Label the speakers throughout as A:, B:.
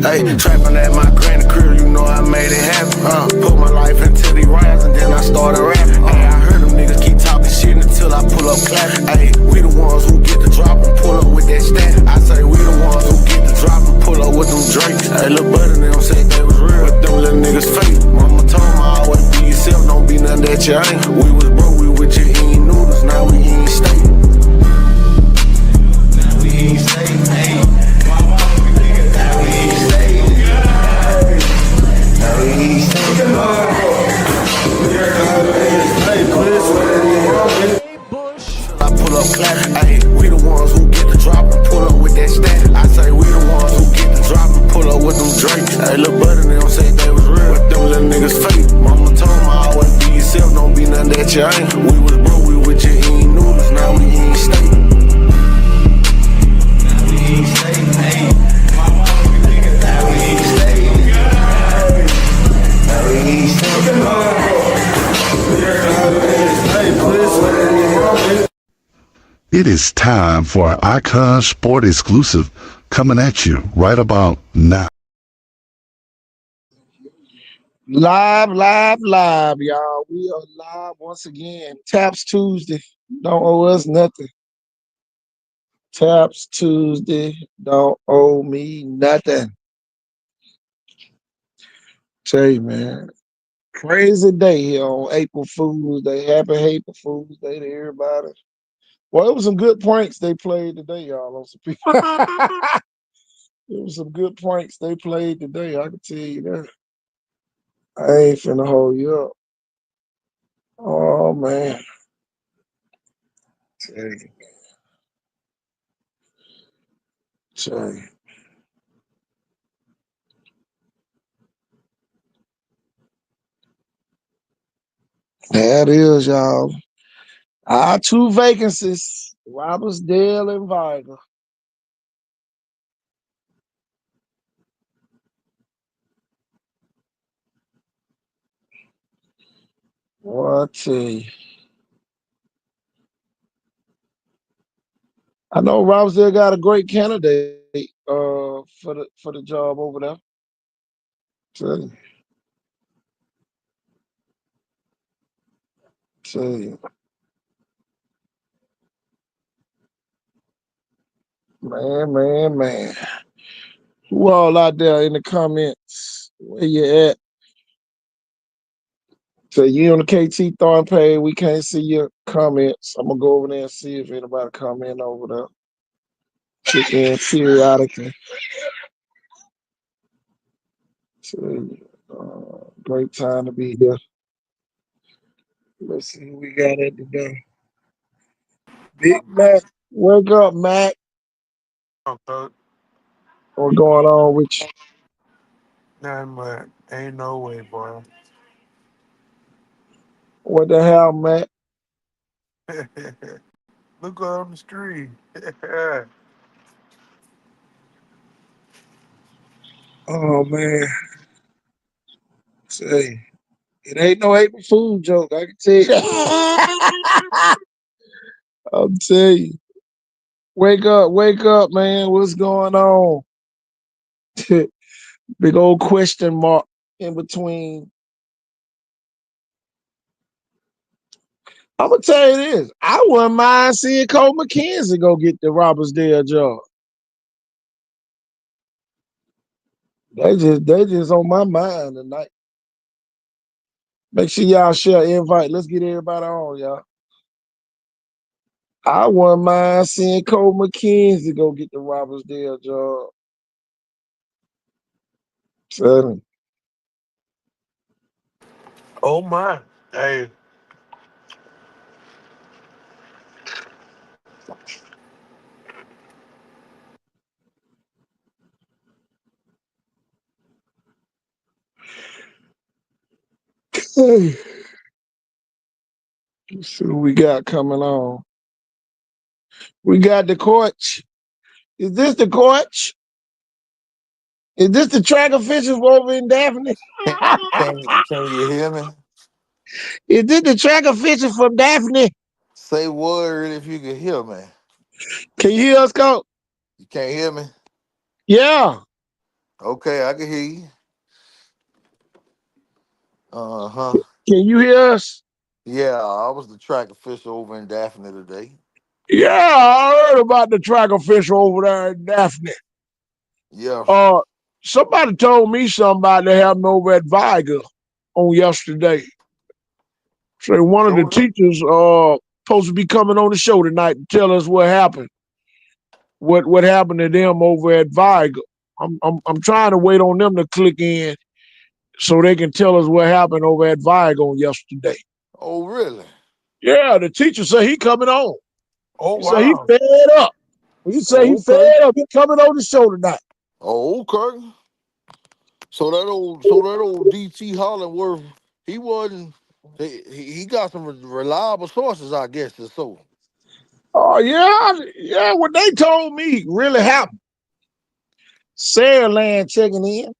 A: Hey, trapping at my granny crib, you know I made it happen. Put my life into the rhymes and then I started rapping. Hey, I heard them niggas keep talking shit until I pull up clapping. Hey, we the ones who get the drop and pull up with that stat. I say we the ones who get the drop and pull up with them drinks. Hey, little buddy, them said they was real, but them little niggas fake. Mama told me always be yourself, don't be nothing that you ain't. We was broke, we with your eating noodles, now we eating steak. Now we eating steak, hey. I pull up clapping, ayy, we the ones who get the drop and pull up with that stat. I say we the ones who get the drop and pull up with them drinks. Hey, little buddy, them say they was real, but them little niggas fake. Mama told me always be yourself, don't be nothing that you ain't. We was broke, we with your eating noodles, now we eating steak. Now we eating steak, ayy. Now we eating steak. Now we eating steak.
B: It is time for an Icon Sport exclusive coming at you right about now.
C: Live, y'all. We are live once again. Taps Tuesday. Don't owe us nothing. Taps Tuesday. Don't owe me nothing. Tell you, man. Crazy day here on April Fool's Day. Happy April Fool's Day to everybody. Well, it was some good pranks they played today, y'all. On some people. It was some good pranks they played today. I can tell you that. I ain't finna hold you up. Oh, man. Tell you. Tell you. That is, y'all. Our two vacancies, Robertsdale and Viger. What I tell you. I know Robertsdale got a great candidate for the job over there. Tell you. Tell you. Man. Who all out there in the comments? Where you at? So you on the KT Thorn page, we can't see your comments. I'm gonna go over there and see if anybody comment over there. Check in periodically. Great time to be here. Let's see who we got at today. Big Mac. Wake up, Mac.
D: Coach.
C: What's going on with you?
D: Nothing but ain't no way, boy.
C: What the hell, Mac?
D: Look on the street.
C: Oh man. Say, it ain't no April Fool joke, I can tell you. I'm telling you. Wake up, man. What's going on? Big old question mark in between. I'm gonna tell you this. I wouldn't mind seeing Cole McKenzie go get the Robertsdale job. They just on my mind tonight. Make sure y'all share invite. Let's get everybody on, y'all. I wouldn't mind seeing Cole McKenzie go get the Robertsdale job. Tell me.
D: Oh my. Hey.
C: Hey. Let's see what we got coming on. We got the coach. Is this the coach? Is this the track officials over in Daphne?
D: Can you hear me?
C: Is this the track official from Daphne?
D: Say word if you can hear me.
C: Can you hear us, Coach?
D: You can't hear me?
C: Yeah.
E: Okay, I can hear you. Uh-huh.
C: Can you hear us?
E: Yeah, I was the track official over in Daphne today.
C: Yeah, I heard about the track official over there in Daphne.
E: Yeah.
C: Uh, somebody told me something about they happened over at Viger on yesterday. Say one of the
E: So
C: teachers supposed to be coming on the show tonight to tell us what happened. What happened to them over at Viger. I'm trying to wait on them to click in so they can tell us what happened over at Viger on yesterday.
E: oh really?
C: Yeah, the teacher said he coming on.
D: Oh
C: He said he
D: wow.
C: fed up. He said he
E: Oh,
C: fed
E: okay.
C: up. He coming on the show tonight.
E: Oh, okay. So that old DT Hollingworth, he wasn't he got some reliable sources, I guess, or so.
C: Oh yeah. What they told me really happened. Sarah Land checking in.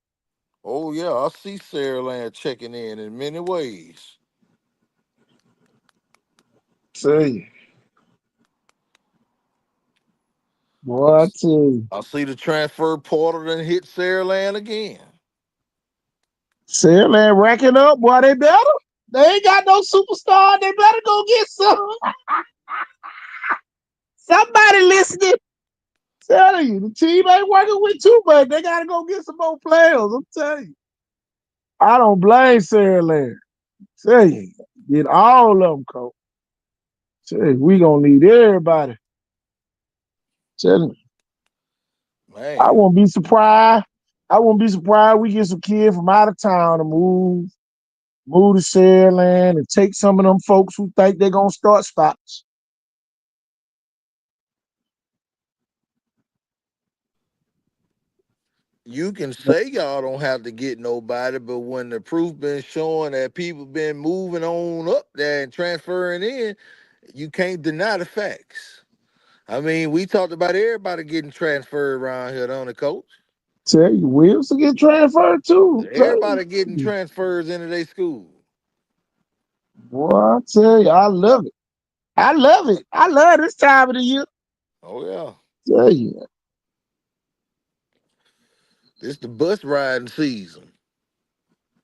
E: Oh yeah, I see Sarah Land checking in many ways.
C: See, boy, I tell you,
E: I see the transfer portal then hit Sarah Land again.
C: Sarah Land racking up. Boy, they better. They ain't got no superstar. They better go get some. Somebody listening. Telling you, the team ain't working with too much. They gotta go get some more players. I'm telling you. I don't blame Sarah Land. Tell you, get all of them, coach. Tell you, we gonna need everybody. Tell you, I
E: Man,
C: won't be surprised. I won't be surprised we get some kids from out of town to move to Shareland and take some of them folks who think they're gonna start spots.
E: you can say y'all don't have to get nobody, but when the proof been showing that people been moving on up there and transferring in, you can't deny the facts. I mean, we talked about everybody getting transferred around here, don't it, coach?
C: Tell you, Wills to get transferred too. Tell
E: Everybody getting
C: you.
E: transfers into their school.
C: Boy, I tell you, I love it. I love it. I love this time of the year.
E: Oh yeah.
C: Tell you.
E: This the bus riding season.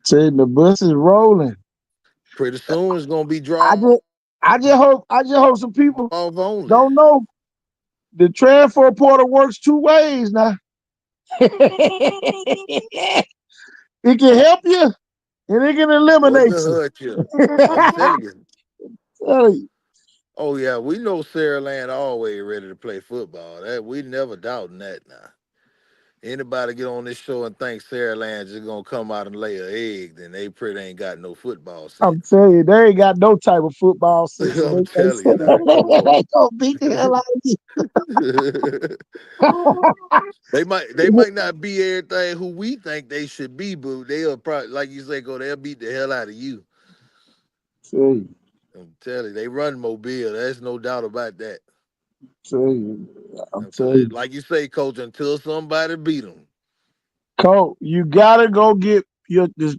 C: Tell you the bus is rolling.
E: Pretty soon it's gonna be
C: I
E: drive
C: just I just hope some people
E: off only.
C: don't know the transfer portal works two ways now. It can help you and it can
E: What the
C: eliminate you.
E: hurt you? I'm telling you.
C: Tell you.
E: Oh yeah, we know Sarah Land always ready to play football. That we never doubting that now. Anybody get on this show and think Sarah Land just gonna come out and lay an egg, then they pretty ain't got no football
C: I'm
E: sense.
C: telling you, they ain't got no type of football sense. And
E: I'm
C: they
E: telling
C: say
E: you now. Come on.
C: they gonna beat the hell out of you.
E: they might not be everything who we think they should be, but they'll probably, like you say, they'll beat the hell out of you.
C: Tell you,
E: I'm telling you, they run Mobile. There's no doubt about that.
C: tell you, I'm
E: Until
C: telling
E: they,
C: you.
E: like you say, coach, until somebody beat them.
C: Cole, you gotta go get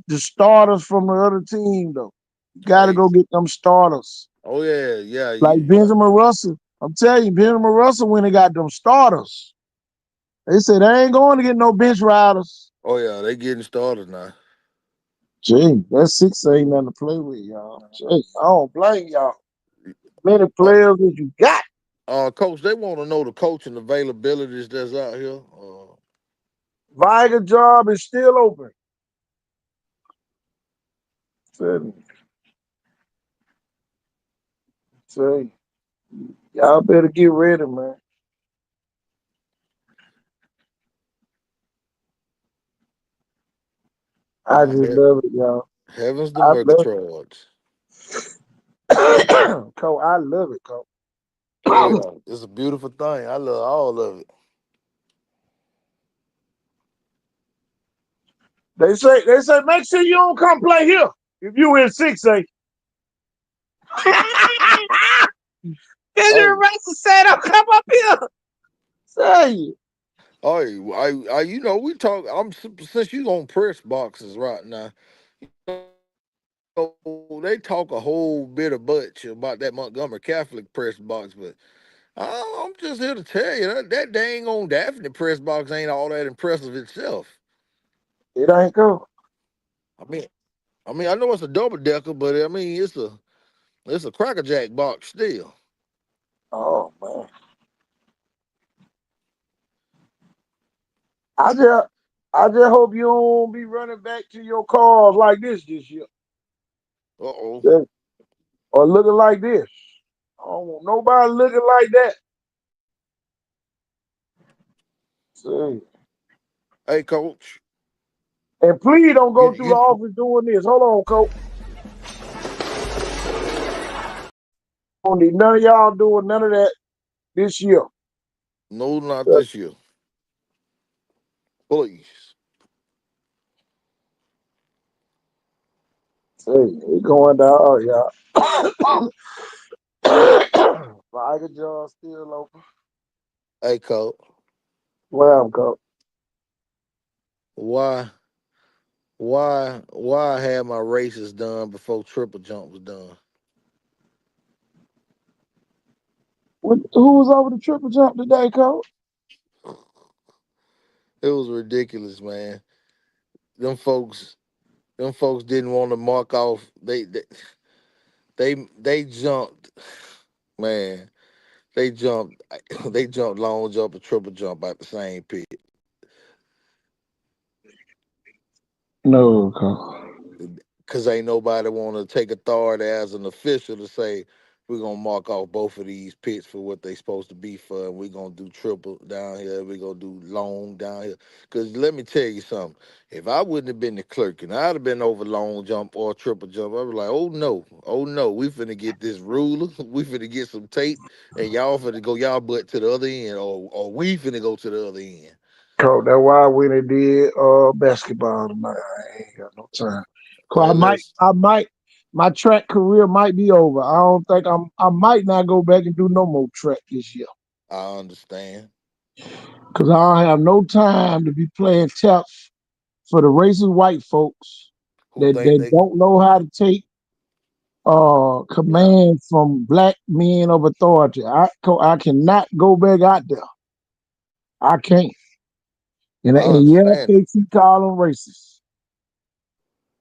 C: the starters from the other team though. You gotta
E: Hey,
C: go get them starters.
E: oh yeah, yeah.
C: Like Benjamin Russell. I'm telling you, Benjamin Russell when they got them starters. They said they ain't going to get no bench riders.
E: Oh yeah, they getting started now.
C: Gee, that six ain't nothing to play with, y'all. Gee, I don't blame y'all. Many
E: Uh,
C: players that you got.
E: coach, they want to know the coaching availabilities that's out here.
C: Viger job is still open. Tell you, y'all better get ready, man. I just
E: He-
C: love it, y'all.
E: heavens the
C: I love
E: Murgatroyds.
C: it. Cole, I love it, Cole.
E: Oh yeah, it's a beautiful thing. I love all of it.
C: They say make sure you don't come play here if you in 6A. Benjamin
E: Hey,
C: Russell said don't come up here. Say you.
E: you know, we talk. Since you on press boxes right now. They talk a whole bit of butch about that Montgomery Catholic press box, but I'm just here to tell you that dang on Daphne press box ain't all that impressive itself.
C: It ain't cool.
E: I mean, I know it's a double decker, but I mean, it's a Cracker Jack box still.
C: Oh man. I just I just hope you don't be running back to your cars like this year.
E: Uh oh.
C: Yeah. Or looking like this. I don't want nobody looking like that. See.
E: Hey, coach.
C: And please don't
E: You
C: go through the
E: you
C: office doing this. Hold on, coach. Don't need none of y'all doing none of that this year.
E: no, not this year, please.
C: See, it going down, y'all. Tiger jaw still open.
E: Hey, coach.
C: Well, coach.
E: Why why I had my races done before triple jump was done?
C: Who was over the triple jump today, coach?
E: It was ridiculous, man. Them folks them folks didn't want to mark off. They jumped, man. They jumped they jumped long jump and triple jump at the same pit.
C: No, coach.
E: Cause ain't nobody want to take authority as an official to say we're gonna mark off both of these pits for what they supposed to be for, and we're gonna do triple down here, we're gonna do long down here. Cause let me tell you something, if I wouldn't have been the clerk and I'd have been over long jump or triple jump, I'd be like, oh no, we finna get this ruler, we finna get some tape, and y'all finna go y'all butt to the other end, or we finna go to the other end.
C: Coach, that's why when they did basketball tonight, I ain't got no time. 'Cause
E: And let's
C: I might, my track career might be over. I don't think I might not go back and do no more track this year.
E: I understand.
C: Cause I don't have no time to be playing tough for the racist white folks
E: Who think
C: that
E: they
C: don't know how to take
E: yeah,
C: command from black men of authority. I cannot go back out there. I can't.
E: I
C: And yeah,
E: understand it.
C: they keep calling racist.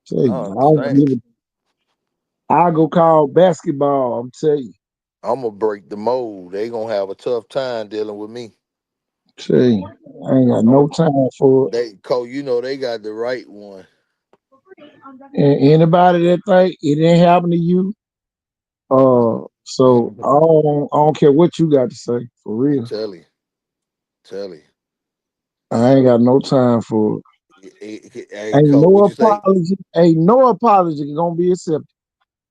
C: Tell
E: I
C: you, I don't
E: understand.
C: give I go call basketball. I'm tell you,
E: I'm gonna break the mold. They gonna have a tough time dealing with me.
C: tell you, I ain't got
E: I'm
C: no time for it.
E: they Cole, you know they got the right one.
C: And anybody that think it didn't happen to you, so I don't care what you got to say for real.
E: tell you, tell you.
C: I ain't got no time for it.
E: Hey Cole, what you say?
C: Ain't no apology gonna be accepted.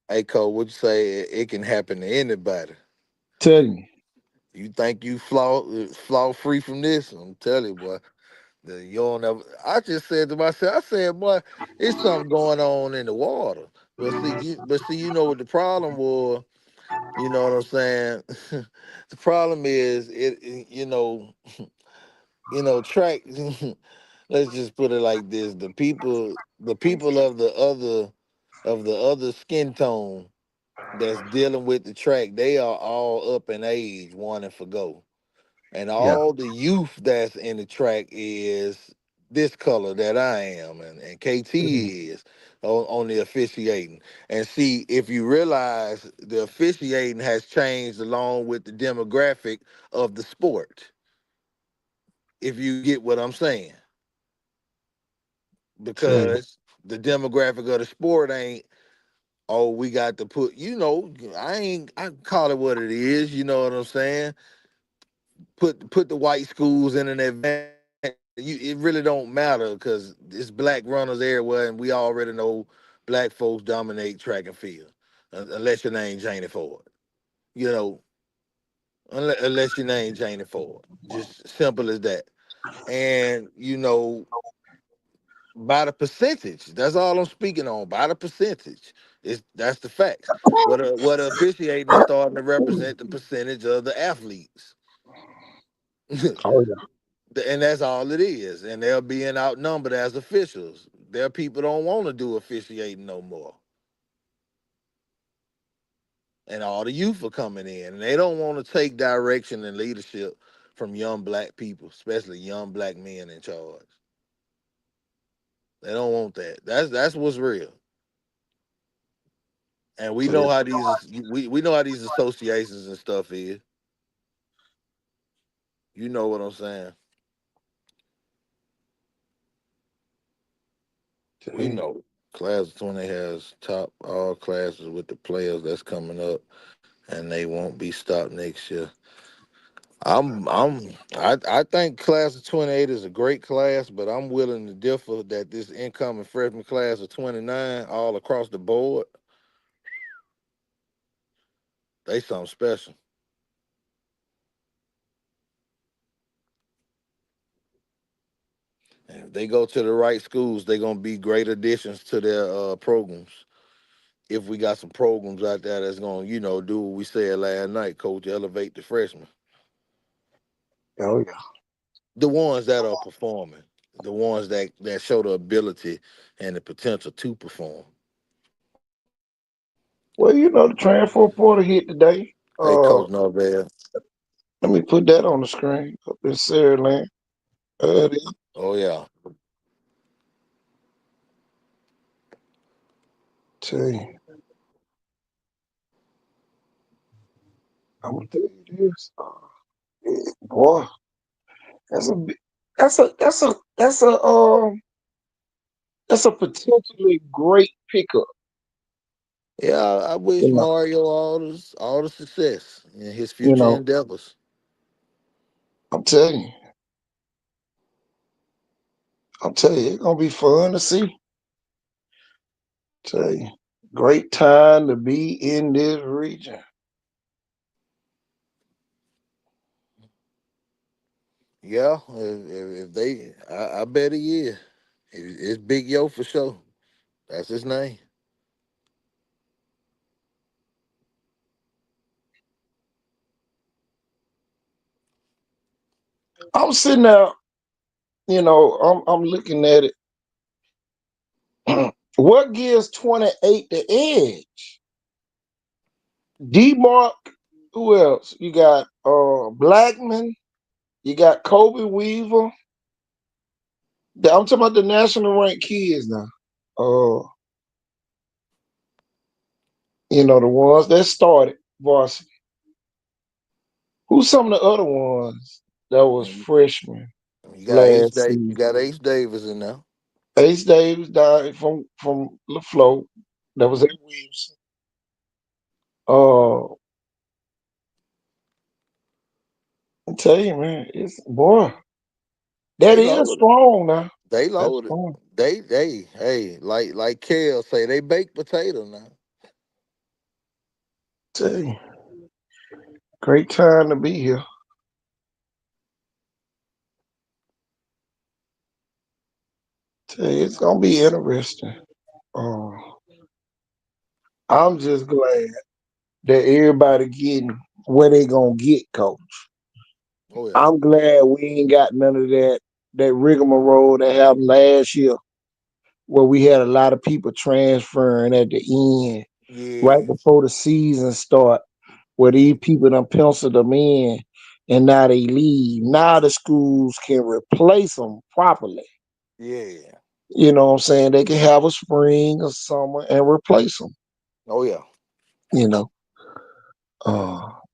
E: Hey Cole, what you say? It can happen to anybody.
C: Tell you,
E: You think you flaw free from this? I'm telling you, boy. You don't ever. I just said to myself, I said, boy, it's something going on in the water. But see, you know what the problem was. You know what I'm saying? The problem is track. Let's just put it like this: the people of the other skin tone that's dealing with the track, they are all up in age, wanting for go, and
C: yeah,
E: all the youth that's in the track is this color that I am, and KT is on the officiating. And see, if you realize the officiating has changed along with the demographic of the sport, if you get what I'm saying,
C: tell you.
E: because the demographic of the sport ain't, oh, we got to put, I call it what it is, you know what I'm saying? Put the white schools in an advantage. It really don't matter because it's black runners everywhere, and we already know black folks dominate track and field, unless your name Janie Ford. You know, unless your name Janie Ford. Just simple as that. And by the percentage, that's all I'm speaking on. By the percentage, that's the facts. What officiating is starting to represent the percentage of the athletes.
C: Oh yeah.
E: And that's all it is. And they're being outnumbered as officials. Their people don't want to do officiating no more. And all the youth are coming in. And they don't want to take direction and leadership from young black people, especially young black men in charge. They don't want that. That's what's real. And we
C: So,
E: know how we know how these associations and stuff is. You know what I'm saying? We know. Class of 20 has top all classes with the players that's coming up, and they won't be stopped next year. I think class of 28 is a great class, but I'm willing to differ that this incoming freshman class of 29 all across the board, they something special. And if they go to the right schools, they're gonna be great additions to their programs. If we got some programs out there that's gonna, do what we said last night, coach, elevate the freshmen.
C: oh yeah.
E: The ones that are performing, the ones that show the ability and the potential to perform.
C: Well, the transfer portal hit today.
E: Hey, Coach Norvell.
C: Let me put that on the screen up in Saraland. It is.
E: Oh yeah.
C: Tell you, I'm gonna tell you this, boy. That's a bi- that's a potentially great pickup.
E: Yeah, I wish
C: You know,
E: Mario all the success in his
C: you
E: future
C: know.
E: endeavors.
C: I'm telling you, it's gonna be fun to see. Tell you, great time to be in this region.
E: Yeah, if they, I bet he is. It's Big Yo for sure. That's his name.
C: I'm sitting there, I'm looking at it. What gives 28 the edge? D-Mark, who else? You got Blackman, you got Kobe Weaver. I'm talking about the national ranked kids now. Uh, the ones that started varsity. Who's some of the other ones that was
E: And
C: freshmen
E: you got Ace
C: last
E: Day, you
C: season?
E: got Ace Davis in there.
C: Ace Davis died from LaFleur. That was at Williamson. I tell you, man, it's boy, that
E: They
C: is
E: loaded.
C: strong now.
E: They
C: That's
E: loaded.
C: strong.
E: They hey, like Kel say, they baked potato now.
C: Tell you, great time to be here. Tell you, it's gonna be interesting. Uh, I'm just glad that everybody getting where they gonna get, coach.
E: Oh yeah.
C: I'm glad we ain't got none of that rigmarole that happened last year, where we had a lot of people transferring at the end, right
E: Yeah.
C: before the season start, where these people done penciled them in, and now they leave. Now the schools can replace them properly.
E: Yeah.
C: You know what I'm saying? They can have a spring or summer and replace them.
E: Oh yeah.
C: You know,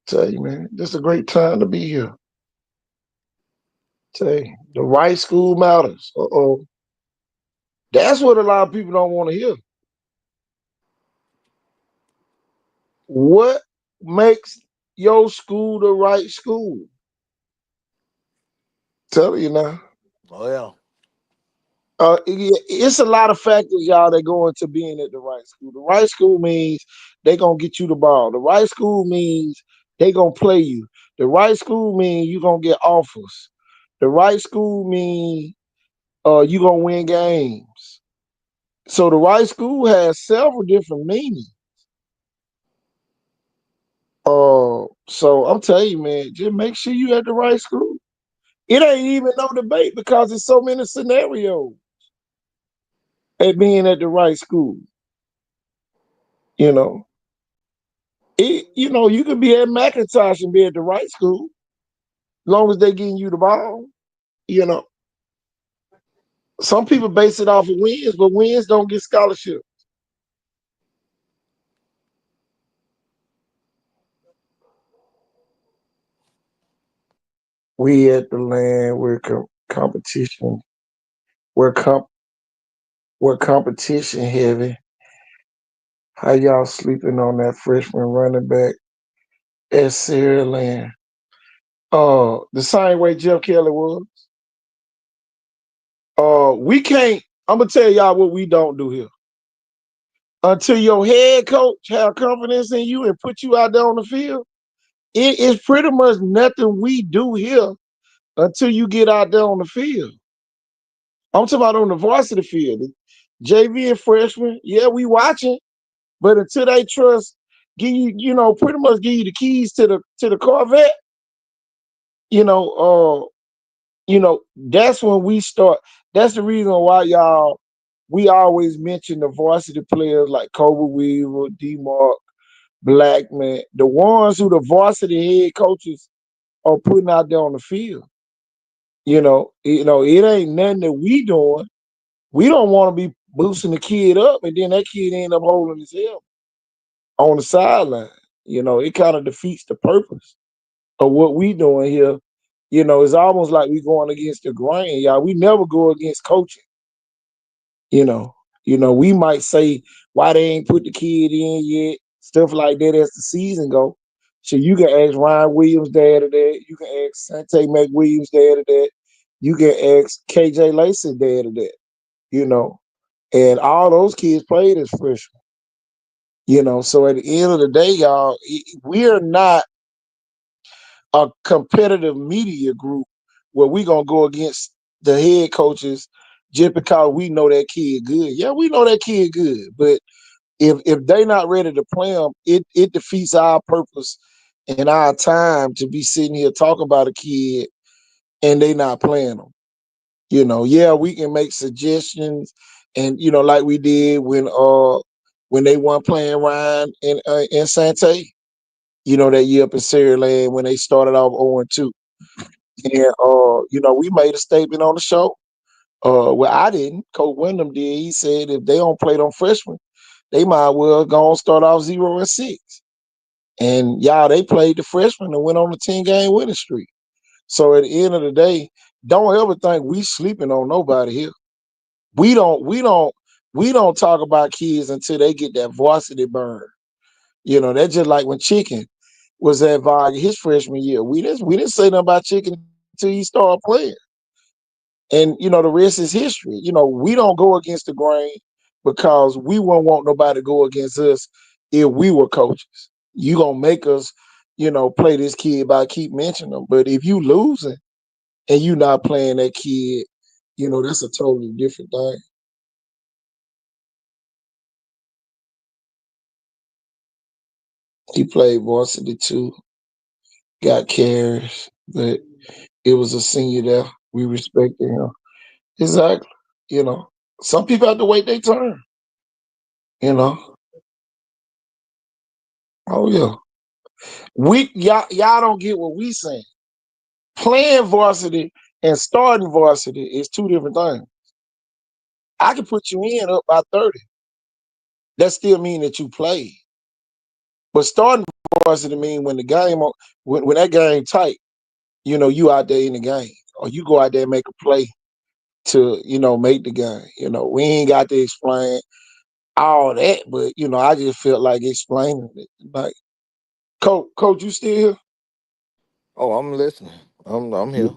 C: tell you, man, this is a great time to be here. Tell you, the right school matters. That's what a lot of people don't want to hear. What makes your school the right school? Tell you now.
E: Oh yeah.
C: It's a lot of factors, y'all, that go into being at the right school. The right school means they gonna get you the ball. The right school means they gonna play you. The right school means you gonna get offers. The right school means you gonna win games. So the right school has several different meanings. So I'm telling you, man, just make sure you at the right school. It ain't even no debate because there's so many scenarios at being at the right school. You know, you could be at McIntosh and be at the right school, as long as they getting you the ball. You know, Some people base it off of wins, but wins don't get scholarship. We at the land where competition, where comp, where competition heavy. How y'all sleeping on that freshman running back at Sierra Land? The same way Jeff Kelly was. We can't. I'm gonna tell y'all what we don't do here. Until your head coach have confidence in you and put you out there on the field, it is pretty much nothing we do here until you get out there on the field. I'm talking about on the varsity field. JV and freshman, yeah, we watching, but until they trust, give you, pretty much give you the keys to the Corvette, you know, that's when we start. That's the reason why we always mention the varsity players like Kobe Weaver, D-Mark, Blackman, the ones who the varsity head coaches are putting out there on the field. It ain't nothing that we doing. We don't want to be boosting the kid up, and then that kid end up holding his head on the sideline. It kind of defeats the purpose of what we doing here. It's almost like we going against the grain, y'all. We never go against coaching. You know, we might say why they ain't put the kid in yet, stuff like that as the season go. So you can ask Ryan Williams dad of that. You can ask Sante McWilliams dad of that. You can ask KJ Lacey dad of that. And all those kids played as freshmen. So at the end of the day, y'all, we're not a competitive media group where we gonna go against the head coaches just because we know that kid good. Yeah, we know that kid good, but if they not ready to play them, it defeats our purpose and our time to be sitting here talking about a kid and they not playing them. Yeah, we can make suggestions, and like we did when they weren't playing Ryan and Sante, that year up in Sierra Land when they started off 0-2. And we made a statement on the show. Well, I didn't. Coach Wyndham did. He said if they don't play them freshmen, they might well go and start off 0-6. And y'all, they played the freshmen and went on a 10-game winning streak. So at the end of the day, don't ever think we sleeping on nobody here. We don't talk about kids until they get that varsity burn. That's just like when Chicken was at Volume his freshman year. We didn't say nothing about Chicken until he started playing. And the rest is history. We don't go against the grain because we won't want nobody to go against us if we were coaches. You gonna make us, play this kid by keep mentioning them. But if you losing and you not playing that kid, that's a totally different thing. He played varsity too, got carries, but it was a senior there. We respected him. Exactly. You know, some people have to wait their turn. You know. Oh yeah. Y'all don't get what we saying. Playing varsity and starting varsity is two different things. I can put you in up by 30. That still mean that you played. But starting varsity mean when the game when that game tight, you out there in the game. Or you go out there and make a play to, make the game. We ain't got to explain all that, but I just felt like explaining it. Like, coach, you still here?
E: Oh, I'm listening. I'm
C: Yeah.
E: here.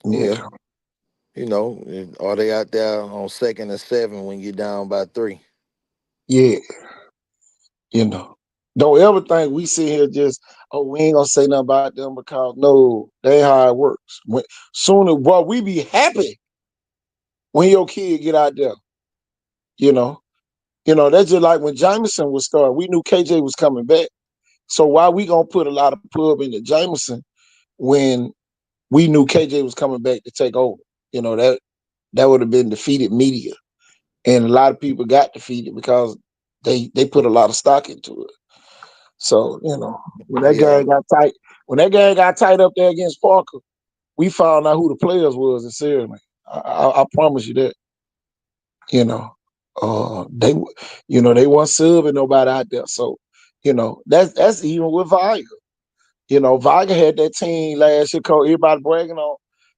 E: Yeah.
C: Yeah.
E: Are they out there on 2nd and 7 when you're down by 3?
C: Yeah. You know. Don't ever think we sit here just, oh, we ain't gonna say nothing about them because no, that ain't how it works. Sooner, boy, we be happy when your kid get out there. You know. That's just like when Jameson was starting. We knew KJ was coming back. So why we gonna put a lot of pub into Jameson when we knew KJ was coming back to take over? That would have been defeated media. And a lot of people got defeated because they put a lot of stock into it. So, when that
E: Yeah.
C: game got tight up there against Parker, we found out who the players was in Sierra. I promise you that. You know, they, they weren't subbing nobody out there. So, that's even with Viger. Viger had that team last year. Everybody bragging on,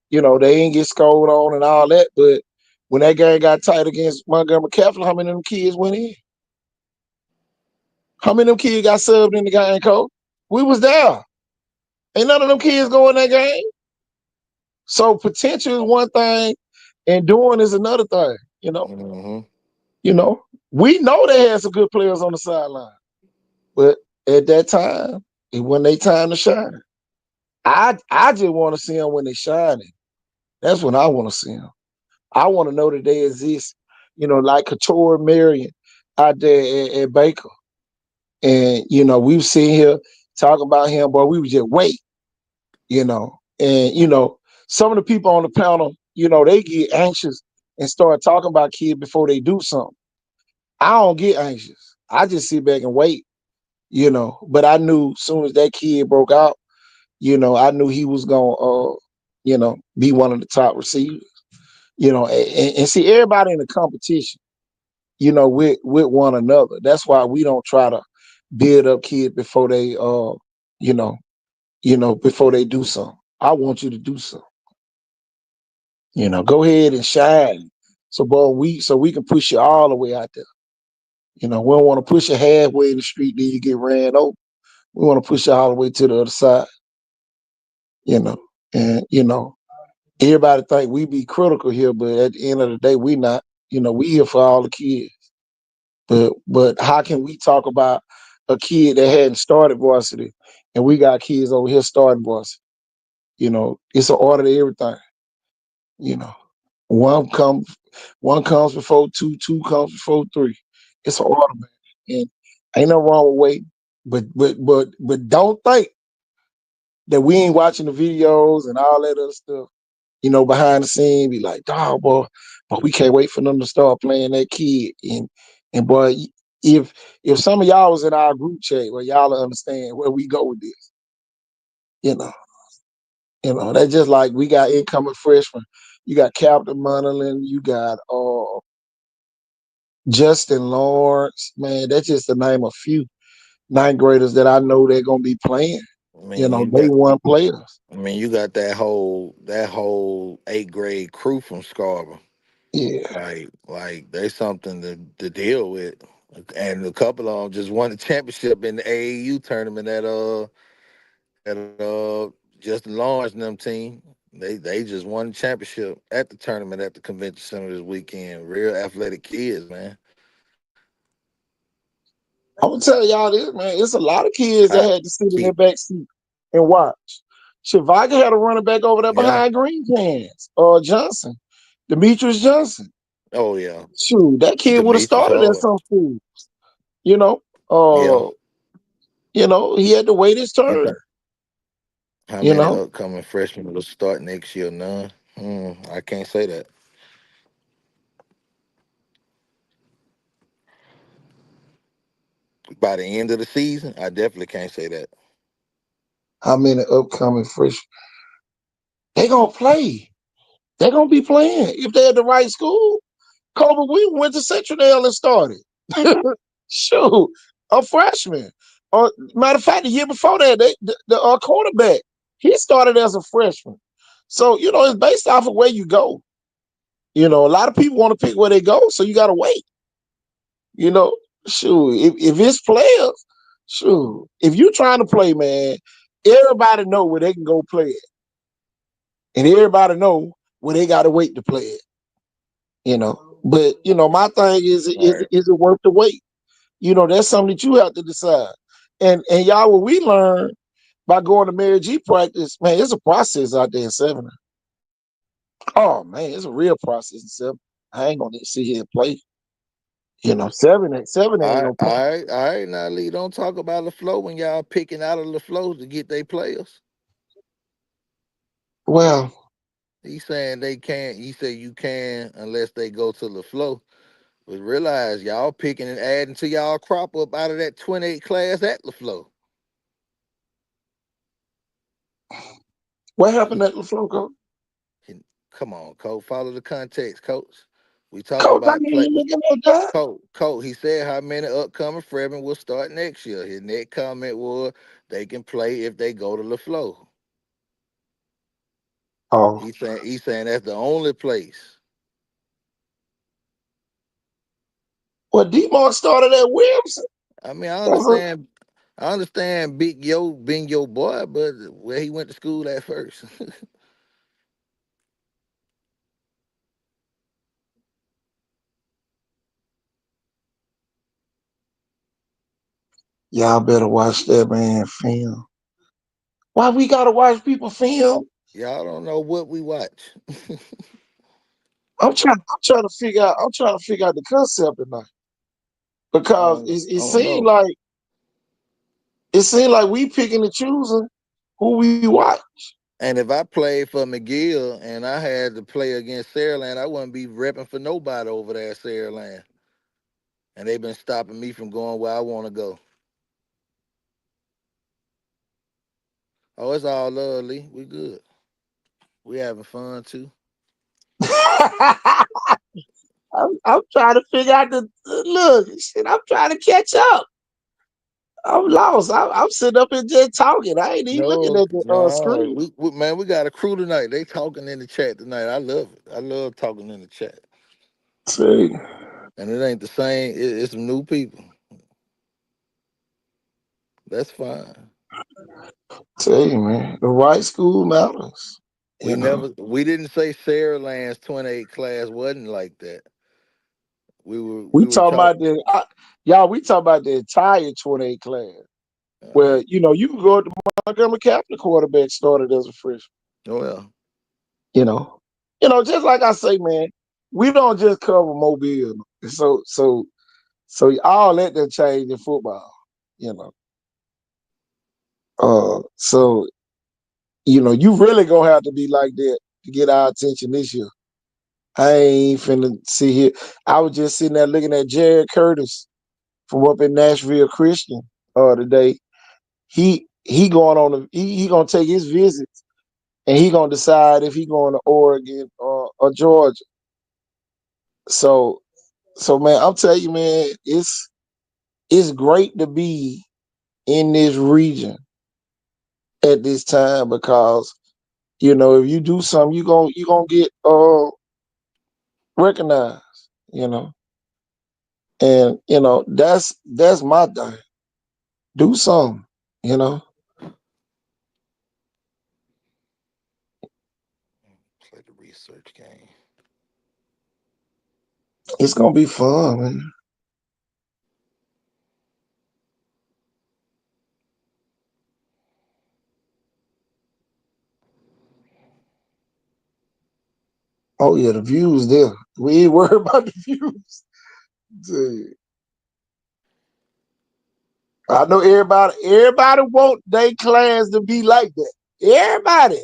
C: they ain't get scored on and all that. But when that game got tight against Montgomery Catholic, how many of them kids went in? How many of them kids got subbed in the game, coach? We was there. Ain't none of them kids go in that game. So potential is one thing, and doing is another thing.
E: Mm-hmm.
C: You know, we know they had some good players on the sideline, but at that time, it wasn't their time to shine. I just want to see them when they shining. That's when I want to see them. I want to know that they exist. Like Couture Marion out there at Baker, and we've seen here talk about him, but we would just wait. And some of the people on the panel, they get anxious and start talking about kids before they do something. I don't get anxious. I just sit back and wait, But I knew as soon as that kid broke out, I knew he was gonna be one of the top receivers. And see everybody in the competition, with one another. That's why we don't try to build up kids before they you know, before they do something. I want you to do something. Go ahead and shine. So we can push you all the way out there. We don't want to push you halfway in the street, then you get ran over. We want to push you all the way to the other side. And everybody think we be critical here, but at the end of the day, we not. We here for all the kids. But how can we talk about a kid that hadn't started varsity, and we got kids over here starting varsity? It's an order to everything. You know, one comes one comes before two, two comes before three. It's an order, man. And ain't no wrong with waiting. But don't think that we ain't watching the videos and all that other stuff. Behind the scene, be like, dog, boy, but we can't wait for them to start playing that kid. And boy, if some of y'all was in our group chat, well, y'all will understand where we go with this. You know, that's just like we got incoming freshmen. You got Captain Munderland, you got Justin Lawrence, man. That's just to name a few ninth graders that I know they're gonna be playing.
E: I mean, you
C: Day
E: got.
C: one players.
E: I mean, you got that whole 8th grade crew from Scarborough.
C: Yeah.
E: Like they something to deal with. And a couple of them just won the championship in the AAU tournament at Justin Lawrence and them team. They just won the championship at the tournament at the convention center this weekend. Real athletic kids, man.
C: I'm gonna tell y'all this, man. It's a lot of kids that
E: I
C: had to sit in their
E: keep
C: back seat and watch. Shivaga had a running back over there
E: yeah.
C: behind Green Pants, Johnson, Demetrius Johnson.
E: Oh yeah.
C: Shoot, that kid would have
E: Demetrius
C: started at
E: Hard.
C: some school. You know,
E: Yeah.
C: uh, he had to wait his
E: You
C: turn.
E: think how
C: You
E: many
C: know,
E: upcoming freshmen will start next year? None. I can't say that. By the end of the season, I definitely can't say that.
C: how many upcoming freshmen they gonna play? They gonna be playing if they're at the right school. Kobe, we went to Central and started. Shoot, a freshman. Matter of fact, the year before that, the quarterback, he started as a freshman. So, it's based off of where you go. A lot of people want to pick where they go, so you got to wait. You know, shoot, if it's players, shoot, if you're trying to play, man, everybody know where they can go play it. And everybody know where they got to wait to play it. But, my thing
E: Right.
C: is it worth the wait? That's something that you have to decide. And y'all, what we learn by going to Mary G practice, man, it's a process out there in Seven. Oh man, it's a real process in Seven. I ain't gonna sit here and play. Seven ain't
E: All right,
C: no
E: all
C: play.
E: right, all right. Now, Lee, don't talk about the flow when y'all picking out of the flow to get their players.
C: Well,
E: He's saying they can't. He said you can unless they go to the flow. But realize y'all picking and adding to y'all crop up out of that 28 class at LaFleur.
C: what happened at LaFleur?
E: Come on, coach. Follow the context, coach. We talking
C: Coach, I
E: about play.
C: ain't looking at that.
E: Coach, he said how many upcoming freshmen will start next year. His next comment was they can play if they go to LaFleur.
C: Oh,
E: He's saying that's the only place.
C: well, D-Mark started at Williamson.
E: I mean,
C: That's
E: I understand Big Yo being your boy, but where he went to school at first.
C: y'all better watch that man film. Why we gotta watch people film?
E: Y'all don't know what we watch.
C: I'm trying to figure out the concept tonight because
E: I don't know.
C: it seemed like we picking and choosing who we watch.
E: And if I played for McGill and I had to play against Saraland, I wouldn't be repping for nobody over there at Saraland. And they've been stopping me from going where I want to go. Oh, it's all lovely. We good. We having fun too.
C: I'm trying to figure out the look. Shit, I'm trying to catch up. I'm lost. I'm sitting up and just talking. I ain't even looking
E: No,
C: at the
E: no,
C: screen.
E: man, we got a crew tonight. They talking in the chat tonight. I love it. I love talking in the chat.
C: See,
E: And it ain't the same. It's some new people. That's fine.
C: tell you, man, the right school matters. You know,
E: We didn't say Saraland's 28 class wasn't like that.
C: we
E: We were
C: talking
E: talking.
C: about y'all. We talking about the entire 28 class.
E: Uh,
C: Where you can go to Montgomery Catholic quarterback started as a freshman.
E: well,
C: You know, just like I say, man, we don't just cover Mobile. So all that done changed in football. You know, so you really gonna have to be like that to get our attention this year. I ain't finna sit here. I was just sitting there looking at Jared Curtis from up in Nashville Christian today. He going on he gonna take his visits and he gonna decide if he going to Oregon or Georgia. So man, I'm telling you, man, it's great to be in this region at this time because if you do something, you gonna get recognized. You know, and that's my thing. Do something. You know,
E: play the research game.
C: it's gonna be fun, man. Oh yeah, the views there. We ain't worried about the views. Dude. I know everybody want their class to be like that. Everybody.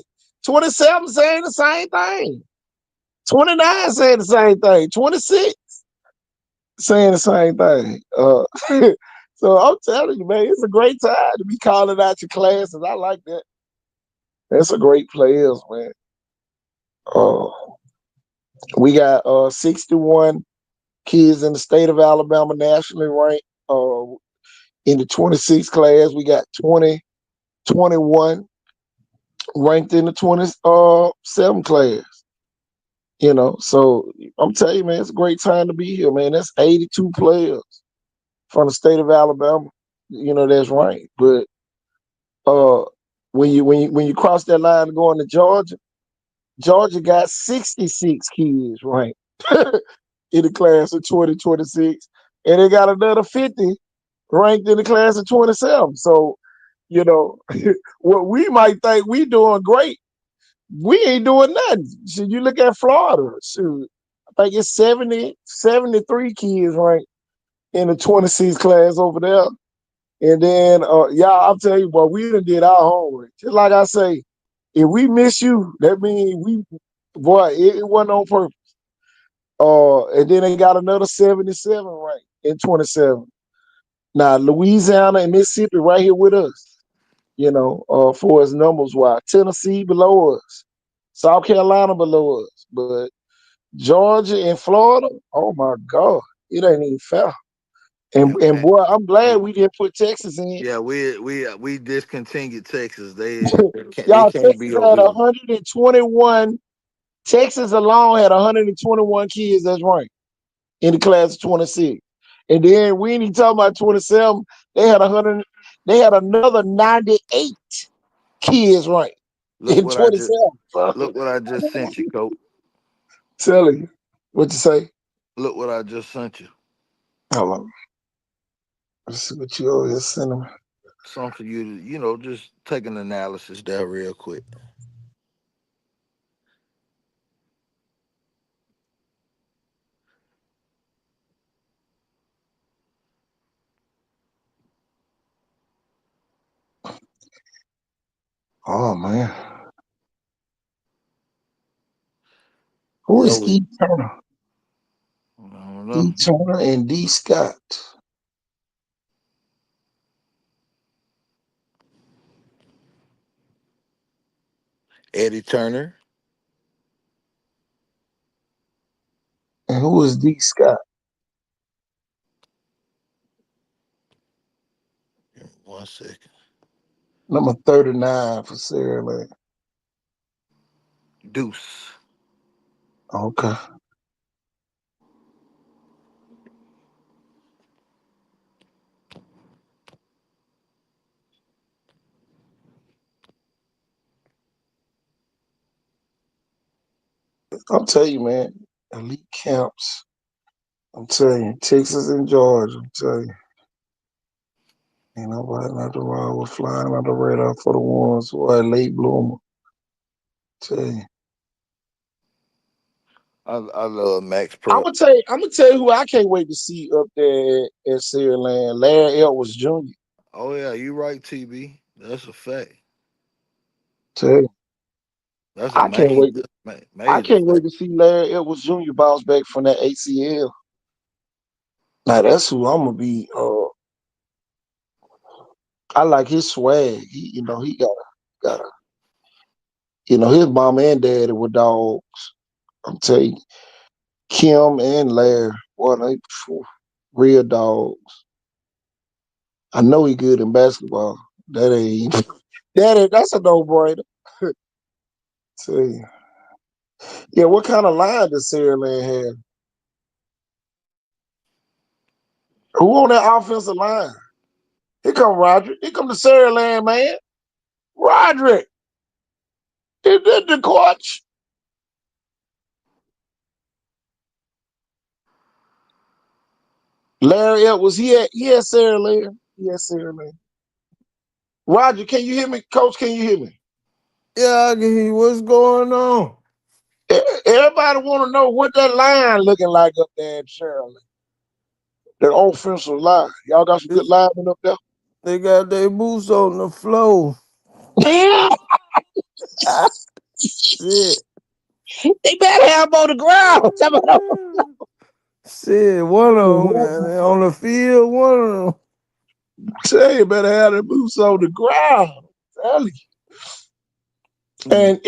C: 27 saying the same thing. 29 saying the same thing. 26 saying the same thing. So I'm telling you, man, it's a great time to be calling out your classes. I like that. That's a great players, man. Uh, we got 61 kids in the state of Alabama nationally ranked. In the 26 class, we got 21 ranked in the 27 class. So I'm telling you, man, it's a great time to be here, man. That's 82 players from the state of Alabama, that's ranked. But uh, when you cross that line and go into Georgia, Georgia got 66 kids ranked in the class of 2026, and they got another 50 ranked in the class of 27. So, you know, what we might think we doing great, we ain't doing nothing. So you look at Florida, shoot, I think it's 73 kids ranked in the 26 class over there. And then, y'all, I'm telling you, boy, we done did our homework. Just like I say, if we miss you, that means it wasn't on purpose. And then they got another 77 ranked in 27. Now, Louisiana and Mississippi right here with us, for as numbers wise. Tennessee below us. South Carolina below us, but Georgia and Florida, oh my God, it ain't even fair.
E: Yeah,
C: And
E: man.
C: boy, I'm glad
E: We,
C: we didn't put Texas in.
E: yeah, we discontinued Texas. They
C: Y'all,
E: can't
C: Texas
E: be over
C: had
E: here.
C: 121. Texas alone had 121 kids that's ranked in the class of 26. And then we ain't even talking about 27. They had 100. They had another 98 kids ranked
E: Look
C: in
E: what I just
C: 27. So,
E: look what I just sent you, Coach.
C: telling you, what you say?
E: Look what I just sent you.
C: Hold on. Let's see what you over here sending me.
E: Something for you to, just take an analysis there real quick.
C: Oh man, who
E: Yeah,
C: is E Turner?
E: I don't
C: E
E: know.
C: Turner and D Scott.
E: Eddie Turner.
C: And who is D Scott?
E: 1 second.
C: Number 39 for Sarah Lane.
E: Deuce.
C: Okay. I'll tell you, man, elite camps. I'm telling you, Texas and Georgia. I'm telling you, ain't nobody not the wrong with flying on the radar for the ones who are late bloomer. Tell you.
E: I love Max
C: I'm
E: Prep.
C: gonna tell you. I'm gonna tell you who I can't wait to see up there at Sierra Land. Larry Edwards Jr.
E: Oh yeah, you right, TB. That's a fact.
C: Tell you,
E: That's a
C: I can't
E: major,
C: wait. I
E: major
C: can't wait
E: fact.
C: to see Larry Edwards Jr. bounce back from that ACL. Now that's who I'm gonna be. I like his swag. He got a. His mom and daddy were dogs. I'm telling you, Kim and Larry, boy, they real dogs. I know he good in basketball. That ain't that's a no brainer. See, yeah, what kind of line does Sarah Lynn have? Who on that offensive line? Here come Roderick. Here come the Sarah Lynn man. Roderick. Is that the coach? Larry Edwards, he had Sarah Lynn. He had Sarah Lynn. Roger, can you hear me? Coach, can you hear me?
D: Yeah, I can hear what's going on.
C: Everybody want to know what that line looking like up there in Shirley. That offensive line. Y'all got some good
D: It's,
C: linemen up there.
D: they got their boots on the floor. Shit.
C: They better have them on the ground.
D: Shit, one of them on the field, one of them.
C: Tell you better have the boots on the ground. Tell you. And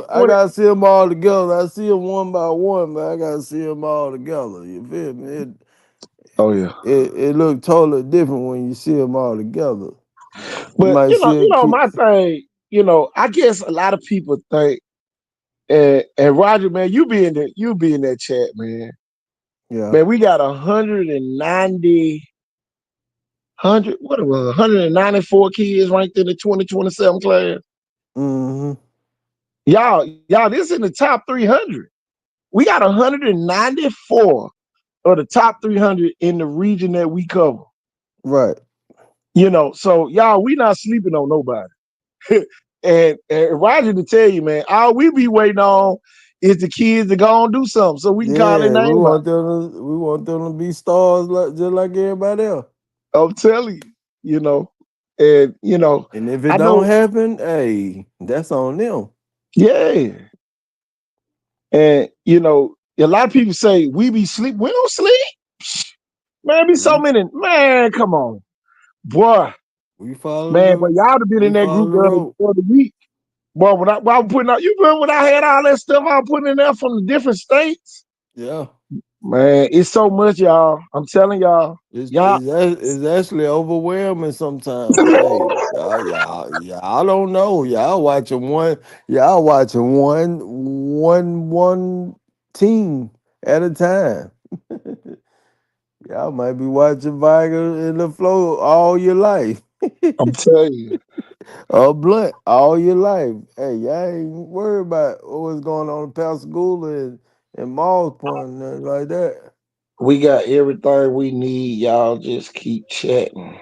D: I
C: 20,
D: gotta see them all together. I see them one by one, but I gotta see them all together. You feel me?
C: oh yeah.
D: It look totally different when you see them all together. You
C: But
D: might see a kid.
C: my thing, I guess a lot of people think and Roger, man, you be in that chat, man.
D: Yeah.
C: Man, we got 194 kids ranked in the 2027 class.
D: Mm-hmm.
C: Y'all, this in the top 300. We got 194 of the top 300 in the region that we cover.
D: Right.
C: So y'all, we not sleeping on nobody. and Roger to tell you, man, all we be waiting on is the kids to go and do something so we can call their
D: Yeah,
C: name out.
D: we want them to be stars just like everybody else.
C: I'm telling and
D: And if it
C: I
D: don't
C: know,
D: happen, hey, that's on them.
C: yeah. And a lot of people say we be sleep. We don't sleep. Man, be so
D: We
C: many. Man, come on, boy.
D: we follow
C: Man, but
D: the
C: y'all have been in
D: we
C: that
D: follow
C: group
D: the rope.
C: the other week. Boy, when I was putting out, you remember when I had all that stuff I was putting in there from the different states?
D: Yeah.
C: Man, it's so much, y'all. I'm telling y'all. Y'all,
D: It's actually overwhelming sometimes. Hey, y'all don't know. Y'all watching one team at a time. Y'all might be watching Viger in the flow all your life.
C: I'm telling you.
D: Or Blunt all your life. Hey, y'all ain't worried about what's going on in Pascagoula and Malls Point and nothing like that.
C: We got everything we need. Y'all just keep chatting.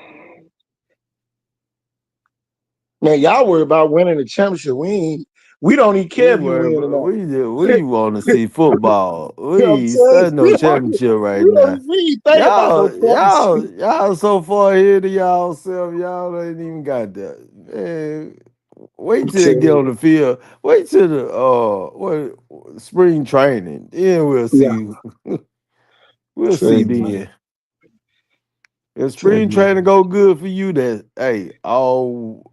C: Man, y'all worry about winning the championship. We don't even
D: We
C: care if you
D: worry
C: win or
D: about
C: not.
D: we want to see football.
C: I'm
D: We
C: saying
D: studying no championship right now.
C: we ain't thinking about no championship.
D: Y'all so far ahead of y'all self, y'all ain't even got that. Man, wait
C: I'm
D: till they get
C: telling
D: on the field. Wait till the what spring training. Then we'll
C: you. Yeah,
D: see. We'll
C: tell
D: see
C: you, man.
D: then. If
C: Tell
D: spring
C: you.
D: training go good for you, that hey, all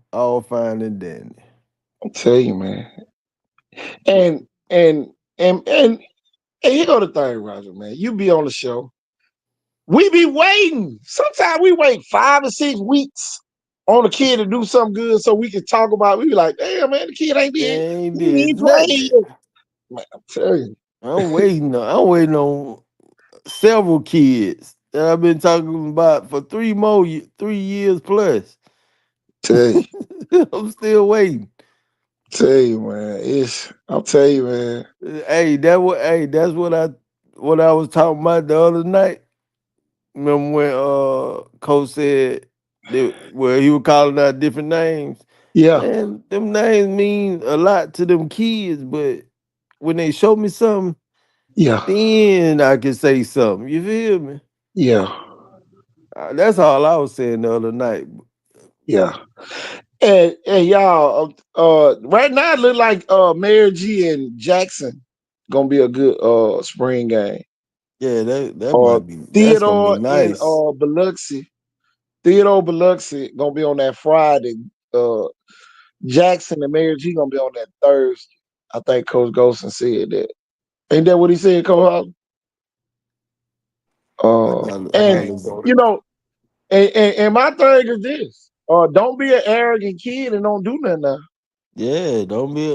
D: fine and dandy.
C: I'm telling you, man. And and and here go the thing, Roger, man. You be on the show. We be waiting. Sometimes we wait 5 or 6 weeks on a kid to do something good so we can talk about it. We be like, damn, man, the kid ain't did.
D: Ain't
C: He
D: did
C: ain't playing
D: nothing.
C: yet. Man, I'm telling you.
D: I'm waiting on several kids that I've been talking about for 3 years plus.
C: Tell you.
D: I'm still waiting.
C: Tell you, man. I'll tell you, man.
D: That's what I was talking about the other night. Remember when Coach said well he was calling out different names.
C: Yeah,
D: Man, them names mean a lot to them kids, but when they show me something,
C: yeah,
D: then I can say something. You feel me?
C: yeah,
D: That's all I was saying the other night.
C: yeah. And y'all, right now it look like Mayor G and Jackson gonna be a good spring game.
D: Yeah,
C: Uh
D: that's gonna be
C: Theodore and
D: nice.
C: Biloxi. Theodore Biloxi gonna be on that Friday. Uh Jackson and Mayor G gonna be on that Thursday. I think Coach Golson said that. Ain't that what he said, Coach Holland?
D: I
C: And
D: gotta
C: you know, and my thing is this: don't be an arrogant kid and don't do nothing now.
D: yeah,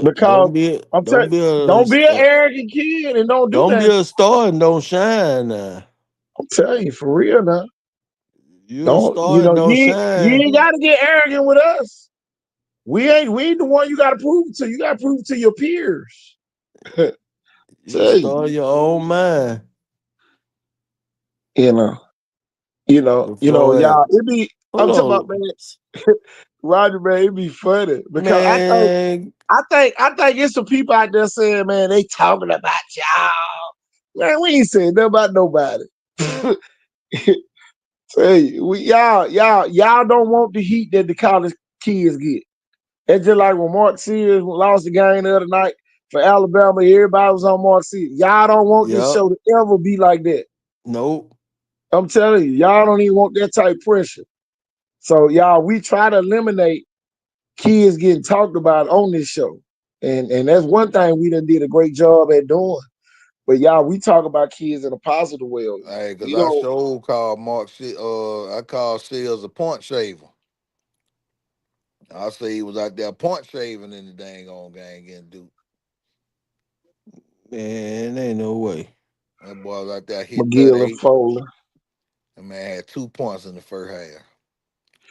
C: Because I'm telling, don't be an arrogant kid and don't do
D: don't be
C: nothing.
D: a star and don't shine now.
C: I'm telling you for real now.
D: You a
C: Don't
D: star and don't
C: you
D: shine.
C: ain't got to get arrogant with us. We ain't the one you got to prove it to. You got to prove it to your peers.
D: You a
C: Tell
D: star
C: you,
D: in your own mind.
C: you know,
D: The flow at
C: y'all. It be. I'm talking about,
D: hold on.
C: man. Roger, man, it be funny because
D: Man,
C: I think it's some people out there saying, man, they talking about y'all. Man, we ain't saying nothing about nobody. Tell you, y'all don't want the heat that the college kids get. It's just like when Mark Sears lost the game the other night for Alabama. Everybody was on Mark Sears. Y'all don't want this
D: yep.
C: show to ever be like that.
D: Nope.
C: I'm telling you, y'all don't even want that type of pressure. So y'all, we try to eliminate kids getting talked about on this show. And that's one thing we done did a great job at doing. But y'all, we talk about kids in a positive way.
E: Hey, cause
C: We
E: I
C: don't.
E: sure called I called Seals a point shaver. I say he was out there point shaving in the dang on game getting Duke.
D: Man, ain't no way.
E: That boy was out there hit
C: McGill and
E: 38.
C: Fowler.
E: And man had 2 points in the first half.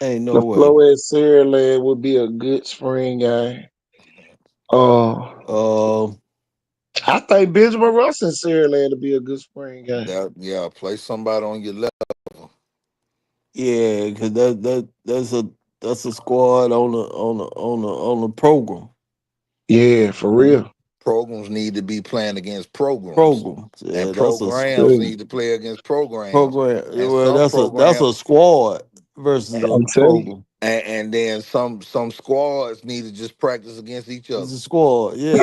D: Ain't
C: The
D: no way.
C: flow at Saraland would be a good spring game. Uh,
D: Um,
C: I think Benjamin Russ and Saraland would be a good spring game.
E: Yeah, play somebody on your level.
D: yeah, because that's a squad on the program.
C: Yeah, for real.
E: Programs need to be playing against programs.
D: Program.
E: And
D: Yeah, that's a
E: programs need to play against programs.
D: program.
E: And
D: Well,
E: some
D: that's a
E: programs
D: squad versus a
C: I'm telling you.
D: program.
E: and then some squads need to just practice against each
D: It's
E: other.
D: a squad. Yeah,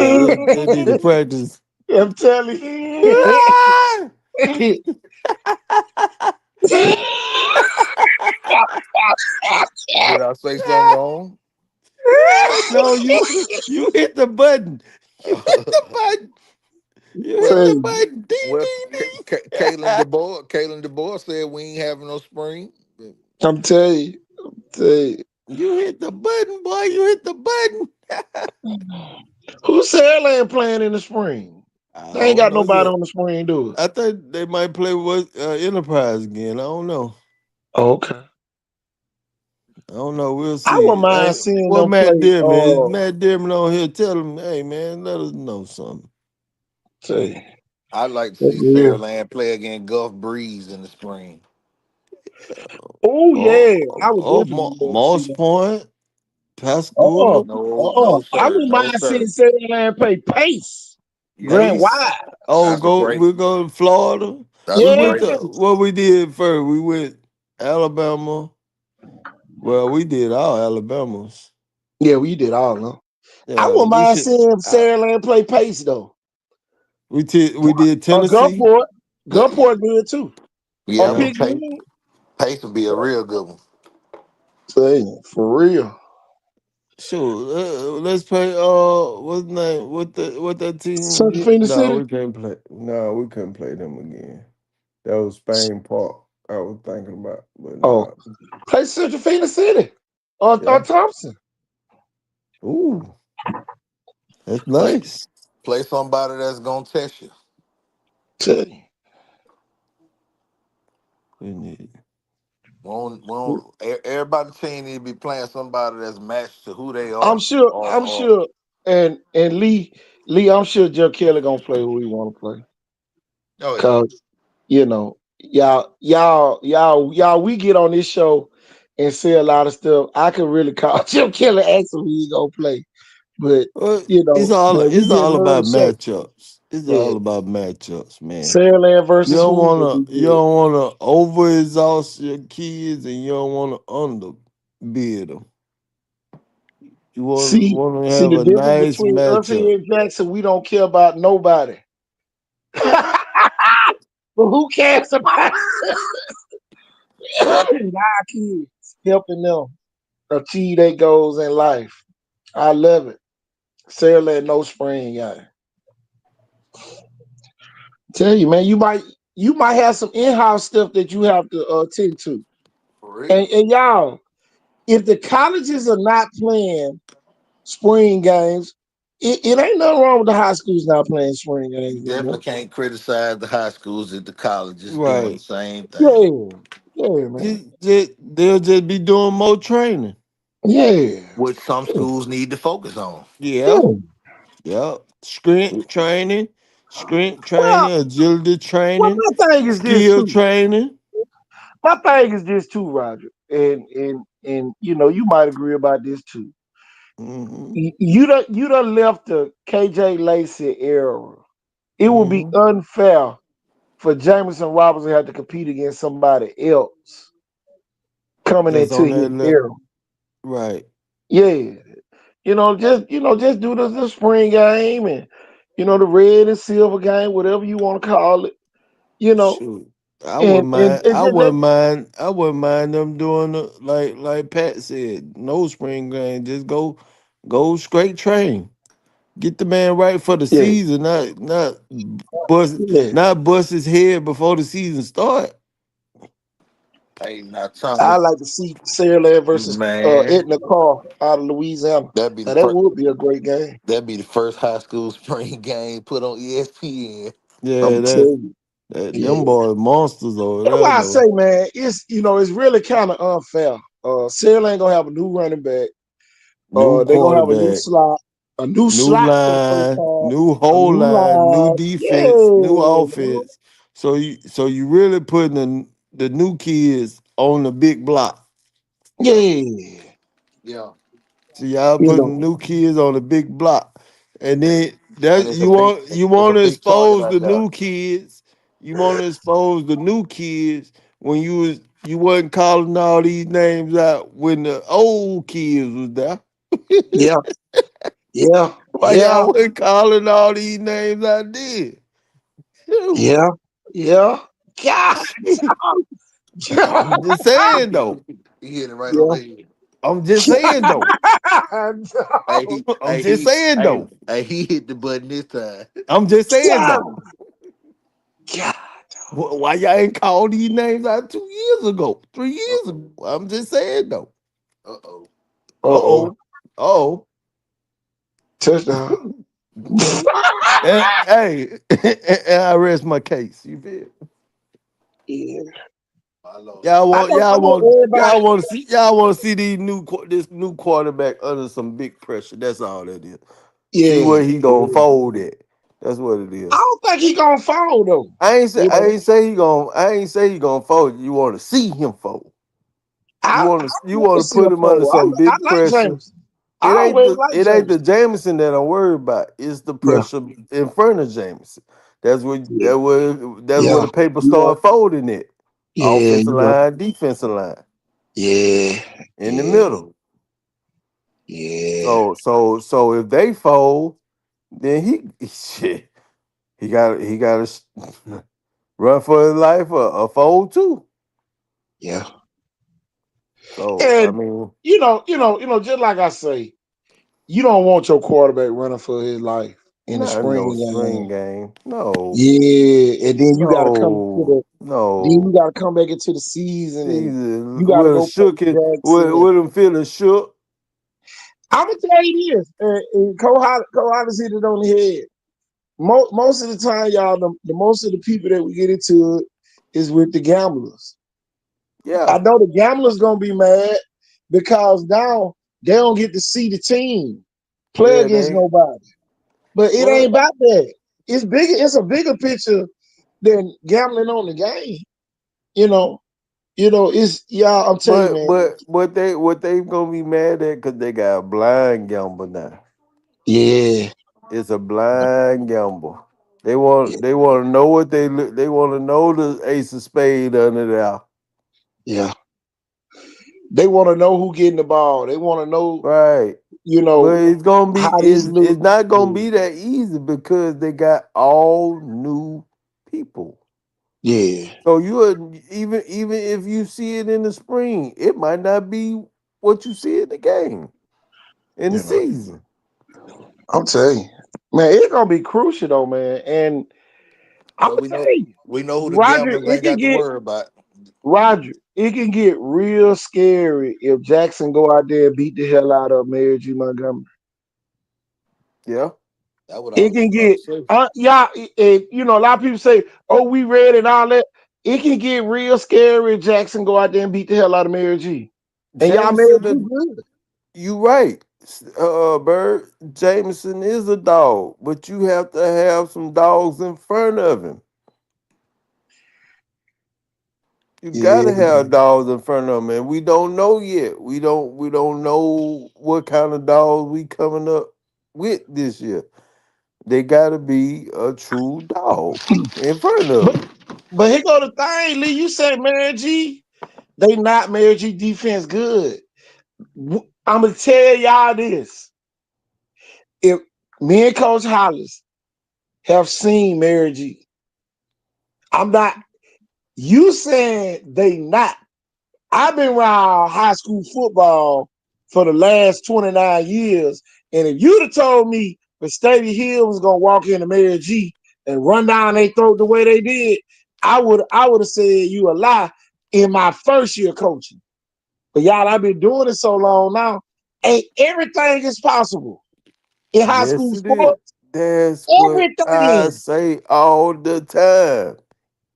D: they need to practice.
C: I'm telling you.
D: Ah!
E: Did I say something wrong?
D: No, you hit the button. You hit the button. You hit
E: well,
D: the
C: Say,
D: button. Ding
E: well,
D: ding ding.
E: Kalen DeBoer said we ain't having no spring.
C: I'm telling you, tell you.
D: You hit the button, boy. You hit the button.
C: Who said they ain't playing in the spring?
D: I
C: They ain't
D: don't
C: got
D: know
C: nobody
D: yet.
C: on the spring, do it.
D: I think they might play with Enterprise again. I don't know.
C: Oh, okay.
D: I don't know. We'll
C: I wouldn't
D: see.
C: mind
D: Hey,
C: seeing
D: what
C: them
D: Matt
C: play.
D: Dillon is? Matt Dillon on here. Tell him, hey man, let us know something.
C: Say,
E: I'd like to
C: that's
E: see Sarah
C: real.
E: Land play against Gulf Breeze in the spring.
C: Oh
D: Or,
C: yeah, I would definitely love to see
D: Moss
C: that.
D: Point,
C: Oh,
D: Pascagoula.
E: No,
C: I
E: sir.
C: wouldn't
E: No,
C: mind seeing
E: sir.
C: Sarah Land play pace. Grant
D: Pace.
C: Wide.
D: Oh,
E: That's a
D: go
E: great.
D: we go to Florida.
E: That's
D: We
E: a
C: Yeah,
D: went
E: great.
D: to what we did first. We went Alabama. Well, we did all Alabamas.
C: yeah, we did all of them. I
D: Yeah,
C: wouldn't
D: we
C: mind
D: should.
C: seeing Sarah Land play pace though.
D: We did Tennessee.
C: Gulfport,
E: Yeah,
C: Gulfport did too. Or
E: yeah,
D: Yeah.
E: but
C: Pick Green.
E: Pace would be a real good one.
C: Say, for real.
D: Sure. Let's play. What's the name? What that team
C: Central
D: again?
C: Phoenix
D: No,
C: City.
D: we can't play. No, we couldn't play them again. That was Spain Park. I was thinking about, but
C: Oh,
D: no.
C: play Central Phoenix City. Or
D: Yeah.
C: Thompson.
D: Ooh, that's
E: Play,
D: nice.
E: play somebody that's gonna test you.
C: Tell you.
D: We need.
E: Everybody team need to be playing somebody that's matched to who they
C: I'm
E: are.
C: sure. I'm
E: Or
C: sure. And Lee. I'm sure Joe Kelly gonna play who he want to play.
E: oh yeah,
C: Cause y'all. We get on this show and say a lot of stuff. I could really call Joe Kelly, ask him who he gonna play. But
D: Well,
C: man, we
D: it's
C: get
D: all about
C: nerve shake.
D: matchups. It's
C: Yeah,
D: all about matchups, man.
C: Sandland versus who will be
D: You
C: good.
D: don't wanna over exhaust your kids, and you don't wanna under bid them. You wanna
C: See
D: have
C: the
D: a
C: difference
D: nice
C: between us
D: matchup.
C: here in Jackson. We don't care about nobody. But who cares about our kids? Helping them achieve their goals in life. I love it. Sarah let no spring, y'all. Tell you, man, you might have some in-house stuff that you have to attend to.
E: for real.
C: And y'all, if the colleges are not playing spring games, it ain't nothing wrong with the high schools not playing spring
E: You
C: games no
E: definitely
C: more.
E: can't criticize the high schools if the colleges doing the
D: Right.
E: same thing,
C: Yeah, yeah, man.
D: They'll just be doing more training.
C: Yeah,
E: which some schools need to focus on.
D: Yeah.
C: yeah.
D: Yeah. Strength
C: Well,
D: training, agility
C: well,
D: training,
C: my thing is this
D: skill
C: too.
D: training.
C: My thing is this too, Roger, and you might agree about this too.
D: Hmm.
C: You done left the KJ Lacey era. It would be
D: Hmm.
C: unfair for Jameson Robinson to have to compete against somebody else coming
D: That's
C: into
D: on
C: his
D: that level.
C: era.
D: Right.
C: Yeah. Just do the spring game and the red and silver game, whatever you want to call it, you know,
D: Shoot.
C: and just let
D: I wouldn't mind them doing like Pat said, no spring game. Just go straight train. Get the man right for the
C: yeah,
D: season, bust
C: yeah.
D: not bust his head before the season start.
E: Hey, now
C: I
E: Thomas,
C: like to see Saraland versus
E: man,
C: Edna Carr out of Louisiana.
E: that'd be the
C: Now that
E: first.
C: would be a great game.
E: That'd be the first high school spring game put on ESPN.
D: Yeah,
C: I'm telling you.
D: them
C: Yeah.
D: boys monsters over
C: That's
D: there
C: why I say,
D: though.
C: man, it's really kind of unfair. Saraland gonna have a new running back.
D: New
C: They're gonna have
D: quarterback,
C: a new
D: new
C: slot for the first
D: line,
C: time,
D: new
C: a
D: whole
C: new
D: line, new
C: line.
D: defense, new
C: Yeah,
D: offense. So you really putting the new kids on the big block.
C: yeah.
E: Yeah,
D: So y'all
C: You
D: putting
C: know,
D: new kids on the big block, and then
E: and
D: that
E: it's a big,
D: you
E: it's a
D: want to
E: big target
D: expose
E: out
D: the
E: there.
D: new kids. You want to expose the new kids when you wasn't calling all these names out when the old kids was there.
C: yeah, yeah,
D: Why
C: yeah,
D: y'all wasn't calling all these names I did? Shoot.
C: yeah, yeah. God,
D: I'm just saying though.
E: You hit it right on
C: yeah,
E: the head.
D: I'm just saying though.
E: Hey,
C: No.
D: I'm just saying though.
E: he hit the button this time.
D: I'm just saying
C: God,
D: though.
C: God.
D: Why y'all ain't called these names out 2 years ago, 3 years
E: Uh-oh.
D: ago? I'm just saying though.
E: Uh-oh.
D: Uh
C: Uh-oh.
D: oh. Oh.
C: Touchdown.
D: Hey, and I rest my case. You feel?
C: Yeah.
E: My Lord.
C: Everybody.
D: Y'all want to see this new quarterback under some big pressure. That's all that is. See
C: Yeah.
D: where he gonna
C: Yeah.
D: fold at. That's what it
C: I
D: is.
C: don't think he gonna fall though. You
D: I
C: know,
D: ain't say he gonna fold. You want to see him fold.
C: I
D: You
C: want to
D: want to
C: see
D: put
C: him
D: him under
C: fall.
D: some
C: I
D: big
C: like
D: pressure.
C: Jameson. I always like
D: It ain't the
C: Jameson.
D: Jameson that I'm worried about. It's the
C: Yeah.
D: pressure in front of Jameson.
C: Yeah.
D: That's where
C: Yeah.
D: the paper
C: Yeah.
D: start folding it.
C: Yeah.
D: Offensive line, defensive line,
C: Yeah.
D: in the
C: Yeah.
D: middle.
C: Yeah.
D: So if they fold, then he shit. He got to run for his life a fold too.
C: Yeah.
D: So I
C: And
D: mean,
C: just like I say, you don't want your quarterback running for his life in the
D: not
C: spring
D: no spring
C: game.
D: game. No,
C: Yeah, and then you got to come to
D: no,
C: the then you
D: no.
C: got to come back into the season, and
D: Season
C: you got to
D: with a
C: go play
D: shook it
C: Jackson. And
D: with him feeling shook.
C: I'm gonna tell you this, and Cole Hollis hit it on the head. Most of the time, y'all, the most of the people that we get into it is with the gamblers. I
D: Yeah,
C: know the gamblers gonna be mad because now they don't get to see the team play
D: yeah.
C: against
D: They
C: nobody. But it ain't
D: well,
C: about that. It's bigger. It's a bigger picture than gambling on the game. You know. It's y'all. I'm telling you, man.
D: what they gonna be mad at because they got a blind gamble now.
C: Yeah,
D: It's a blind gamble.
C: yeah,
D: They want to know what they want to know the ace of spade under there.
C: yeah. They want to know who getting the ball. They want to know,
D: Right.
C: you
D: But
C: know, how this
D: it's
C: look.
D: not gonna
C: Yeah,
D: be that easy because they got all new people.
C: yeah.
D: So you would even if you see it in the spring, it might not be what you see in the game in the
C: You know.
D: season.
C: I'm telling you, man. It's gonna be crucial though, man. And I'm
E: Well,
C: gonna tell you,
E: we know who the
C: Roger.
E: gamblers ain't got to worry about.
C: Roger. It can get real scary if Jackson go out there and beat the hell out of Mary G. Montgomery.
D: Yeah.
E: That's what I
C: It
E: was just
C: can
E: about to
C: get
E: say.
C: a lot of people say, "Oh, we read and all that." It can get real scary if Jackson go out there and beat the hell out of Mary G. And y'all Mary
D: Jameson,
C: G good.
D: you right. Bird Jameson is a dog, but you have to have some dogs in front of him. You
C: Yeah,
D: gotta have dogs in front of him, and we don't know yet. We don't know what kind of dogs we coming up with this year. They gotta be a true dog in front of
C: but
D: him.
C: here go the thing, Lee. You said Mary G. They not Mary G defense good. I'm gonna tell y'all this: if me and Coach Hollis have seen Mary G, I'm not. You saying they not? I've been around high school football for the last 29 years. And if you'd have told me that Stady Hill was gonna walk into Mary G and run down their throat the way they did, I would have said you a lie in my first year coaching. But y'all, I've been doing it so long now. And everything is possible in high
D: Yes,
C: school
D: it is.
C: sports.
D: That's what I
C: Everything,
D: say all the time.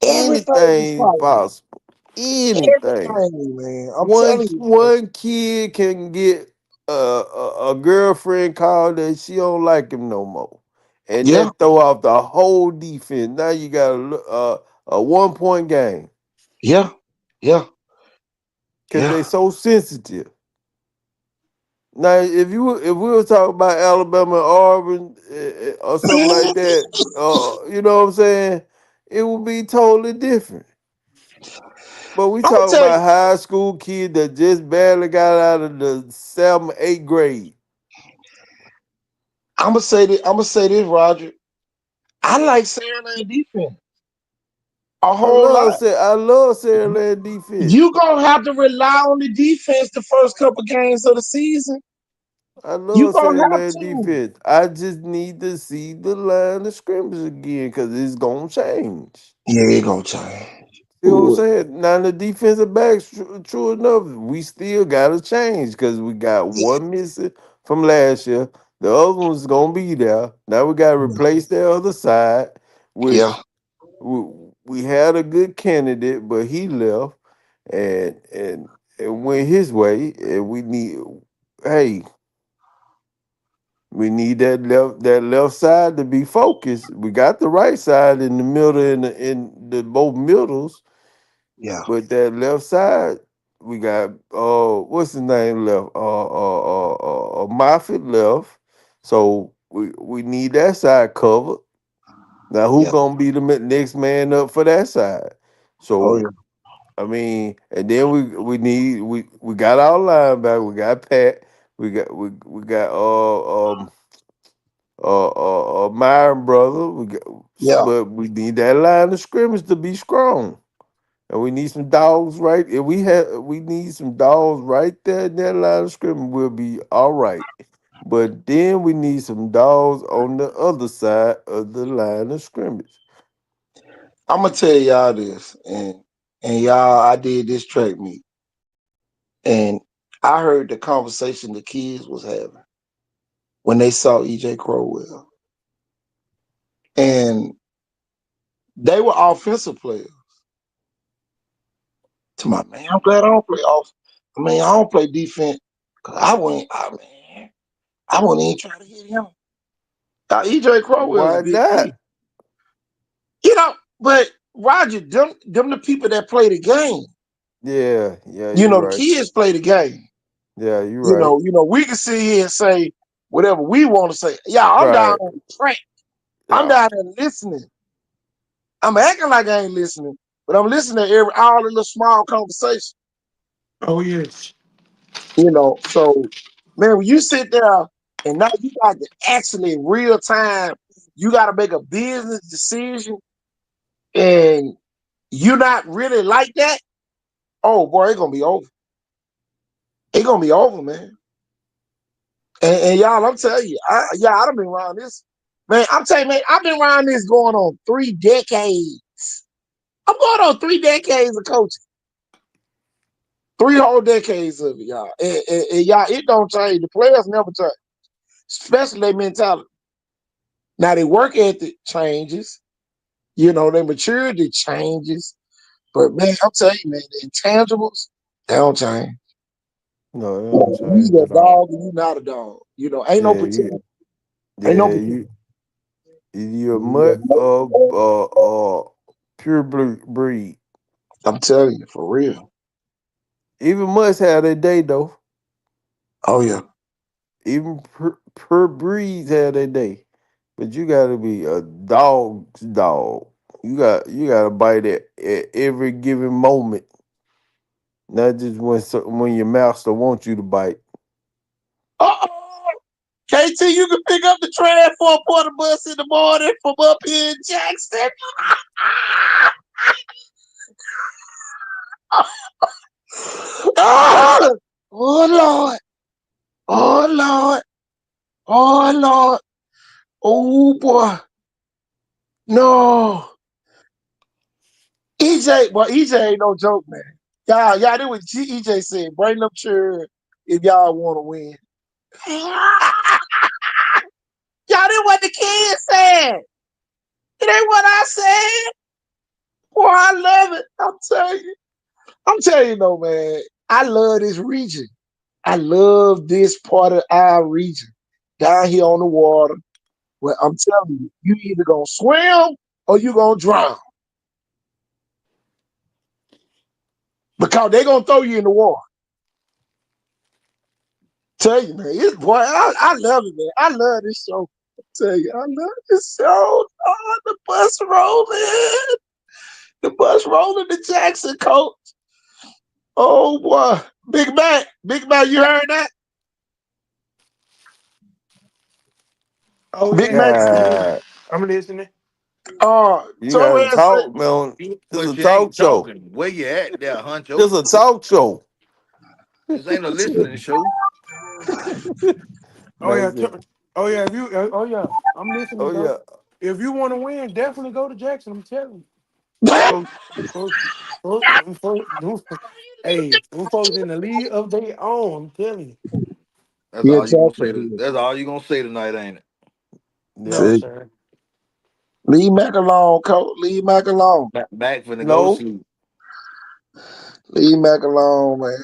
C: everything is
D: Anything is
C: possible.
D: possible. Anything.
C: Everything, man. I'm telling you, man.
D: One kid can get a girlfriend called that she don't like him no more, and
C: Yeah,
D: that throw off the whole defense. Now you got a 1 point game
C: yeah, yeah,
D: because
C: yeah.
D: they so sensitive. Now, if we were talking about Alabama and Auburn or something like that, you know what I'm saying, it would be totally different. But we
C: I'm gonna
D: talking
C: tell you.
D: about high school kid that just barely got out of the 7th, 8th grade.
C: I'm gonna say this. I'm gonna say this, Roger. I like Sarah Lane defense. a whole lot.
D: I love Sarah Land defense.
C: You gonna have to rely on the defense the first couple games of the season.
D: I
C: You
D: love
C: gonna
D: Sarah
C: have
D: Land
C: to.
D: defense. I just need to see the line of scrimmage again because it's gonna change.
C: Yeah, it gonna change.
D: You know what I'm
C: Ooh,
D: saying? Now the defensive backs, true enough, we still gotta change because we got one missing from last year. The other one's gonna be there. Now we gotta replace the other side,
C: yeah.
D: which we, we had a good candidate, but he left and went his way. And we need, hey, we need that left side to be focused. We got the right side in the middle in the both middles,
C: Yeah.
D: but that left side, we got what's his name left? Moffitt left. So we need that side covered. Now who
C: Yeah.
D: gonna be the next man up for that side?
C: Oh
D: So
C: yeah.
D: I mean, and then we got our linebacker. We got Pat. We got Myron brother.
C: Yeah.
D: But we need that line of scrimmage to be strong. And we need some dogs right. If we need some dogs right there in that line of scrimmage, we'll be all right. But then we need some dogs on the other side of the line of scrimmage.
C: I'm gonna tell y'all this, and y'all, I did this track meet, and I heard the conversation the kids was having when they saw EJ Crowell, and they were offensive players. To my man, I'm glad I don't play off. I mean, I don't play defense because I wouldn't even try to hit him. EJ Crowell is a
D: Why
C: big kid,
D: not?
C: but Roger, them the people that play the game.
D: Yeah, yeah, you're
C: The
D: right.
C: kids play the game.
D: Yeah, you're right.
C: We can sit here and say whatever we want to say. Yeah, I'm down
D: Right.
C: on the track. I'm
D: Yeah.
C: down there listening. I'm acting like I ain't listening, but I'm listening to all the little small conversations.
E: Oh yes.
C: So man, when you sit there and now you got to actually in real time, you got to make a business decision, and you're not really like that. Oh boy, it's gonna be over. It's gonna be over, man. And y'all, I'm telling you, I done been around this. Man, I'm telling you, man, I've been around this going on 3 decades. I'm going on 3 decades of coaching. 3 whole decades of it, y'all. And y'all, it don't change. The players never change, especially their mentality. Now, their work ethic changes. Their maturity changes. But man, I'm telling you, man, the intangibles, they don't change.
D: No, it don't
C: You
D: change
C: a
D: at all.
C: dog and you not a dog. Ain't no
D: Yeah,
C: pretend. Ain't no
D: yeah,
C: pretend.
D: you're much pure breed.
C: I'm telling you, for real.
D: Even must have their day though.
C: Oh yeah.
D: Even per breeds have their day. But you gotta be a dog's dog. You gotta bite at every given moment, not just when your master wants you to bite.
C: Uh-oh. KT, you can pick up the trash for a porter bus in the morning from up here in Jackson. Oh Lord. Oh Lord. Oh Lord. Oh boy. No. EJ ain't no joke, man. Y'all did what EJ said. Bring them cheer if y'all want to win. Y'all did what the kids said. It ain't what I said. Boy, I love it. I'm telling you. I'm telling you, though, man. I love this region. I love this part of our region down here on the water. Well, I'm telling you, you either gonna swim or you gonna drown because they gonna throw you in the water. Tell you, man, boy, I love it, man. I love this show. I tell you, I love this show. Oh, the bus rolling, the bus rolling to Jackson, coach. Oh boy, Big Mac, you heard that?
E: Oh
C: Big
E: yeah.
C: Mac,
D: God,
E: I'm listening.
D: You
C: Joe
D: gotta
C: has said,
D: talk, man. It's a
E: But you
D: talk
E: ain't
D: show.
E: talking. Where you at there, Huncho?
D: It's a talk show.
E: This ain't a listening show.
F: Oh yeah,
D: Like that.
F: oh yeah. If you, oh yeah, I'm listening,
D: Oh
F: bro.
D: yeah.
F: If you want to win, definitely go to Jackson. I'm telling you. Folks, folks, hey, them folks in the league of their own. I'm telling you.
E: That's
C: yeah,
E: all you gonna
C: Jackson
E: say.
C: did.
E: That's all you gonna say tonight, ain't it?
D: Yeah.
F: No,
C: See,
F: sir.
C: leave Mac alone, coach. Leave Mac alone.
E: Back finna go to
D: No.
E: sleep.
C: Leave Mac alone, man.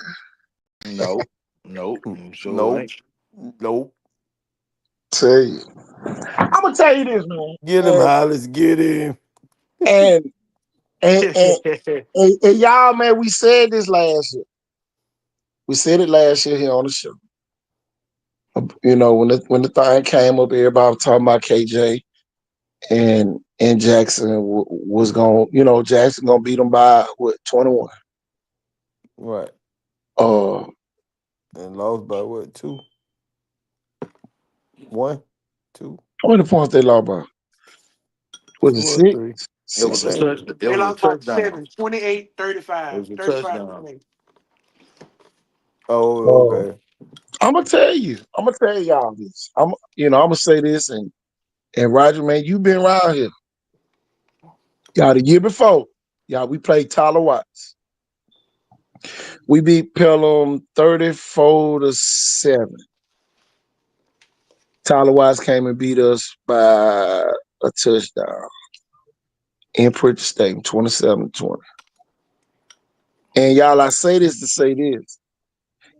E: No, no, sure
D: Nope.
E: ain't.
D: Nope.
C: Tell you. I'm gonna tell you this, man.
D: Get him, Hollis. Get him.
C: And and and, and y'all, man, we said this last year. We said it last year here on the show. You know, when the thing came up, everybody was talking about KJ and Jackson was going. You know, Jackson gonna beat them by what 21.
D: Right.
C: Uh,
D: And lost by what? 2? 1? 2?
C: how many points they lost by? Was it
D: 2 or
C: six?
D: 3?
E: It
D: I
E: was a
C: Six.
D: think.
E: touch. It
F: They
E: was a
F: lost by
E: touchdown.
F: 7, 28,
E: It
F: 35,
E: was a
F: 35,
E: touchdown.
F: 28.
D: Oh,
C: Uh,
D: okay.
C: I'm gonna tell you. I'm gonna tell y'all this. I'm gonna say this, and Roger, man, you've been around here. Y'all, the year before, y'all, we played Tyler Watts. We beat Pelham 34-7. Tyler Watts came and beat us by a touchdown in Pritchard Stadium, 27-20. And y'all, I say this to say this.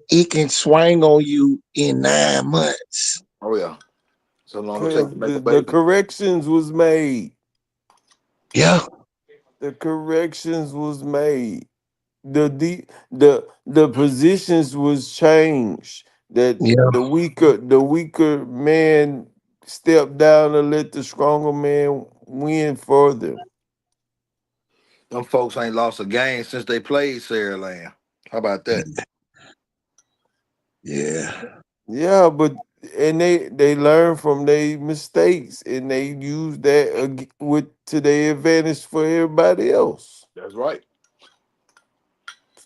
C: It can swing on you in 9 months.
E: Oh yeah. So long it take
D: Cause
E: to make a
D: the
E: baby.
D: corrections was made.
C: Yeah.
D: The corrections was made. The positions was changed. That
C: Yeah.
D: the weaker man stepped down and let the stronger man win for them.
E: Them folks ain't lost a game since they played Sarah Land. How about that?
C: Yeah.
D: Yeah, but and they learn from their mistakes and they use that with to their advantage for everybody else.
E: That's right.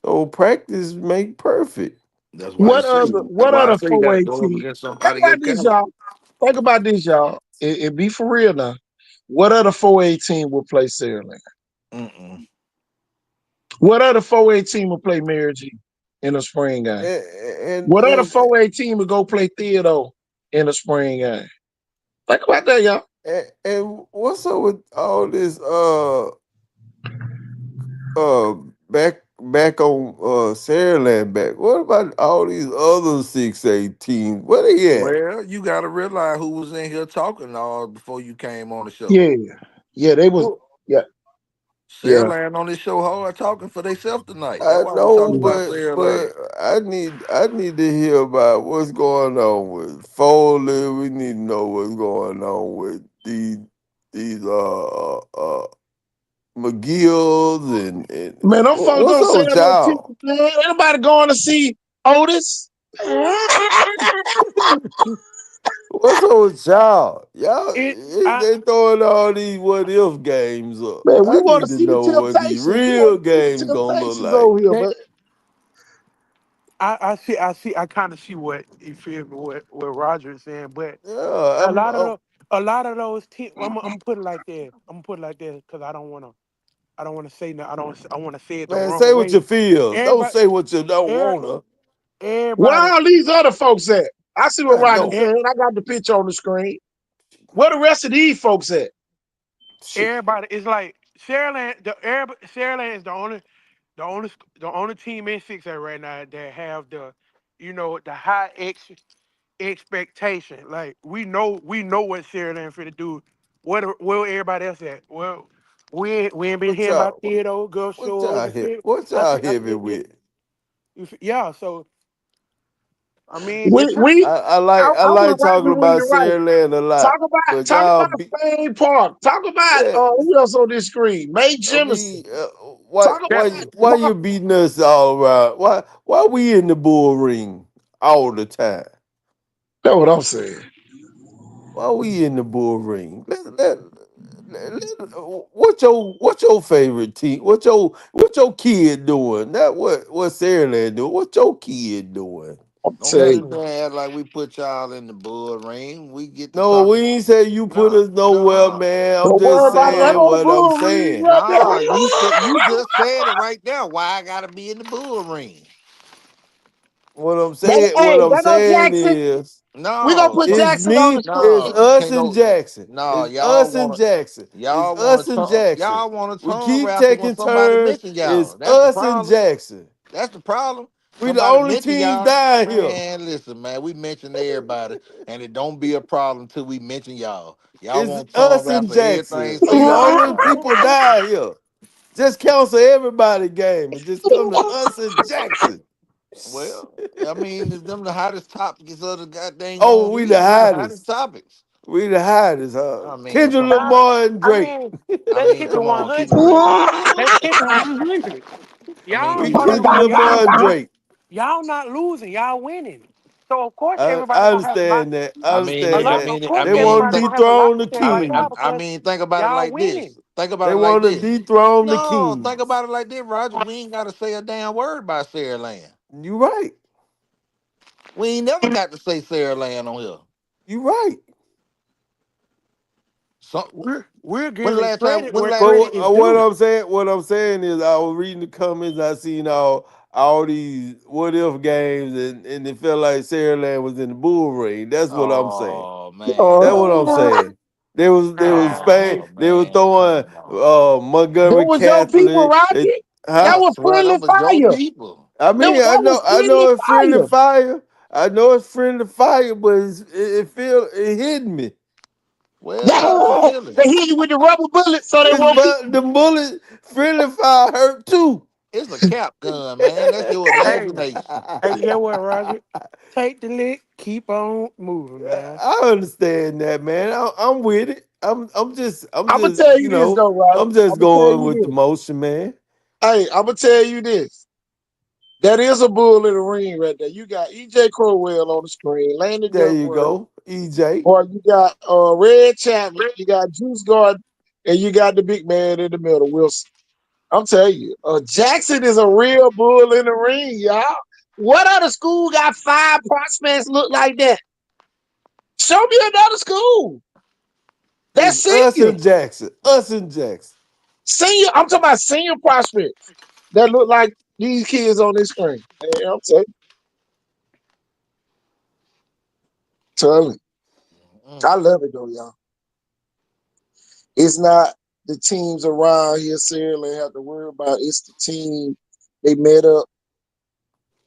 D: So practice make perfect.
E: That's why you
C: What
E: say.
C: other
E: That's
C: what
E: why I
C: other
E: say you got to
C: 4A
E: go up
C: team?
E: against
C: Think
E: somebody
C: about
E: your
C: this,
E: caliber.
C: y'all. Think about this, y'all. It be for real now. What other 4A team will play Saraland?
E: Mm-mm.
C: What other 4A team will play Mary G in the spring game?
D: And
C: What other
D: and
C: 4A team will go play Theodore in the spring game? Think about that, y'all.
D: and what's up with all this uh back on Saraland back? What about all these other 6A teams? Where they at?
E: Well, you got to realize who was in here talking all before you came on the show.
C: Yeah. Yeah, they was
D: Well,
C: yeah,
E: Sarah
C: yeah.
E: Land on this show hard talking for themselves tonight. That's
D: I
E: why we
D: know,
E: talking
C: Yeah.
E: about
D: but
E: Sarah
D: but
E: Land.
D: I need to hear about what's going on with Foley. We need to know what's going on with these McGill's and
C: Man, them folks
D: what's
C: don't
D: up
C: say
D: with
C: no ticket,
D: y'all?
C: man. Anybody going to see Otis? Man,
D: What's up with y'all? Y'all
F: It, I,
D: they throwing all these what if games up.
C: we
D: I
C: want to
D: need to
C: see the
D: know what these
C: Temptations. We want
D: real
C: to see
D: games
C: the
D: gonna look
C: Temptations
D: like.
C: over here,
F: that,
C: man.
F: I kind of see what you feel me, what Roger is saying, but
D: Yeah,
F: a lot of a lot of those teams. I'm gonna put it like that. I'm gonna put it like that because I don't want to say no. I want to say it the
D: man,
F: wrong
D: say what
F: way.
D: you feel. Don't
F: Everybody,
D: say what you don't
F: er,
D: wanna.
C: Where
F: everybody,
C: all these other folks at? I see what
D: I
C: Roger
D: know.
C: said. I got the picture on the screen. Where the rest of these folks at?
D: Shit.
F: everybody is like Saraland. Saraland is the only the only team in 6A right now that have the, the high expectation. Like we know what Saraland finna do. Where everybody else at? Well, we ain't been
D: What
F: hearing about
D: y'all
F: Theodore, Gulf
D: what
F: Shores.
D: y'all
F: You
D: hit?
F: feel?
D: What
F: I
D: y'all
F: see.
D: heavy with?
F: Yeah. So I mean,
C: We
F: it's
C: we
D: I
C: I want
D: like
C: Roger
D: talking
C: when
D: about
C: you're right.
D: Sarah Land a
C: Talk
D: lot,
C: about
D: but
C: talk
D: y'all
C: about
D: be
C: Fame Park. Talk about
D: man,
C: who else on this screen? May
D: I
C: Jemison.
D: mean, why
C: Talk
F: that.
C: about
D: why
C: Mark.
D: you beating us all around? Why we in the bull ring all the time?
C: That's what I'm saying.
D: Why we in the bull ring? What's your favorite team? What's your kid doing? Not what Sarah Land doing. What's your kid doing?
C: I'm
E: Don't
C: tell
E: sit
C: you.
E: there and act like we put y'all in the bull ring. We get to
D: No, we
E: talking.
D: ain't say you put
E: No,
D: us nowhere,
E: no,
D: man. I'm
C: Don't worry
D: just
C: about it. I'm
D: saying
E: no,
C: on the
D: what I'm
C: bull ring
D: saying.
C: right
E: no. You said
C: there.
E: you just said it right there. Why I gotta be in the bull ring?
D: What
C: Hey,
D: I'm
C: that go
D: saying
C: Jackson.
D: is
C: We gonna
E: No,
C: put
D: it's
C: Jackson on the
D: me, it's
C: screen.
E: no. You
D: us
E: can't
D: and
E: go.
D: Jackson.
E: No,
D: It's us and Jackson. It's us and Jackson.
E: y'all want to
D: We
E: tongue
D: keep
E: wrestle when
D: taking
E: somebody
D: turns.
E: mention
D: It's
E: y'all. That's the
D: us and
E: problem.
D: Jackson.
E: That's the problem.
D: We the
E: Somebody
D: only
E: mention
D: teams
E: y'all.
D: down here.
E: Man, listen, man. We mention everybody, and it don't be a problem till we mention y'all. Y'all
D: It's
E: want tongue
D: us and
E: wrestle everything.
D: Jackson.
E: Say
D: We the
E: y'all
D: only
E: wrong.
D: people down here. Just cancel everybody game and just come to us and Jackson.
E: Well, I mean, them the hottest topics of the goddamn
D: Oh, we the
E: week. Them the hottest
D: hottest.
E: topics.
D: We the hottest, huh?
E: I mean,
D: Kendrick
E: come on.
D: Lamar and
F: I
D: Drake.
F: mean,
E: I
F: let's
E: mean,
F: keep it
E: come on. Keep it
F: 100.
E: real.
F: Let's keep it 100.
E: I mean,
F: Y'all
D: We
E: keep it
F: not
D: Kendrick
E: real.
D: Lamar and Drake.
F: y'all not losing. Y'all winning. So of course
D: I
F: everybody gonna have my.
D: understand that. I understand that.
F: Of course
D: They want to
F: everybody gonna have a lot
D: dethrone
F: to
D: the
F: say about y'all
D: king.
E: I
F: because
E: mean, think about it
F: y'all
E: like
F: winning.
E: this. Think about
D: They
E: it like
D: want to
E: this.
D: dethrone the
E: No, think
D: kings.
E: about it like this, Roger. We ain't got to say a damn word about Sarah Land.
D: You right.
E: We ain't never got to say Sarah Land on here.
D: You right.
E: So,
F: We're
E: when the
F: giving
E: last time?
F: credit
E: When the
F: where
E: last?
D: But
F: credit is
D: what
F: due.
D: I'm saying is, I was reading the comments. I seen all these what if games, and it felt like Sarah Land was in the bull ring. That's what I'm saying.
E: Oh
D: That's
E: man,
D: what I'm saying.
E: oh
D: They was
E: man,
D: throwing
E: come on.
C: Them
D: Montgomery
C: was your people,
D: Catholic.
C: Rocky. That
D: Huh?
C: was
E: Well,
C: friendly
E: them was your
C: fire.
E: people.
D: I mean,
C: That was
D: I
C: friendly
D: know it's friendly
C: fire.
D: fire. I know it's friendly fire, but it hit me.
E: Well, touch your
C: Yeah. They
E: feelings.
C: hit you with the rubber bullet so they
D: It's
C: won't be.
D: but the bullet friendly fire hurt too.
E: It's a cap gun, man. That's your
F: Hey,
E: imagination.
F: hey, you know what, Roger? Take the lick, keep on moving, man.
D: I understand that, man. I'm with it. I'm
C: I'm gonna
D: just
C: tell you this though, Roger.
D: I'm
C: I'm
D: just
C: gonna tell
D: going
C: you
D: with the
C: this.
D: motion, man.
C: Hey, I'm gonna tell you this. That is a bull in the ring right there. You got EJ Crowell on the screen, Landon
D: There you
C: Duckworth,
D: go, EJ.
C: or you got Red Chapman, you got Juice Gordon, and you got the big man in the middle, Wilson. I'm telling you, Jackson is a real bull in the ring, y'all. What other school got five prospects look like that? Show me another school. That's
D: It's us
C: senior.
D: and Jackson. Us and Jackson.
C: Senior, I'm talking about senior prospects that look like these kids on this screen. Hey, I'm telling you. I
E: Mm.
C: love it though, y'all. It's not the teams around here certainly have to worry about. It's the team they met up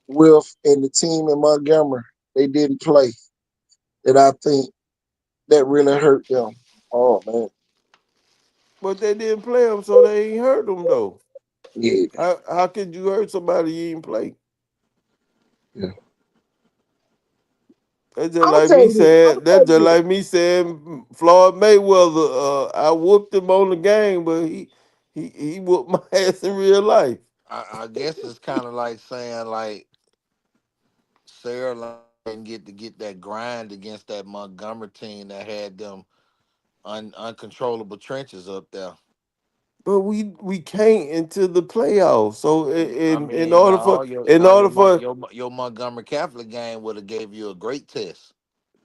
C: with and the team in Montgomery they didn't play that I think that really hurt them. Oh man,
D: But they didn't play them, so they ain't hurt them though.
C: yeah,
D: How could you hurt somebody you ain't play?
C: yeah.
D: That's just
C: I'm gonna
D: like
C: tell
D: me
C: you this. I'm
D: saying.
C: gonna tell
D: That's just
C: you this.
D: like me saying Floyd Mayweather. I whooped him on the game, but he whooped my ass in real life.
E: I guess it's kind of like saying like Sarah Lane didn't get to get that grind against that Montgomery team that had them uncontrollable trenches up there.
D: But we can't into the playoffs. So
E: I
D: in
E: mean,
D: order for
E: no, your
D: in
E: now
D: order for
E: your Montgomery Catholic game would have gave you a great test.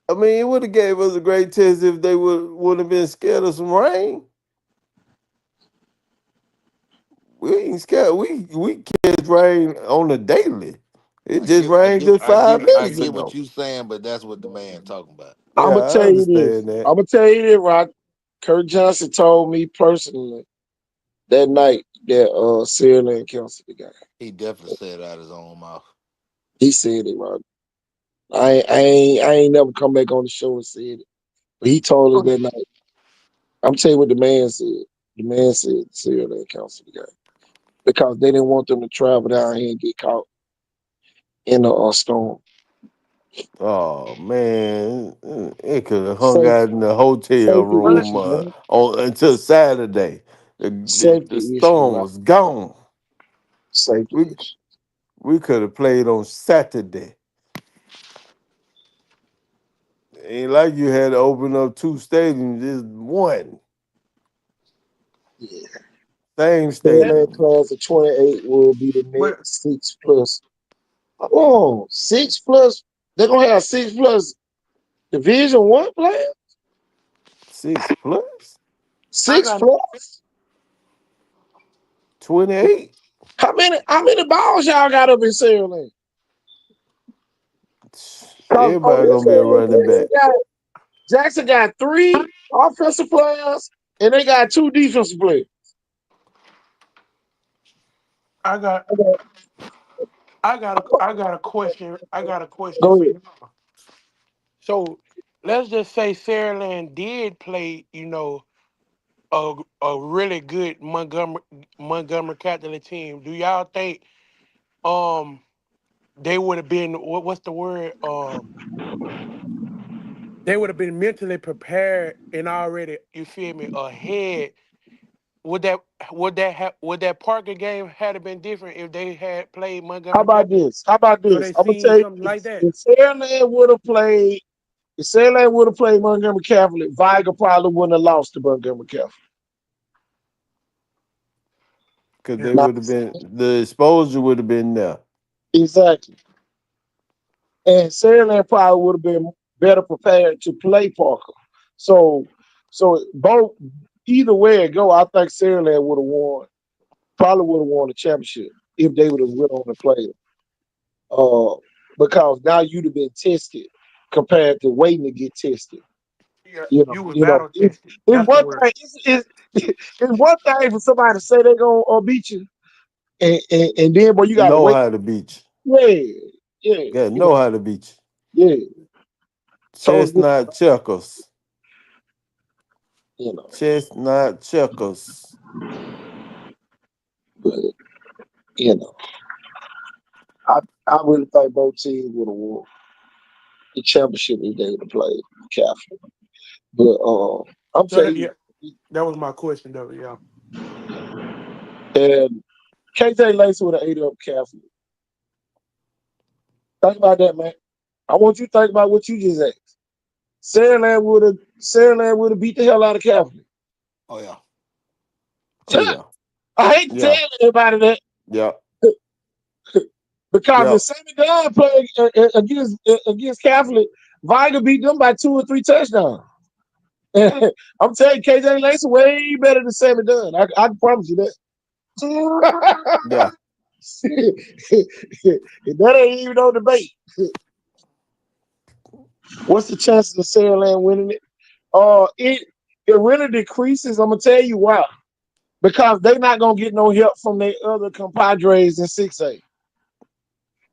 D: I mean, it would have gave us a great test if they would have been scared of some rain. We ain't scared. We catch rain on a daily. It just rained just 5 minutes
E: get what
D: ago.
E: you saying, but that's what the man talking about.
C: I'm
D: Yeah,
C: gonna
D: I
C: tell you this.
D: understand that.
C: I'm gonna tell you this, Rock. Kurt Johnson told me personally that night that Sarah Lynn canceled the game.
E: He definitely said it out his own mouth.
C: He said it, Rock. I ain't never come back on the show and said it. But he told us that night. I'm telling you what the man said. The man said Sarah Lynn canceled the game because they didn't want them to travel down here and get caught in a storm.
D: Oh man, it could have hung
C: Safe,
D: out in the hotel
C: safety
F: Well,
D: room
C: issue, man.
D: on until Saturday. The
C: Safety issue,
D: storm
C: right?
D: was gone.
C: Safety
D: We
C: issue.
D: we could have played on Saturday. Ain't like you had to open up two stadiums, just one.
C: Yeah.
D: Same
F: Let,
C: Fairland
D: stadium.
C: class of 28 will be the
F: but
C: next 6 plus. Oh, 6 plus. They're gonna have 6 plus Division 1 players.
D: 6 plus
F: I
C: Six
F: got
C: plus.
D: 28.
C: How many balls y'all got up in Saraland? Cause on
D: Everybody
C: this
D: gonna be a
C: side,
D: running back.
C: Jackson got 3 offensive players and they got 2 defensive players.
F: I got
C: Okay,
F: I got a question. I got a question
C: go
F: for
C: ahead.
F: you. So let's just say Saraland did play, a really good Montgomery Catholic team. Do y'all think um they would have been what's the word? They would have been mentally prepared and already, you feel me, ahead. Would that would that Parker game had been different if they had played
C: How
F: Montgomery
C: about
F: Catholic?
C: this? How about
F: So
C: this?
F: they
C: I'm gonna
F: seen
C: tell you
F: something like
C: this.
F: that.
C: If Saraland would have played Montgomery Catholic, Viger probably wouldn't have lost to Montgomery Catholic.
D: Because
F: Yeah.
D: they
C: Now,
D: would have been the exposure would have been there.
C: exactly. And Saraland probably would have been better prepared to play Parker. So, so both either way it go, I think Saraland would have won. Probably would have won the championship if they would have went on and played. Uh, because now you'd have been tested compared to waiting to get tested.
F: Yeah,
C: You know,
F: you was
C: you know,
F: battle
C: it's,
F: tested.
C: it's
F: That's the
C: one
F: word.
C: thing. It's one thing for somebody to say they're gonna beat you, and then boy, you gotta
D: Know
C: wait.
D: how to beat
C: Yeah, yeah,
D: you. Gotta
C: you know,
D: know how to beat
C: yeah.
D: you.
C: Totally different,
D: Chestnut checkers.
C: you know.
D: Chestnut checkers.
C: But you know, I I really think both teams would have won the championship if they would have played Catholic. But I'm
F: So
C: telling
F: yeah,
C: you,
F: that was my question though. Yeah.
C: and KJ Lacey would have ate up Catholic. Think about that, man. I want you to think about what you just asked. Saraland would have beat the hell out of Catholic.
F: Oh yeah.
D: Oh yeah.
C: I hate to
D: Yeah.
C: tell everybody that
D: Yeah.
C: because
D: Yeah.
C: if Sammy Dunn played against Catholic, Viger beat them by 2 or 3 touchdowns. I'm telling you, KJ Lacey way better than Sammy Dunn. I can promise you that.
D: Yeah.
C: That ain't even no debate. What's the chances of Saraland winning it? It really decreases. I'm gonna tell you why. Because they're not gonna get no help from their other compadres in 6A.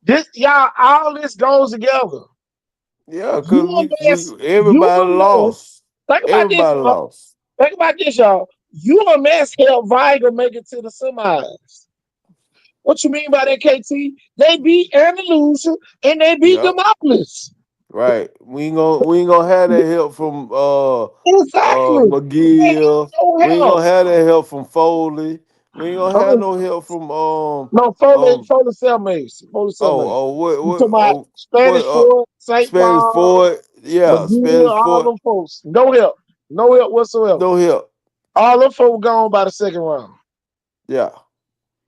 C: This y'all, all this goes together.
D: Yeah.
C: You
D: Cause we
C: mess, you
D: everybody
C: mess.
D: lost.
C: Think about this,
D: Everybody
C: y'all.
D: lost.
C: Think about this, y'all. UMS helped Viger make it to the semis. What you mean by that, KT? They beat Andalusia and they beat
D: Yep.
C: Demopolis.
D: Right. We ain't gonna have that help from
C: Exactly. They ain't
D: McGill.
C: no
D: We ain't
C: help.
D: gonna have that help from Foley. We ain't gonna have
C: Uh,
D: no help from
C: no, Foley,
D: um
C: Foley Cellmates. Foley Cellmates. You
D: what
C: talking about
D: what
C: Spanish Ford, St.
D: Spanish
C: Paul,
D: Ford. Yeah,
C: McGill,
D: Spanish
C: all
D: Ford.
C: them folks. No help. No help whatsoever.
D: No help.
C: All them folks gone by the second round.
D: Yeah.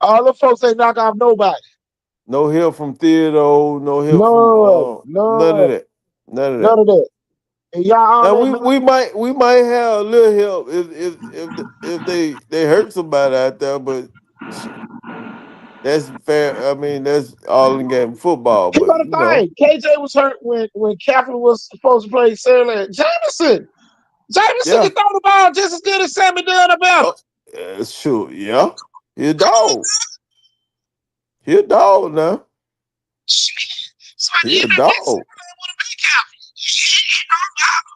C: All them folks ain't knock off nobody.
D: No help from Theodore, no help from
C: None.
D: none of
C: None.
D: that. None of that.
C: None of that. And y'all all
D: Now
C: that
D: we might have a little help if they hurt somebody out there, but shit, that's fair. I mean, that's all in game football.
C: He
D: But
C: got a thing. KJ was hurt when Kaplan was supposed to play Saraland. Jameson
D: yeah,
C: can throw the ball just as good as Sammy Dunn or better.
D: oh, sure, yeah, he a dog. He a dog now.
C: So at
D: He
C: the
D: a
C: end of this,
D: dog.
C: Saraland would have been Kaplan. He don't matter.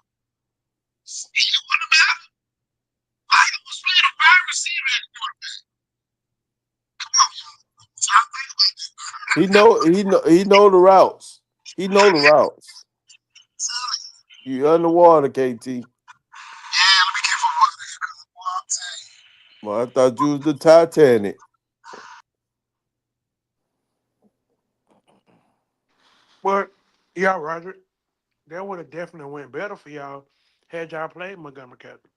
C: He wouldn't matter. Why he was playing a wide receiver at quarterback? Come on, y'all. So I think about this.
D: He know the routes. He know the routes. You underwater, KT.
C: Yeah, let me get from what I'm saying.
D: Well, I thought you was the Titanic.
F: But yeah, Roger, that would have definitely went better for y'all had y'all played Montgomery Catholic.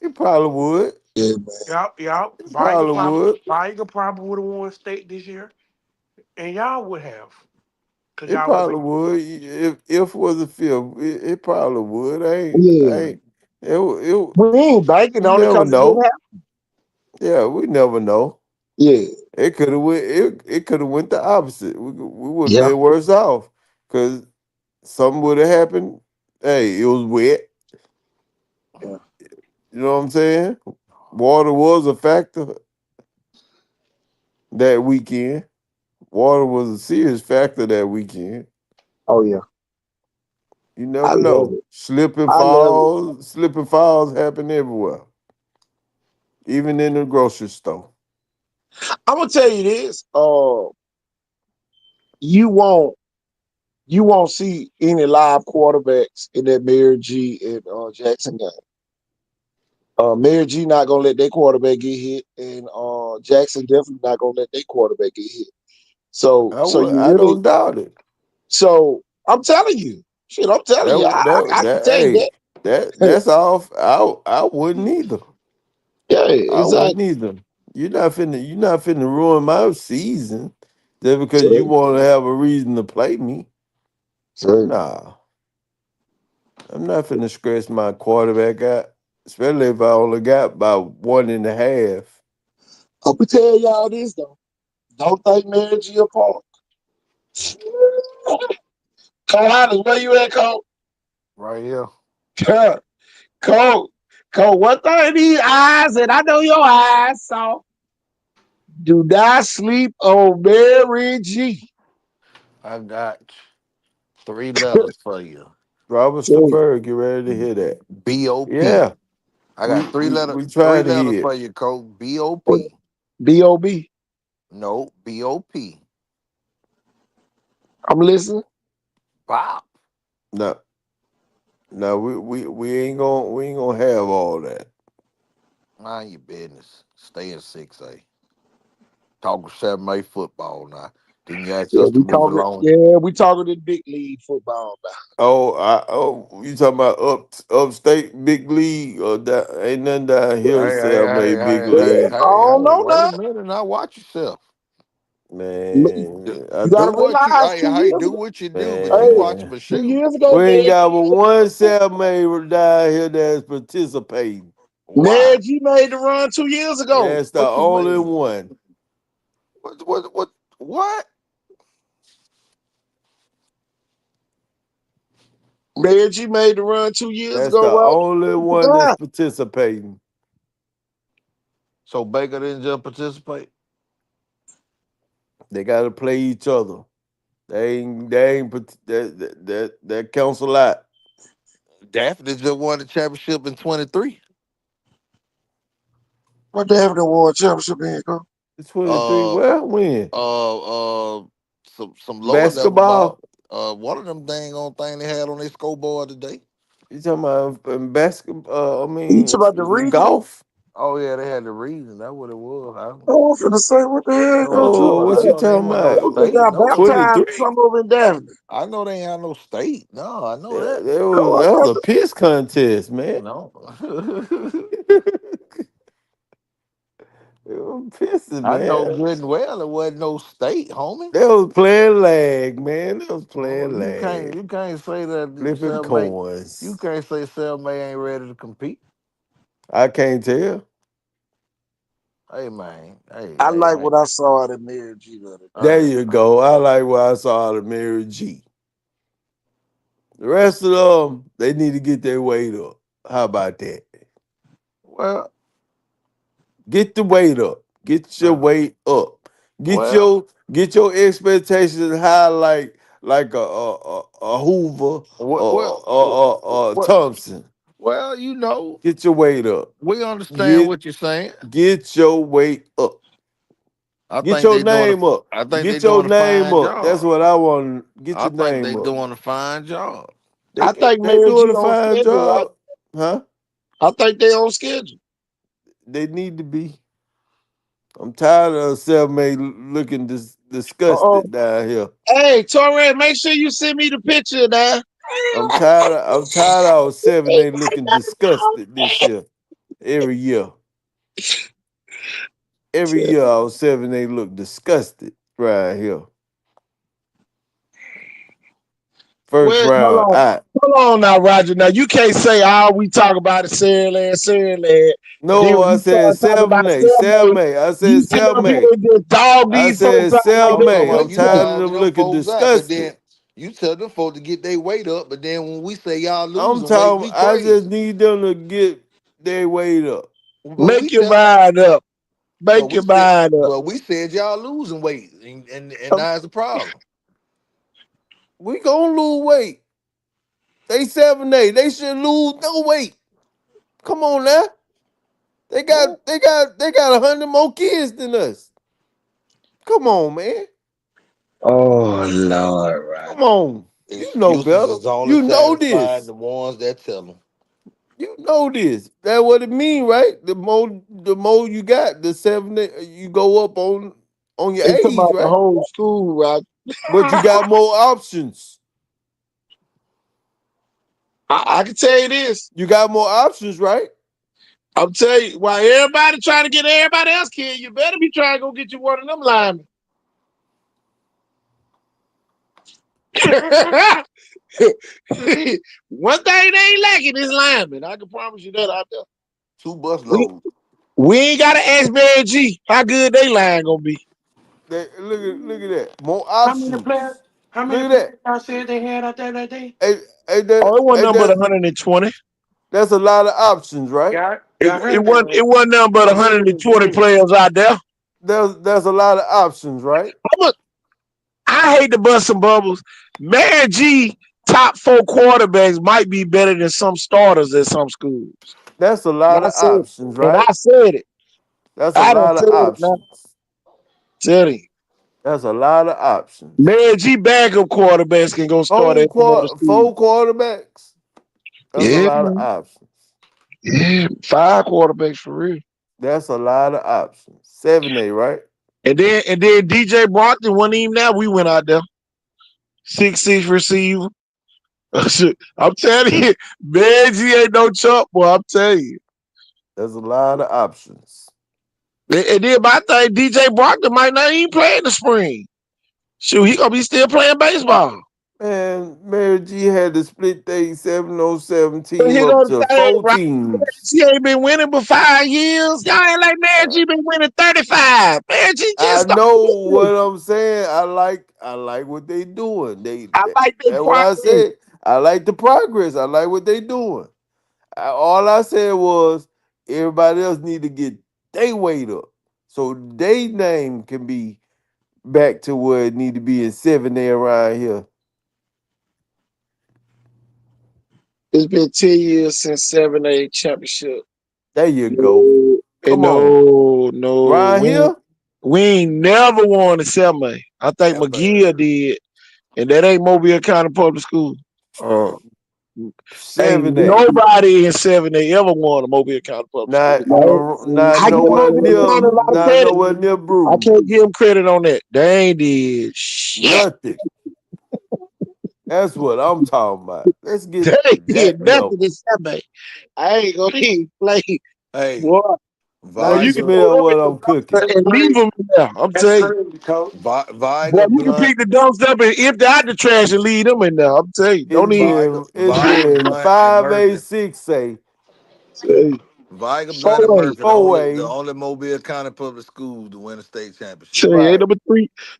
D: It probably would.
C: Yeah, man.
F: Yup, yup.
D: It probably would.
F: Viger probably would have won state this year, and y'all would have, cause
D: It
F: y'all was
D: probably
F: a
D: would. If was a fifth, it probably would. I
C: Yeah.
D: ain't. It.
C: We ain't banking
D: You
C: on it
D: never
C: because it didn't
D: know.
C: happen.
D: Yeah, we never know.
C: Yeah.
D: It could have went. It could have went the opposite. We would have
C: Yeah.
D: been worse off because something would have happened. Hey, it was wet.
C: Yeah.
D: You know what I'm saying? Water was a factor that weekend. Water was a serious factor that weekend.
C: Oh yeah.
D: You
C: I
D: never
C: love
D: know.
C: it. I love it.
D: Slipping falls happen everywhere, even in the grocery store.
C: I'm gonna tell you this. You won't you won't see any live quarterbacks in that Mary G and Jackson game. Mary G not gonna let their quarterback get hit, and Jackson definitely not gonna let their quarterback get hit. So you
D: I
C: really
D: don't doubt it.
C: so I'm telling you, shit, I'm telling you, I can tell you
D: Hey,
C: that.
D: that's off. I wouldn't either.
C: Yeah,
D: I
C: exactly.
D: wouldn't either. You're not finna ruin my season just because you
C: So,
D: want to have a reason to play me.
C: so
D: Nah, I'm not finna stress my quarterback out, especially if I only got about 1.5.
C: I'm gonna tell y'all this though. Don't think Mary G apart. Cole Hollis, where you at, Cole?
E: Right here.
C: Cole, Cole, one thing in these eyes, and I know your eyes, so do not sleep on Mary G.
E: I got 3 letters for you.
D: Robert
C: So,
D: Sternberg, you ready to hear that?
E: BOP.
D: Yeah,
E: I got
D: we
E: three
D: trying to
E: letters
D: hear
E: for
D: it.
E: you, Coach. BOP.
C: B.O.B.
E: No, BOP.
C: I'm listening.
E: Bop.
D: No, no, we ain't gonna have all that.
E: Mind your business. Stay in 6A. Talk 7A football now. Then you ask
C: Yeah,
E: us to move along.
C: we talking the big league football now.
D: You talking about upstate big league or that ain't nothing down here
E: Hey, hey,
D: say I
E: hey,
D: made big
E: hey, hey,
C: Yeah,
D: league.
C: I
E: hey,
C: don't
E: hey.
C: know
E: Wait a
C: now.
E: minute now. Watch yourself.
C: You
E: Do,
D: Man, I
C: gotta
E: do
D: don't.
E: what you
C: realize
E: hey,
C: two
E: hey,
C: years
E: do
C: ago.
E: what you do, but you
C: Hey,
E: watch
D: Man,
E: my
C: 2
E: shoe.
C: years ago,
D: we ain't
C: Mary
D: got but
C: G.
D: one self-made down here that's participating.
E: Why?
C: Mary G made the run 2 years ago.
D: That's the
E: What you
D: only
E: mean?
D: one.
E: What?
C: Mary G made the run 2 years
D: That's
C: ago,
D: the
C: Rob.
D: only one that's participating.
E: So Baker didn't just participate?
D: They got to play each other. They ain't that counts a lot.
E: Daphne just won the championship in 23.
C: What the hell they won championship in, go?
D: It's 23.
E: Uh
D: Well, when
E: some lower level ball.
D: basketball.
E: One of them dang on thing they had on their scoreboard today.
D: You talking about in basketball? I
C: You talking
D: mean,
C: about the regional?
D: golf.
E: Oh yeah, they had the reason. That's what it was.
C: I was gonna say, what the hell you
E: Oh,
C: gonna
E: no,
C: talk
D: Oh,
E: but
D: what
E: I
D: you
C: about?
E: know they
D: talking
E: ain't had no
D: about?
C: They
E: state.
C: got
E: No, they ain't.
C: baptized
D: 23.
C: some over in Daphne.
E: I know they ain't had no state. No, I know
D: Yeah,
E: that.
C: Come on,
D: that was a
C: brother.
D: piss contest, man.
E: No.
D: It was pissing,
E: I know
D: man.
E: good and well it wasn't no state, homie.
D: They was playing lag, man. They was
E: Oh,
D: playing lag.
E: you can't say that
D: Flipping
E: Selma you
D: coins.
E: can't say Selma ain't ready to compete.
D: I can't tell.
E: Hey man,
C: I
E: hey,
C: like
E: hey.
C: what I saw at Mary G the other day.
D: There
E: Hey,
D: you go. I like what I saw out of Mary G. The rest of them, they need to get their weight up. How about that?
E: well,
D: Get the weight up. Get your
E: uh,
D: weight up.
E: well,
D: Get your expectations high like a Hoover or
E: what,
D: Thompson.
E: well,
D: Get your weight up.
E: we understand
D: Get
E: what you're saying.
D: get your weight up.
E: I
D: Get
E: think
D: your
E: they doing a,
D: name up.
E: I think they
D: Get your
E: doing a
D: name
E: fine
D: up. That's
E: job.
D: what I want. Get
E: I
D: your
E: think they
D: name up.
E: doing a fine job.
C: I think
D: They
C: Mary
D: doing
C: G
D: a
C: on
D: fine
C: schedule, right?
D: job, huh?
C: I think they on schedule.
D: They need to be. I'm tired of self-made looking
C: Uh-oh.
D: disgusted down here.
C: Hey, Torre, make sure you send me the picture now.
D: I'm tired of 7A looking disgusted this year. every year. Every year our 7A look disgusted right here. First
C: Well,
D: round out.
C: hold on now, Roger. Now you can't say all we talk about is Saraland. Then
D: No,
C: when
D: I
C: you
D: said
C: start talking about
D: 7A.
C: Selma,
D: 7A. I
C: you
D: said
C: sit up here
D: 7A.
C: and just dog
D: I
C: these folks
D: said
C: out like they
D: Selma.
E: Well,
D: I'm
C: ain't
E: you
D: tired of
C: nothing.
E: dogging
D: them
E: them
D: looking
E: folks out, but
D: disgusted.
E: then you tell them folks to get their weight up, but then when we say y'all
D: I'm
E: losing weight,
D: talking.
E: we
D: I just
E: crazy.
D: need them to get their weight up.
E: But we
C: Make your
E: tell,
C: mind up.
E: but
C: Make
E: we
C: your
E: said,
C: mind up.
E: but we said y'all losing weight, and now it's a problem.
D: We gonna lose weight. They 7A. They should lose no weight. Come on now. They got 100 more kids than us. Come on, man.
C: Oh Lord, right.
D: Come on. You know
E: Excuses
D: better.
E: is only
D: You know
E: satisfying
D: this.
E: the ones that tell them.
D: You know this. That's what it mean, right? The more you got, the 7 you go up on your
C: They talking
D: age,
C: about the
D: right?
C: whole school, right?
D: But you got more options.
C: I can tell you this.
D: You got more options, right?
C: I'm telling you, while everybody trying to get everybody else kid, you better be trying to go get you one of them linemen. One thing they ain't lacking is linemen. I can promise you that out there.
E: Two bus
C: We,
E: loads.
C: we ain't got to ask Barry G how good they line gonna be.
D: Look at that. More
F: How many players?
D: options.
F: How
D: Look
F: many
D: at
F: players
D: that.
F: y'all said they had out there that day?
D: Hey, hey,
C: Oh,
D: that,
C: it wasn't
D: hey,
C: nothing but
D: that,
C: 120.
D: that's a lot of options, right?
F: Y'all heard that right?
C: It wasn't nothing but 120
F: 120.
C: players out there.
D: There's a lot of options, right?
C: I hate to bust some bubbles. Man G top four quarterbacks might be better than some starters at some schools.
D: That's a
C: And
D: lot
C: I
D: of
C: said,
D: options,
C: and
D: right?
C: I said it.
D: That's a
C: I done
D: lot of
C: said it now.
D: options.
C: Tell you.
D: That's a lot of options.
C: Man G backup quarterbacks can go start
D: Four
C: at some other schools.
D: four quarterbacks. That's a
C: Yeah,
D: lot of
C: man.
D: options.
C: Yeah, five quarterbacks for real.
D: That's a lot of options. 7A, right?
C: And then DJ Brockton wasn't even there. We went out there. 6'6" receiver. I'm telling you, man, G ain't no chump, boy. I'm telling you.
D: There's a lot of options.
C: And then my thing, DJ Brockton might not even play in the spring. Shoot, he gonna be still playing baseball.
D: Man, Mary G had to split their 707
C: But
D: team
C: here
D: up
C: go the
D: to
C: thing,
D: four
C: right?
D: teams.
C: She ain't been winning for 5 years. Y'all ain't like man,
D: Uh,
C: she been winning 35. Man, she
D: I
C: just started
D: know
C: winning.
D: what I'm saying. I like what they doing.
C: I like their
D: That's what I
C: progress.
D: said. I like the progress. I like what they doing. All I said was everybody else need to get their weight up so their name can be back to where it need to be in 7A around here.
C: It's been 10 years since 7A championship.
D: There you go.
C: No,
D: Come on.
C: no.
D: Around here,
C: We ain't never won a 7A. I think McGill
E: Never.
C: did, and that ain't Mobile County Public School. Uh, ain't
D: 7A.
C: nobody in 7A ever won a Mobile County Public School.
D: Not not
C: I give
D: nowhere
C: Mobile
D: near
C: County a lot of
D: not
C: credit.
D: nowhere near
C: I
D: Brew.
C: can't give them credit on that. They ain't did shit.
D: Nothing. That's what I'm talking about. Let's
C: They
D: get
C: ain't
D: that
C: did nothing
D: level.
C: to 7A. I ain't gonna even play.
E: Hey,
C: Boy,
D: Now
C: boy,
D: you
C: you can
E: Viger,
D: smell
C: throw them
D: what
C: in
D: I'm
C: the
D: cooking.
C: dumpster and leave them in there. I'm
F: That's
C: telling you.
F: crazy, coach.
C: Boy,
E: Viger
C: you can
E: Blunt,
C: pick the dumpster up and empty out the trash and leave them in there. I'm telling you. Don't even
D: It's
E: Viger
D: been
E: Blunt and
D: 5A,
E: Murphy.
D: 6A,
C: say
E: Viger Blunt and
C: 4A.
E: Murphy, the
D: 4A.
E: only Mobile County public schools to win a state championship.
C: Say
D: Right.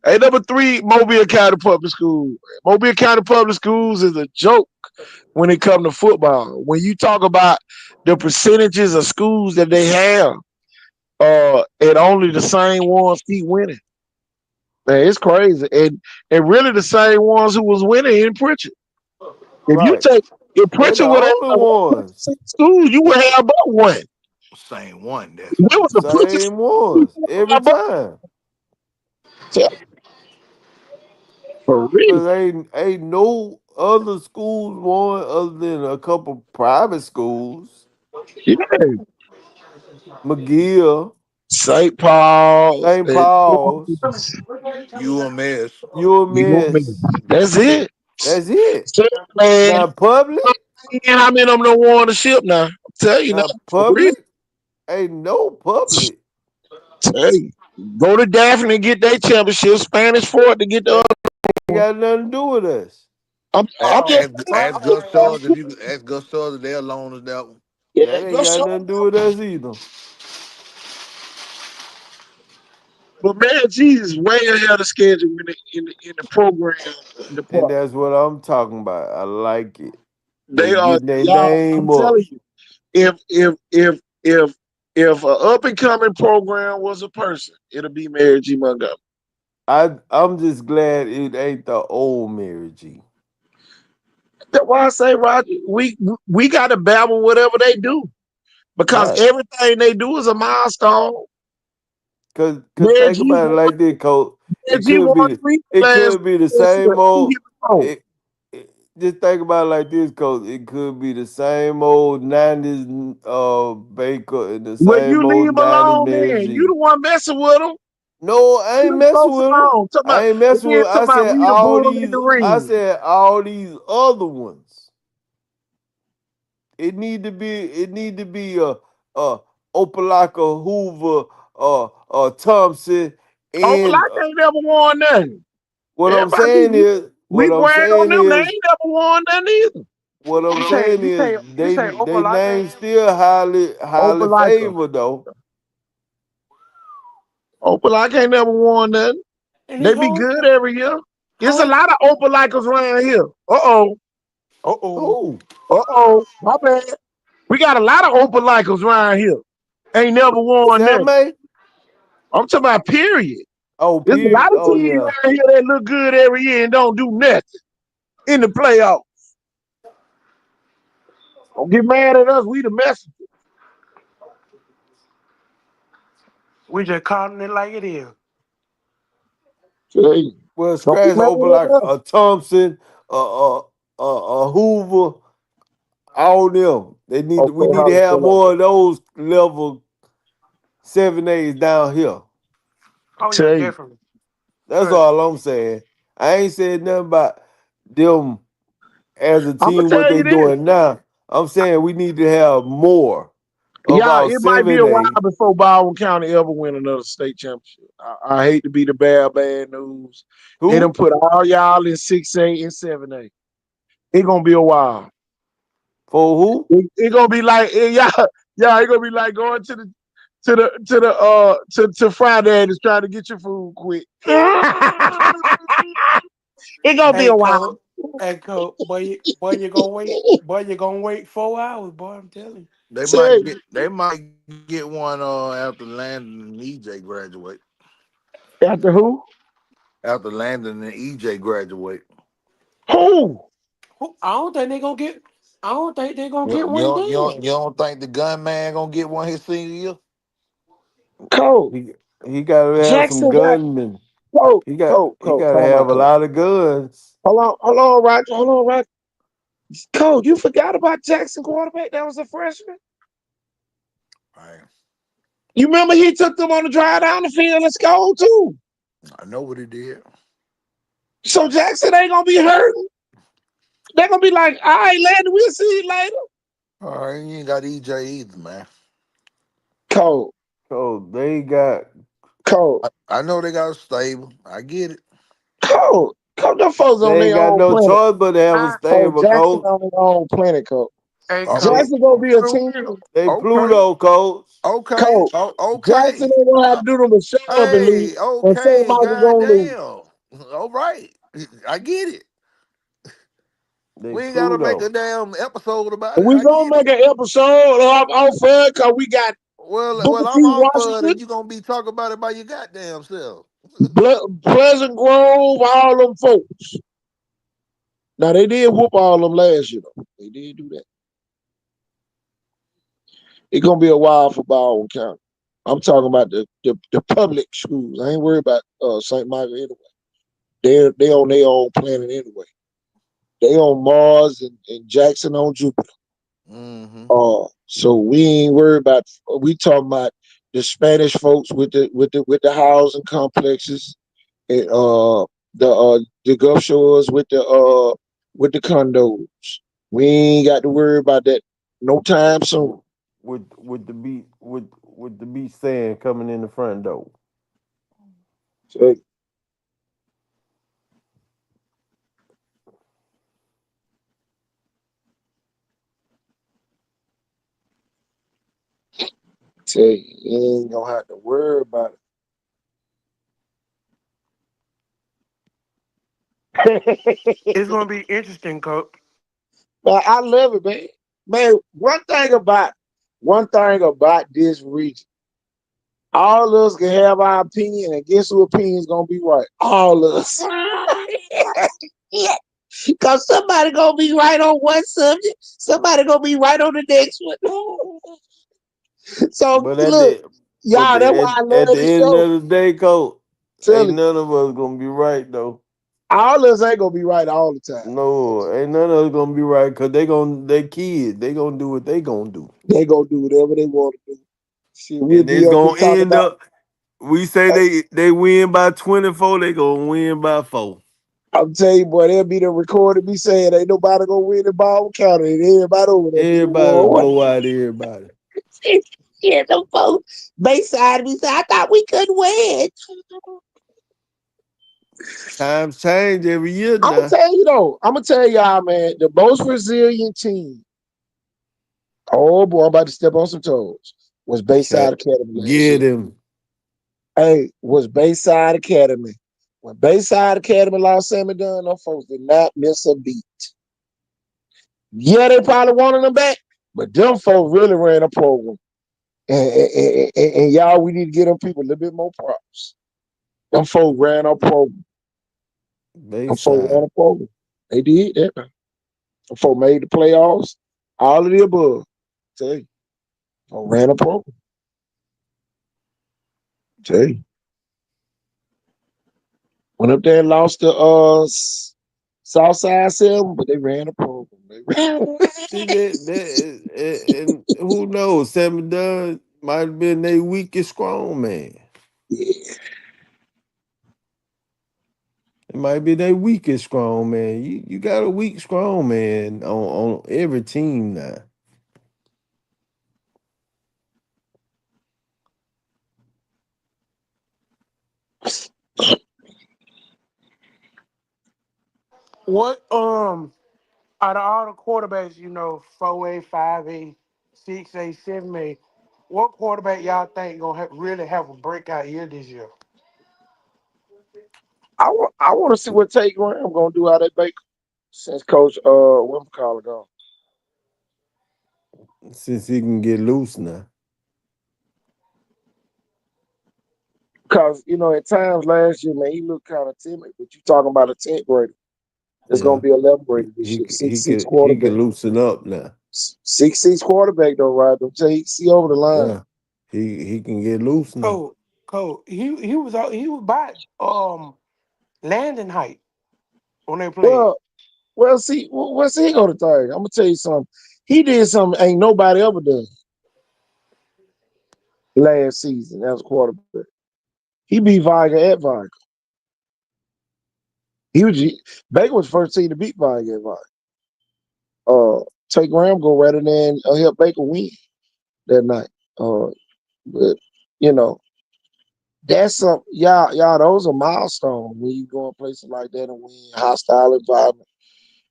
C: ain't number three Mobile County Public School. Mobile County Public Schools is a joke when it comes to football. When you talk about the percentages of schools that they have, and only the same ones keep winning. Man, it's crazy. And really the same ones who was winning in Pritchard. If you
D: Right.
C: take if
D: They the
C: Pritchard would have
D: only ones.
C: schools, you would have about one.
E: Same one, that's
C: If it was
E: why.
C: a Pritchard
D: Same
C: school,
D: ones.
C: you would
D: Every
C: have about
D: time.
C: for real.
D: Cause ain't no other schools won other than a couple private schools.
C: Yeah.
D: McGill,
C: St. Paul's.
D: St. Paul's,
E: UMS.
D: you'll
C: You know,
D: miss.
C: that's it.
D: That's it.
C: So, man,
D: Not public.
C: how many of them don't want the ship now? I'm telling you now,
D: Not
C: for real.
D: public. Ain't no public.
C: Hey, go to Daphne and get their championship. Spanish Fort to get the
D: That
C: other
D: ain't
C: one.
D: got nothing to do with us.
C: I'm just
E: Ask Gus Charles if you could ask Gus Charles if they'll loan us that one.
C: yeah,
D: That ain't
C: go
D: got
C: show.
D: nothing to do with us either.
C: But man, Jesus, way ahead of schedule in the program
D: And
C: department.
D: that's what I'm talking about. I like it. They
C: They are
D: getting their
C: y'all.
D: name
C: I'm
D: up.
C: telling you, if an up and coming program was a person, it'll be Mary G. Montgomery.
D: I'm just glad it ain't the old Mary G.
C: That's why I say, Roger, we got to babble whatever they do because
D: Right.
C: everything they do is a milestone.
D: Cause
C: Mary
D: think
C: G.
D: about it like this, Coach.
C: Mary
D: It
C: G.
D: could
C: won
D: be
C: three
D: it
C: last
D: could be the
C: year.
D: same old.
C: He was
D: It, just think about it like this, Coach. It could be the same old '90s Baker and the
C: Well,
D: same
C: you
D: old
C: leave him
D: '90s
C: alone,
D: Mary
C: then. You
D: G.
C: the one messing with him.
D: No, I ain't
C: Leave
D: messing
C: folks
D: with them.
C: alone. Talking
D: I
C: about,
D: ain't
C: and
D: messing
C: then
D: with.
C: talking about we the bull in the
D: I
C: ring.
D: said all these other ones. It need to be a Opalaka, Hoover, Thompson,
C: Opal,
D: and
C: I ain't never won nothing.
D: what I'm
C: Everybody,
D: saying is,
C: we brag on them. They ain't never won nothing either.
D: what I'm
F: You say
D: saying
F: you
D: is,
F: say you say
D: they
F: Opalaka.
D: name still highly
C: Opalika.
D: favored though.
C: Opal, I ain't never won nothing.
F: And he
C: They be
F: going
C: good every year. There's a
F: how
C: lot of Opalikas around here. Uh-oh.
F: uh-oh.
D: Oh,
C: Uh-oh. My bad. We got a lot of Opalikas around here. Ain't never won
D: Sam
C: nothing.
D: May.
C: I'm talking about period.
D: Oh,
C: There's a
D: period.
C: lot of
D: Oh
C: teams
D: yeah.
C: around here that look good every year and don't do nothing in the playoffs. Don't get mad at us. We the messenger.
F: We just calling it like it is.
C: Hey,
D: Well,
C: don't get
D: scratch
C: mad
D: open like
C: at us.
D: a Thompson, a Hoover, all them. We
C: Okay,
D: need
C: how
D: to
C: to
D: have
C: fill up.
D: more of those level 7A's down here.
F: Oh yeah,
C: Tell you.
F: definitely.
D: That's
F: Cause
D: all I'm saying. I ain't said nothing about them as a
C: I'm gonna
D: team what
C: tell
D: they
C: you this.
D: doing now. I'm saying we need to have more of
C: Yeah,
D: our
C: it might be a
D: seven
C: while
D: A.
C: before Baldwin County ever win another state championship. I hate to be the bad news. They done
D: Who?
C: put all y'all in 6A and 7A. It gonna be a while.
D: For who?
C: It gonna be like yeah, it gonna be like going to Friday and just trying to get your food quick. It gonna be
F: hey
C: a while.
F: coach, hey coach, boy you gonna wait, boy you gonna wait 4 hours, boy. I'm telling you.
C: Say
E: They might get one after Landon and EJ graduate.
C: after who?
E: After Landon and EJ graduate.
C: Who?
F: I don't think they gonna get. I don't think they gonna
E: You,
F: get
E: you,
F: one
E: don't, you, don't,
F: then.
E: you don't think the gunman gonna get one his senior year?
C: Cole.
D: He he gotta have some
C: Jackson got
D: gunmen.
C: Cole.
D: He
C: Cole.
D: gotta
C: Time out,
D: have a
C: Cole.
D: lot of guns.
C: Hold on, Roger. Hold on, Roger. Cole, you forgot about Jackson quarterback that was a freshman?
E: Right.
C: You remember he took them on the drive down the field and scored too.
E: I know what he did.
C: So Jackson ain't gonna be hurting. They're gonna be like, all right, Landon, we'll see you later.
E: All right, you ain't got EJ either, man.
C: Cole,
D: So they got
C: Cole,
E: I know they got a stable. I get it.
C: Cole, them folks on
D: they ain't
C: their
D: got
C: own
D: no
C: planet.
D: choice but to have a
F: I,
C: Cole,
D: stable
C: Jackson
D: coach.
C: on their own planet, Cole.
F: hey
E: Okay.
F: coach,
C: Jackson gonna be a team.
D: They
E: Okay.
D: Pluto coach.
E: Okay.
C: Cole, Jackson
E: Okay.
C: ain't gonna have to do them a shut up and leave.
E: Hey,
C: And say
E: okay,
C: Michael gonna lose.
E: goddamn. All right. I get it.
D: They
E: We ain't gotta make a
D: Pluto.
E: damn episode about it.
C: We
E: I
C: gonna
E: get it.
C: make an episode off it because we got
E: Well,
C: Booker
E: I'm
C: T.
E: off for it,
C: Washington,
E: and you gonna be talking about it by your goddamn self.
C: Pleasant Grove, all them folks. Now they did whoop all them last year though. They did do that. It's gonna be a while for Baldwin County. I'm talking about the public schools. I ain't worried about St. Michael anyway. They on their own planet anyway. They on Mars and Jackson on Jupiter.
E: Mm-hmm.
C: So we ain't worried about. We talking about the Spanish folks with the housing complexes, and the Gulf Shores with the condos. We ain't got to worry about that no time soon.
D: With the beat with the beach sand coming in the front door.
C: Tell you ain't gonna have to worry about it.
F: It's gonna be interesting, coach.
C: But I love it, man. Man, one thing about this region, all of us can have our opinion, and guess who opinion is gonna be right? All of us. Yeah. Because somebody gonna be right on one subject, somebody gonna be right on the next one. So
D: But
C: look, y'all, that's why I
D: at
C: love
D: the
C: this
D: end
C: show.
D: of the day, coach,
C: Tell
D: ain't
C: you,
D: none of us gonna be right though.
C: all of us ain't gonna be right all the time.
D: No, ain't none of us gonna be right because they kids. They gonna do what they gonna do.
C: They gonna do whatever they want to do. Shit, we'll
D: And
C: be
D: it's
C: up here
D: gonna
C: talking
D: end
C: about.
D: up we say they win by 24, they gonna win by 4.
C: I'm telling you, boy, they'll be the recording me saying ain't nobody gonna win the ball county, and everybody over there be
D: Everybody
C: war.
D: blow out everybody.
C: Yeah, them folks Bayside me say I thought we couldn't win.
D: Times change every year
C: I'm gonna
D: now.
C: tell you though, I'm gonna tell y'all, man, the most resilient team. Oh boy, I'm about to step on some toes. Was Bayside
D: Cat
C: Academy last
D: get
C: year.
D: him.
C: Hey, was Bayside Academy. When Bayside Academy lost Sammy Dunn, them folks did not miss a beat. Yeah, they probably wanted them back, but them folks really ran a program. And y'all, we need to give them people a little bit more props. Them folks ran a program. Them folks ran
D: Bayside.
C: a program. They did that. Them folks made the playoffs. All of the above. Tell you, folks ran a program. Tell you, went up there and lost to Southside 7, but they ran a program. They ran.
D: See and who knows? Sammy Dunn might have been their weakest strong man.
C: Yeah.
D: It might be their weakest strong man. You got a weak strong man on every team now.
F: What out of all the quarterbacks, 4A, 5A, 6A, 7A, what quarterback y'all think gonna really have a breakout year this year?
C: I want to see what Tate Graham gonna do out at Baker since Coach Wimcall gone.
D: Since he can get loose now.
C: Because at times last year, man, he looked kind of timid. But you talking about a 10th grader? It's gonna
D: Yeah.
C: be 11th
D: He
C: grader this
D: he
C: year.
D: c-
C: Six
D: he
C: six
D: could he could
C: quarterback.
D: loosen up now.
C: 6'6" quarterback though, right? Don't tell you see over the line.
D: Yeah. He can get loose now.
F: Cole, he was by landing height when they played.
C: Well, what's he gonna thing? I'm gonna tell you something. He did something ain't nobody ever done last season as a quarterback. He beat Viger at Viger. He was Baker was first team to beat Viger at Viger. Take Graham go rather than help Baker win that night. Uh, but you know that's some y'all. Those are milestones when you go in places like that and win hostile environment.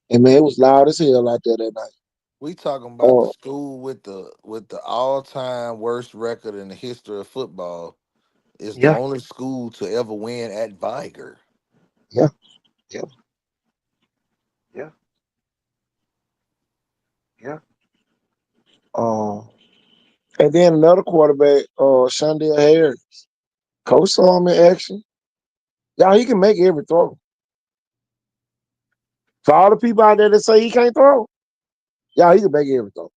C: And man, it was loud as hell out there that night.
E: We talking about the
C: Oh
E: school with the all time worst record in the history of football is the
C: yeah,
E: only school to ever win at Viger.
C: yeah, yeah, yeah, yeah. Um, and then another quarterback, Shondell Harris, coach saw him in action. Y'all, he can make every throw. For all the people out there that say he can't throw, y'all, he can make every throw.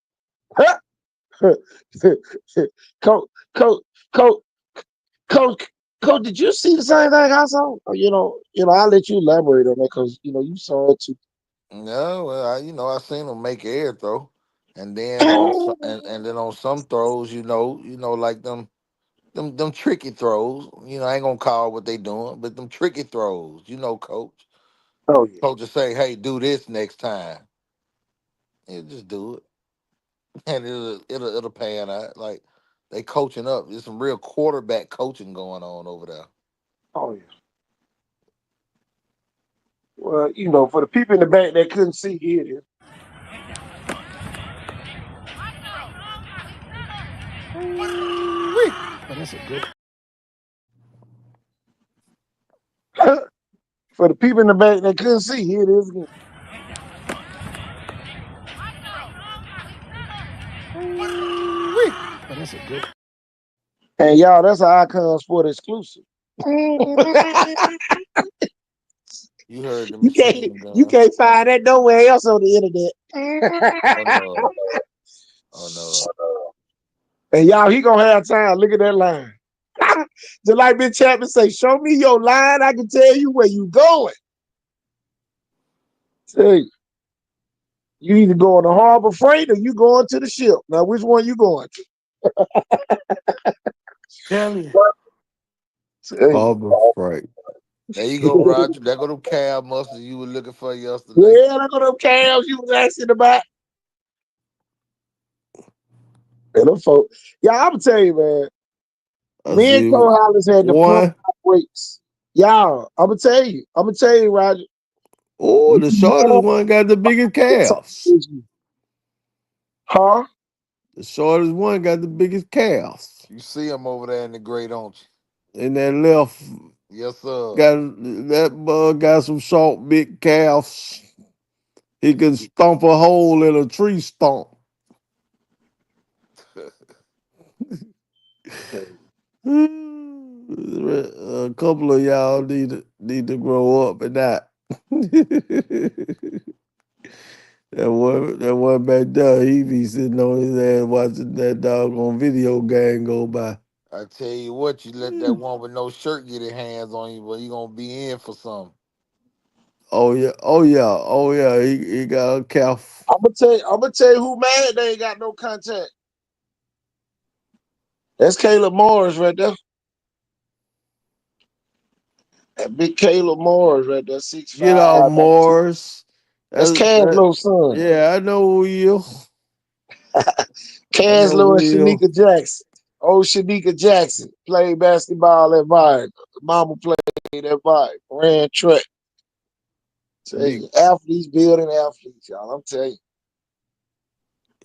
C: coach, coach, coach, coach, coach, did you see the same thing I saw? I'll let you elaborate on that because you saw it too.
E: No, well, I seen him make air throw, and then on some, and then on some throws, like them tricky throws. I ain't gonna call what they doing, but them tricky throws. Coach.
C: Oh yeah.
E: Coach will say, "Hey, do this next time." You just do it, and it'll pan out. Like They coaching up. There's some real quarterback coaching going on over there.
C: Oh yeah. Well, for the people in the back that couldn't see, here it is.
E: Ooh-wee.
G: Oh, that's a good.
C: For the people in the back that couldn't see, here it is again.
E: Ooh-wee.
G: Oh, that's a good.
C: And y'all, that's an Icon Sport exclusive.
E: You heard the
C: You can't
E: machine
C: you
E: gun.
C: can't find that nowhere else on the internet.
E: Oh no. Oh no.
C: And y'all, he gonna have time. Look at that line. Just like Ben Chapman say, show me your line, I can tell you where you going. Tell you either going to Harbor Freight or you going to the ship. Now, which one you going to?
F: Tell you.
C: Tell
D: Harbor Freight.
E: There you go, Roger. There go the calf muscles you were looking for yesterday.
C: Yeah, look at them calves you was asking about. And them folks. Yeah, I'm gonna tell you, man.
D: I
C: Me and
D: see
C: Cole Hollis had to pump
D: one.
C: our brakes. Y'all, I'm gonna tell you, Roger.
D: Oh,
C: You
D: the
C: can
D: shortest one got the biggest calves.
C: Huh?
D: The shortest one got the biggest calves.
E: You see him over there in the gray, don't you?
D: And that left
E: Yes, sir.
D: got that bug got some short big calves. He can stomp a hole in a tree stump. A couple of y'all need to grow up and that. That one back there, he be sitting on his ass watching that doggone video game go by.
E: I tell you what, you let that one with no shirt get his hands on you, but you gonna be in for something.
D: Oh yeah, oh yeah, oh yeah. He got a calf.
C: I'm gonna tell you who mad they ain't got no contact. That's Caleb Morris right there. That big Caleb Morris right there, 6'5",
D: Get off
C: 92.
D: Morris.
C: That's Caslo's son.
D: Yeah, I know who you. I know
C: Caslo
D: who
C: and
D: you.
C: Shanika Jackson. Old Shanika Jackson played basketball at Vine. Mama played at Vine. Ran track. Tell
D: He
C: you, athletes building athletes, y'all. I'm telling you.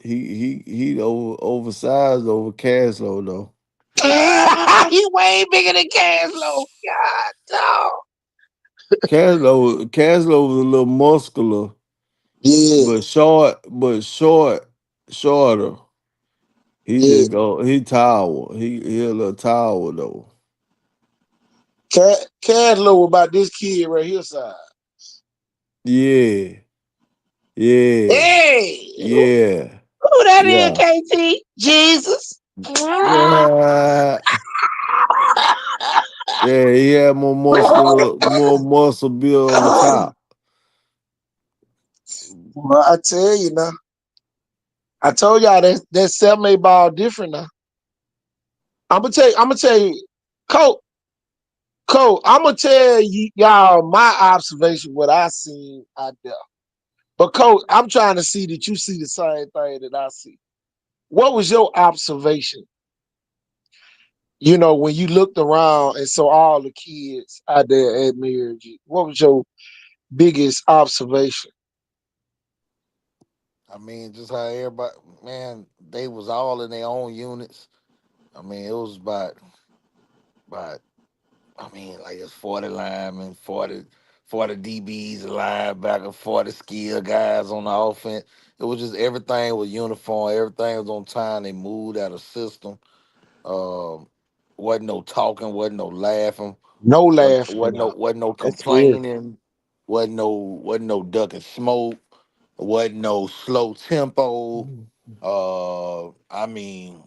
D: he oversized over Caslow though.
C: He way bigger than Caslo. God, dog.
D: Caslow was a little muscular,
C: Yeah,
D: shorter.
C: yeah.
D: He tower. He a little tower though.
C: Caslo about this kid right here size.
D: Yeah, yeah,
C: Hey,
D: yeah,
C: who that is,
D: yeah.
C: KT? Jesus.
D: Yeah, yeah, he had more muscle build on top.
C: Well, I tell you now. I told y'all that 7A ball different now. I'm gonna tell you, Coach, I'm gonna tell you y'all my observation, what I seen out there. But Coach, I'm trying to see that you see the same thing that I see. What was your observation? When you looked around and saw all the kids out there at Mirror G, what was your biggest observation?
E: I mean, just how everybody, man, they was all in their own units. I mean, it was about I mean, like it's 40 linemen, 40 DBs, a linebacker, 40 skill guys on the offense. It was just everything was uniform, everything was on time. They moved out of system. Um, wasn't no talking, wasn't no laughing,
C: No
E: wasn't,
C: laughing
E: wasn't no
C: now.
E: wasn't no
C: That's scary.
E: complaining, wasn't no ducking smoke, wasn't no slow tempo. I mean,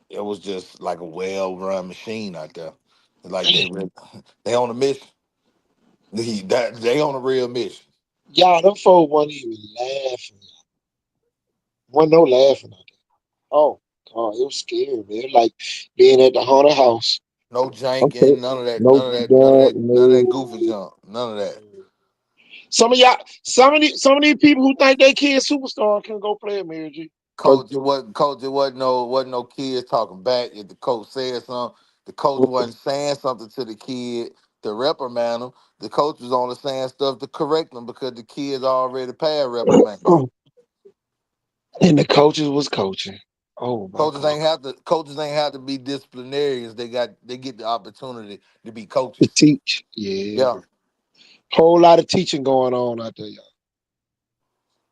E: it was just like a well-run machine out there. Like they on a mission. They on a real mission.
C: Y'all, them folks wasn't even laughing. Wasn't no laughing out there. Oh, God, it was scary, man. Like being at the haunted house.
E: No
C: Okay.
E: janking, none of that,
C: No,
E: none of that, none of
C: dog,
E: that, none of that goofy
C: no.
E: junk, none of that.
C: Some of these people who think they kids superstar can go play at Mary G. 'Cause
E: Coach, it wasn't no kids talking back. If the coach said something, the coach wasn't saying something to the kid to reprimand him. The coach was only saying stuff to correct them because the kids already passed reprimand.
C: and the coaches was coaching. Oh my God.
E: Coaches ain't have to be disciplinarians. They get the opportunity to be
C: To
E: coaches.
C: teach. Yeah,
E: Yeah.
C: bro. Whole lot of teaching going on out there, y'all.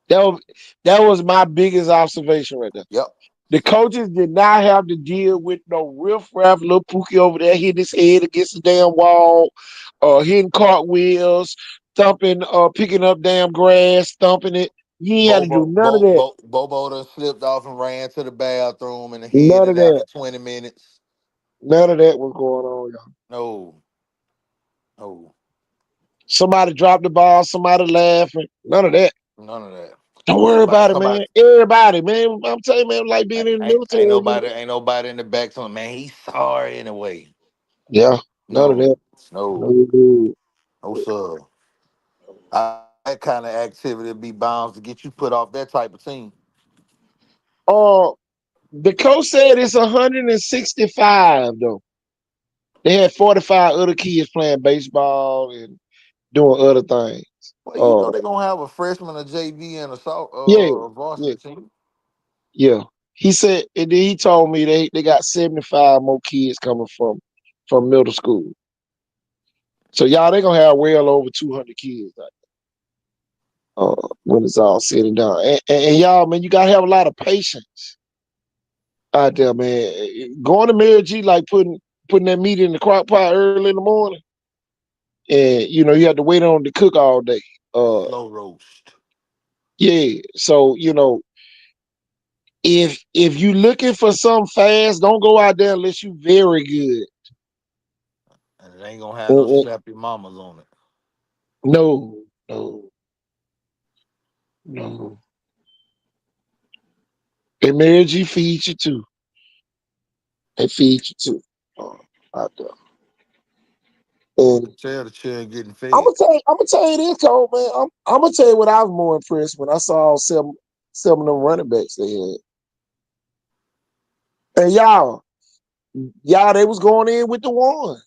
C: That was that was my biggest observation right there.
E: Yep.
C: The coaches did not have to deal with no riff-raff little Pookie over there hitting his head against the damn wall, hitting cartwheels, thumping, picking up damn grass, thumping it. You ain't had to do none of that.
E: Bobo done slipped off and ran to the bathroom and
C: None of
E: headed
C: that.
E: after 20 minutes.
C: None of that was going on, y'all.
E: No, no,
C: Somebody dropped the ball, somebody laughing. None of that.
E: none of that.
C: Don't
E: Ain't
C: worry
E: nobody
C: about it,
E: somebody
C: man. Everybody, man. I'm telling you, man, like being in the military, man.
E: ain't nobody in the back telling man he's sorry anyway.
C: Yeah, none of
E: No,
C: that.
E: no,
C: No.
E: no sir. That kind of activity be bound to get you put off that type of team.
C: Uh, the coach said it's 165 though. They had 45 other kids playing baseball and doing other things.
E: Well, you
C: Uh,
E: know they're gonna have a freshman, a JV, and
C: yeah,
E: a
C: yeah,
E: varsity team.
C: yeah. He said, and then he told me they got 75 more kids coming from middle school. So y'all, they gonna have well over 200 kids when it's all said and done. And y'all, man, you gotta have a lot of patience out there, man. Going to Mary G like putting that meat in the crock pot early in the morning, and you have to wait on it to cook all day. Uh,
E: Slow roast.
C: yeah. So if you looking for something fast, don't go out there unless you very good.
E: And it ain't gonna have no
C: Uh-uh.
E: slap your mamas on it.
C: No, no, no. And Mary G feeds you too. They feed you too. Out there.
E: You
C: And
E: can tell the children getting
C: I'm
E: fed.
C: gonna tell you, this, Cole, man. I'm gonna tell you what I was more impressed when I saw all seven of them running backs they had. And y'all, they was going in with the ones.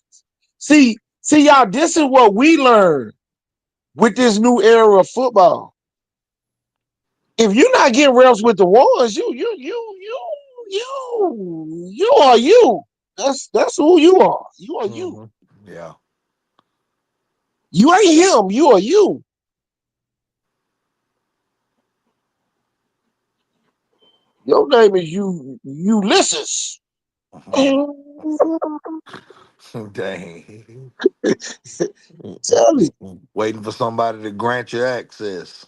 C: See, y'all, this is what we learned with this new era of football. If you're not getting reps with the ones, you are you. That's who you are. You are you.
E: Hmm. Yeah.
C: You ain't him. You are you. Your name is Ulysses. Tell
E: Dang.
C: me.
E: Waiting for somebody to grant you access.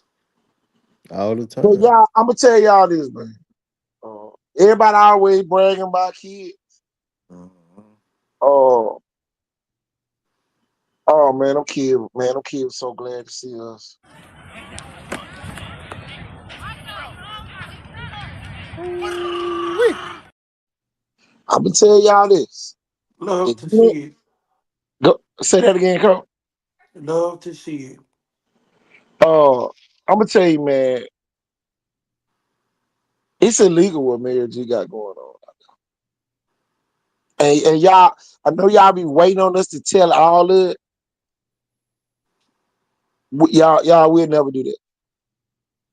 D: All the
C: But
D: time.
C: y'all, I'm gonna tell y'all this, man. Everybody always bragging about kids.
E: Mhm.
C: Uh, oh man, them kids so glad to see us.
D: Ooh-wee.
C: I'm gonna tell y'all this.
F: Love
C: If
F: to
C: you
F: see it.
C: go say that again, Cole.
F: Love to see it.
C: I'm gonna tell you, man, it's illegal what Mary G got going on. And y'all, I know y'all be waiting on us to tell all of it. Y'all, we'll never do that.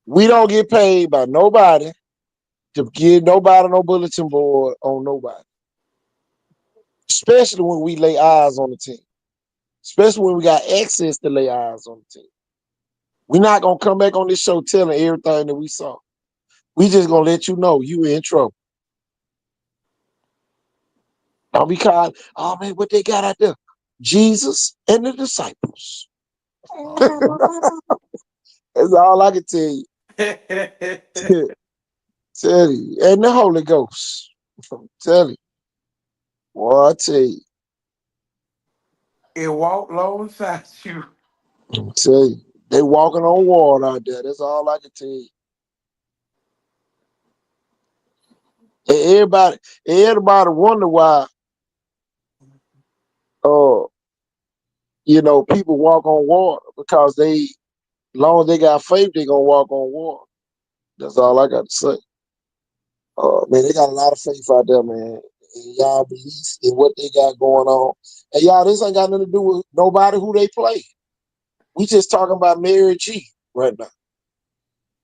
C: We don't get paid by nobody to give nobody no bulletin board on nobody. Especially when we lay eyes on the team. Especially when we got access to lay eyes on the team. We're not gonna come back on this show telling everything that we saw. We just gonna let you know you in trouble. Don't be called, oh man, what they got out there? Jesus and the disciples.
E: Uh-huh.
C: That's all I can tell you. Tell you. And the Holy Ghost. Tell you. Boy, I tell you.
F: It walked alongside you.
C: Tell you. They walking on water out there. That's all I can tell you. And everybody wonder why uh people walk on water because long as they got faith, they gonna walk on water. That's all I got to say. Man, they got a lot of faith out there, man. And y'all believe in what they got going on. And y'all, this ain't got nothing to do with nobody who they play. We just talking about Mary G right now.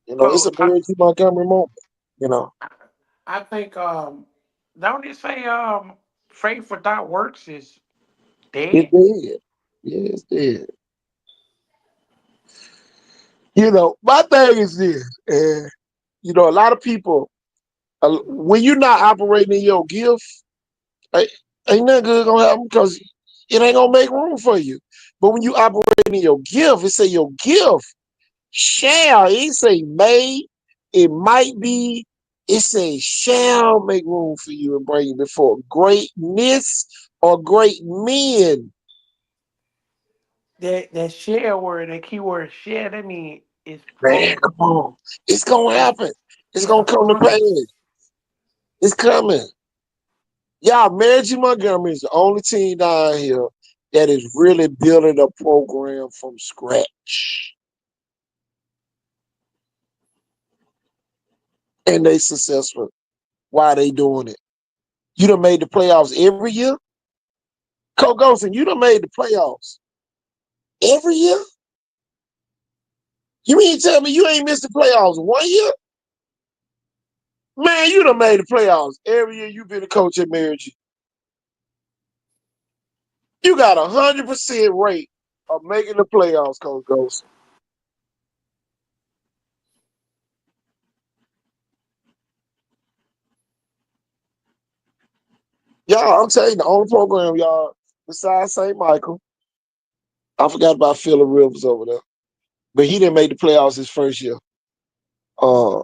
C: It's
F: So
C: a Mary G Montgomery moment. You know,
F: I think don't it say faith without works is
C: it's
F: dead?
C: dead. Yeah, it's dead. My thing is this, and a lot of people, when you're not operating in your gift, ain't ain't nothing good gonna happen because it ain't gonna make room for you. But when you operate in your gift, it say your gift shall. It say may. It might be. It say shall make room for you and bring you before greatness or great men.
F: That share word, that keyword share, that mean it's
C: Man, come on, it's gonna
F: it's
C: happen. It's
F: it's a
C: gonna come to
F: promise.
C: pass. It's coming. Yeah, Mary G. Montgomery is the only team down here that is really building a program from scratch. And they successful. Why they doing it? You done made the playoffs every year? Coach Golson, you done made the playoffs every year? You mean to tell me you ain't missed the playoffs 1 year? Man, you done made the playoffs every year you've been a coach at Mary G. You got 100% rate of making the playoffs, Coach Golson. Y'all, I'm telling you, the only program, y'all, besides St. Michael, I forgot about Phillip Rivers over there, but he didn't make the playoffs his first year. Uh,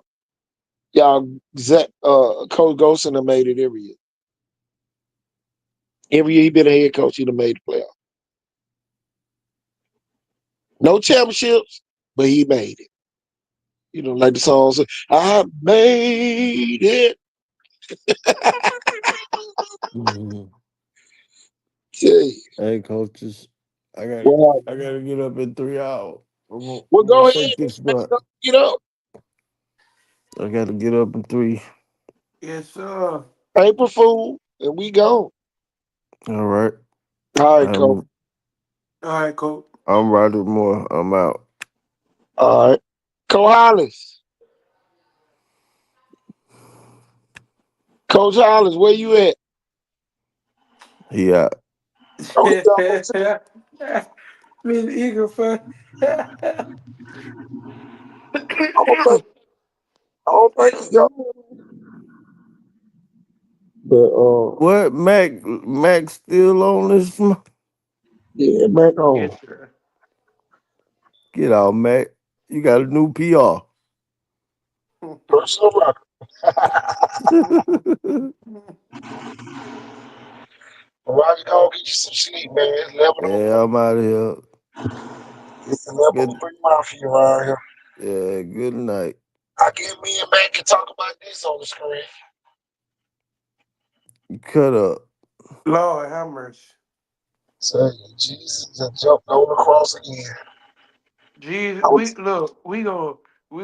C: y'all, Coach Golson done made it every year. Every year he been a head coach, he done made the playoffs. No championships, but he made it. Like the song says, I made it.
D: Mhm.
C: Hey,
D: Hey, coaches, I gotta
C: well,
D: I gotta get up in 3 hours. I'm gonna
C: go ahead.
D: shake this blunt.
C: Get up.
D: I gotta get up in three.
F: Yes, sir.
C: April Fool, and we go.
D: All right.
C: All right, Coach.
D: I'm
F: All right, coach.
D: I'm Roger Moore. I'm out.
C: All right. Coach Hollis. Coach Hollis, where you at?
D: He out.
C: Oh, he gone too.
F: Miss Eagle for
C: I don't think, I don't think he gone. But
D: What Mac still on this?
C: yeah, back
F: Yes,
C: on.
F: sir.
D: Get out, Mac. You got a new PR.
C: Personal rock. Roger, go get you some sleep, man. It's 11:03.
D: Yeah, I'm out of here.
C: It's 11:03
D: Good.
C: mafia around here.
D: Yeah, good night.
C: I guess me and Matt can talk about this on the screen.
D: Cut up.
F: Lord have mercy.
C: Say, Jesus just jumped on the cross again.
F: Jesus,
C: I
F: we
C: was
F: look, we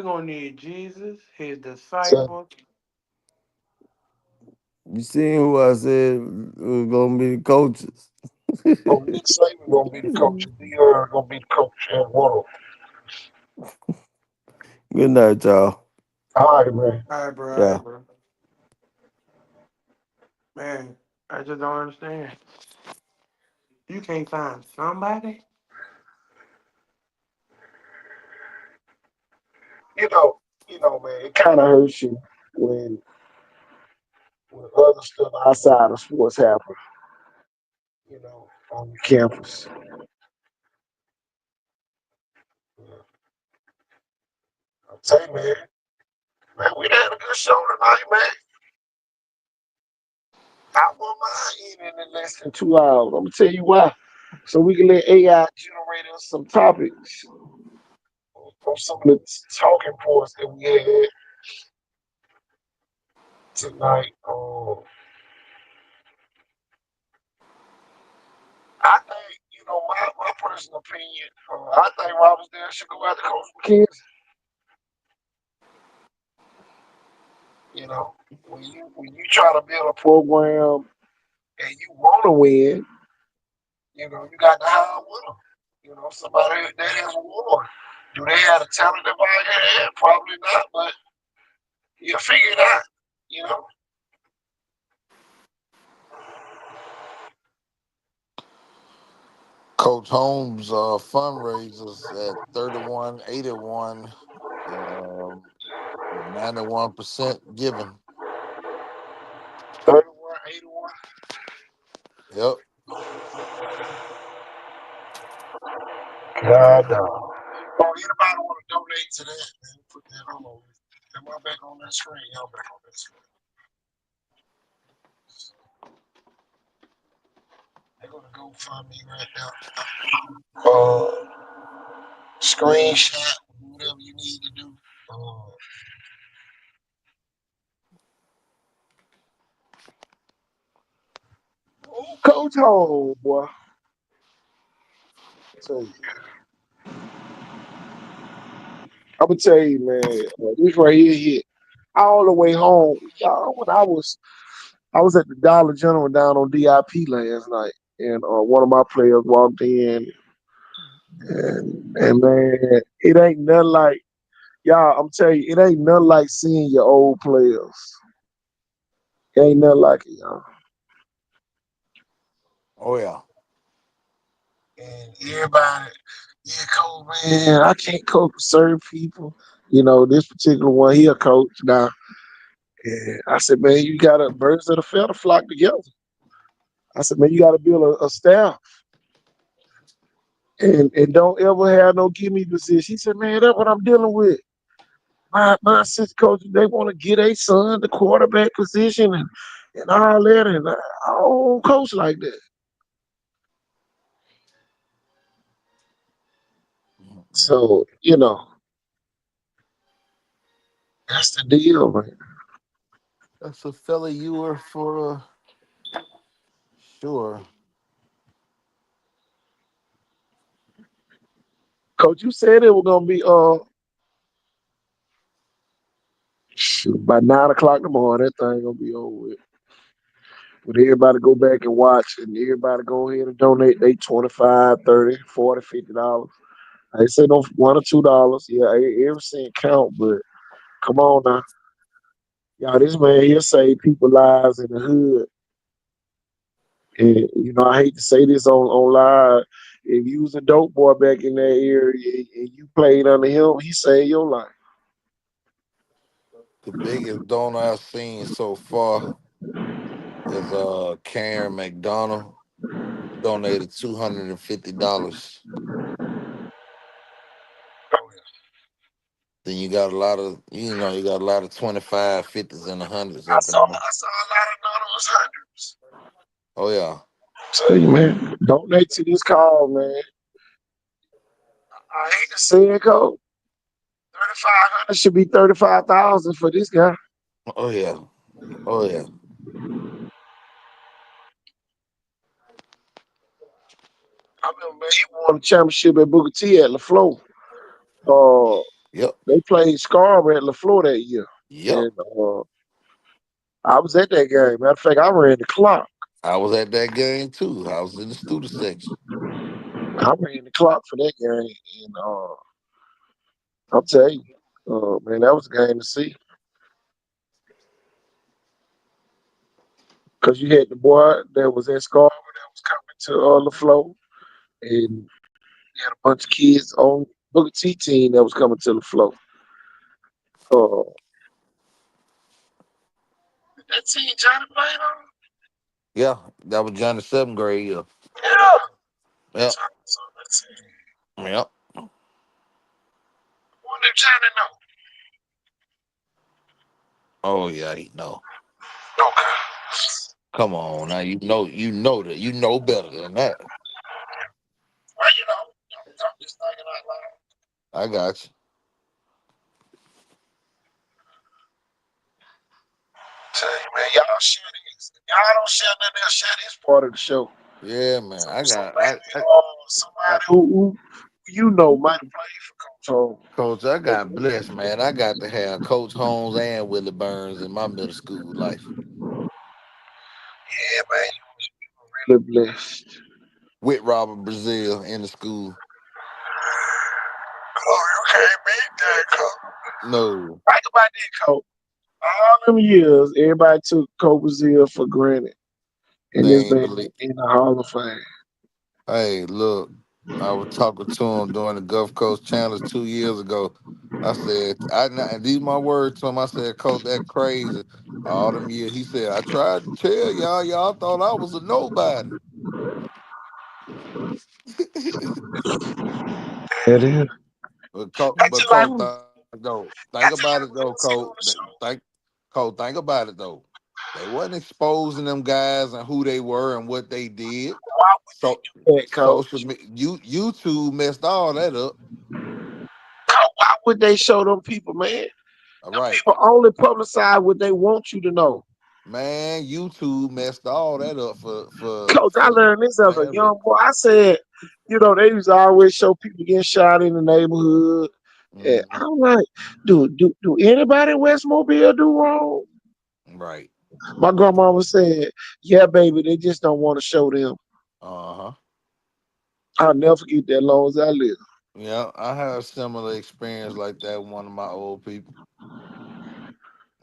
F: gonna need Jesus, his
C: saying,
F: disciples.
D: You seen who I said was gonna be the coaches?
C: oh, Nick Saban gonna be the coach. D.R. gonna be the coach and Waddle.
D: Good night, y'all.
C: All right, man.
F: All right, bro. All
D: Yeah.
F: right, bro. Man, I just don't understand. You can't find somebody.
C: You know, man, it kind of hurts you when other stuff outside of sports happen. On the campus. I'll tell you, man, we had a good show tonight, man. I won't mind eating in less than 2 hours. I'm gonna tell you why. So we can let AI generate us some topics from some of the talking points that we had tonight. I think, my personal opinion, I think Roberts there should go out to coach McKenzie. when you try to build a program and you want to win, you got to hire with them. Somebody that has won. Do they have the talent to buy your head? Probably not, but you'll figure it out. You know,
E: Coach Holmes fundraisers at 3181, 91% given.
C: 31, 81.
E: Yep.
C: God, no. Oh, anybody want to donate to that? Man, put that on. Am I back on that screen? Y'all back on that screen. They're gonna go find me right now. Screenshot, whatever you need to do. Uh, Coach Home, boy. Tell you, I'm gonna tell you, man. This right here hit all the way home. Y'all, when I was at the Dollar General down on DIP last night, and one of my players walked in, and man, it ain't nothing like y'all. I'm telling you, it ain't nothing like seeing your old players. It ain't nothing like it, y'all.
E: Oh yeah.
C: And everybody, yeah, coach, man, I can't coach certain people. This particular one, he a coach now. And I said, man, you gotta birds of the feather flock together. I said, man, you gotta build a staff and don't ever have no give me position. He said, man, that's what I'm dealing with. My assistant coach, they want to get a son the quarterback position and all that, and I don't coach like that. So, that's the deal, man.
E: That's a fella you were for sure.
C: Coach, you said it was gonna be shoot, by 9 o'clock tomorrow, that thing gonna be over with. But everybody go back and watch, and everybody go ahead and donate they 25, 30, 40, $50. I say no $1 or $2. Yeah, every cent count, but come on now. Y'all, this man here save people lives in the hood. And I hate to say this on live. If you was a dope boy back in that area and you played under him, he saved your life.
E: The biggest donor I've seen so far is Karen McDonald donated $250. Then you got a lot of you got a lot of 25, 50s, and the hundreds
C: I
E: up
C: saw
E: in there.
C: I saw a lot of anonymous hundreds.
E: Oh yeah.
C: Tell you, man, donate to this call, man. I hate to say it, Cole. 3,500 should be 35,000 for this guy.
E: Oh yeah. Oh yeah.
C: I remember, man, he won the championship at Booker T at LaFleur. Uh,
E: Yep.
C: they played Scarborough at LaFleur that year,
E: Yep.
C: and I was at that game. Matter of fact, I ran the clock.
E: I was at that game too. I was in the student section.
C: I ran the clock for that game, and I'll tell you, man, that was a game to see because you had the boy that was at Scarborough that was coming to LaFleur, and you had a bunch of kids on Booker T team that was coming to LaFleur. Uh, that team Johnny played on?
E: Yeah, that was Johnny's 7th grade year.
C: Yeah.
E: Yep.
C: Johnny was on that team.
E: Yep.
C: What did Johnny know?
E: Oh yeah, he know.
C: Okay.
E: Come on now, you know better than that.
C: Well, I'm just thinking out loud.
E: I got you.
C: Tell you, man, y'all share this. If y'all don't share nothing else, share this part of the show.
E: Yeah, man.
C: So,
E: I
C: so
E: got
C: maybe somebody who might have played for Coach So
E: Coach, I got blessed, man. I got to have Coach Holmes and Willie Burns in my middle school life
C: yeah, man, you really blessed.
E: with Robert Brazil in the school.
C: Oh, you can't beat that, coach.
E: No,
C: Think about that, coach. All them years, everybody took Kobe Brazil for granted, and this
E: they ain't
C: man
E: believe.
C: in the Hall of Fame.
E: Hey, look, I was talking to him during the Gulf Coast Challenge 2 years ago. I said, and these my words to him. I said, Coach, that crazy. All them years, he said, I tried to tell y'all, y'all thought I was a nobody.
C: It is. It's
E: But
C: just like
E: Coach,
C: we,
E: think
C: that's just
E: about
C: like
E: it
C: we
E: though,
C: can see
E: Coach.
C: on the show.
E: Think about it though. They wasn't exposing them guys and who they were and what they did.
C: Why
E: So
C: would they do that,
E: social
C: coach?
E: me- you YouTube messed all that up.
C: Why would they show them people, man?
E: All
C: Them
E: right.
C: people only publicize what they want you to know.
E: Man, YouTube messed all that up
C: Coach, I
E: for
C: learned this as a
E: man. Look,
C: young boy. I said, they used to always show people getting shot in the neighborhood. And
E: mhm,
C: I'm like, do anybody in West Mobile do wrong?
E: right.
C: My grandmama said, yeah, baby, they just don't want to show them.
E: Uh huh.
C: I'll never forget that long as I live.
E: Yeah, I had a similar experience like that with one of my old people.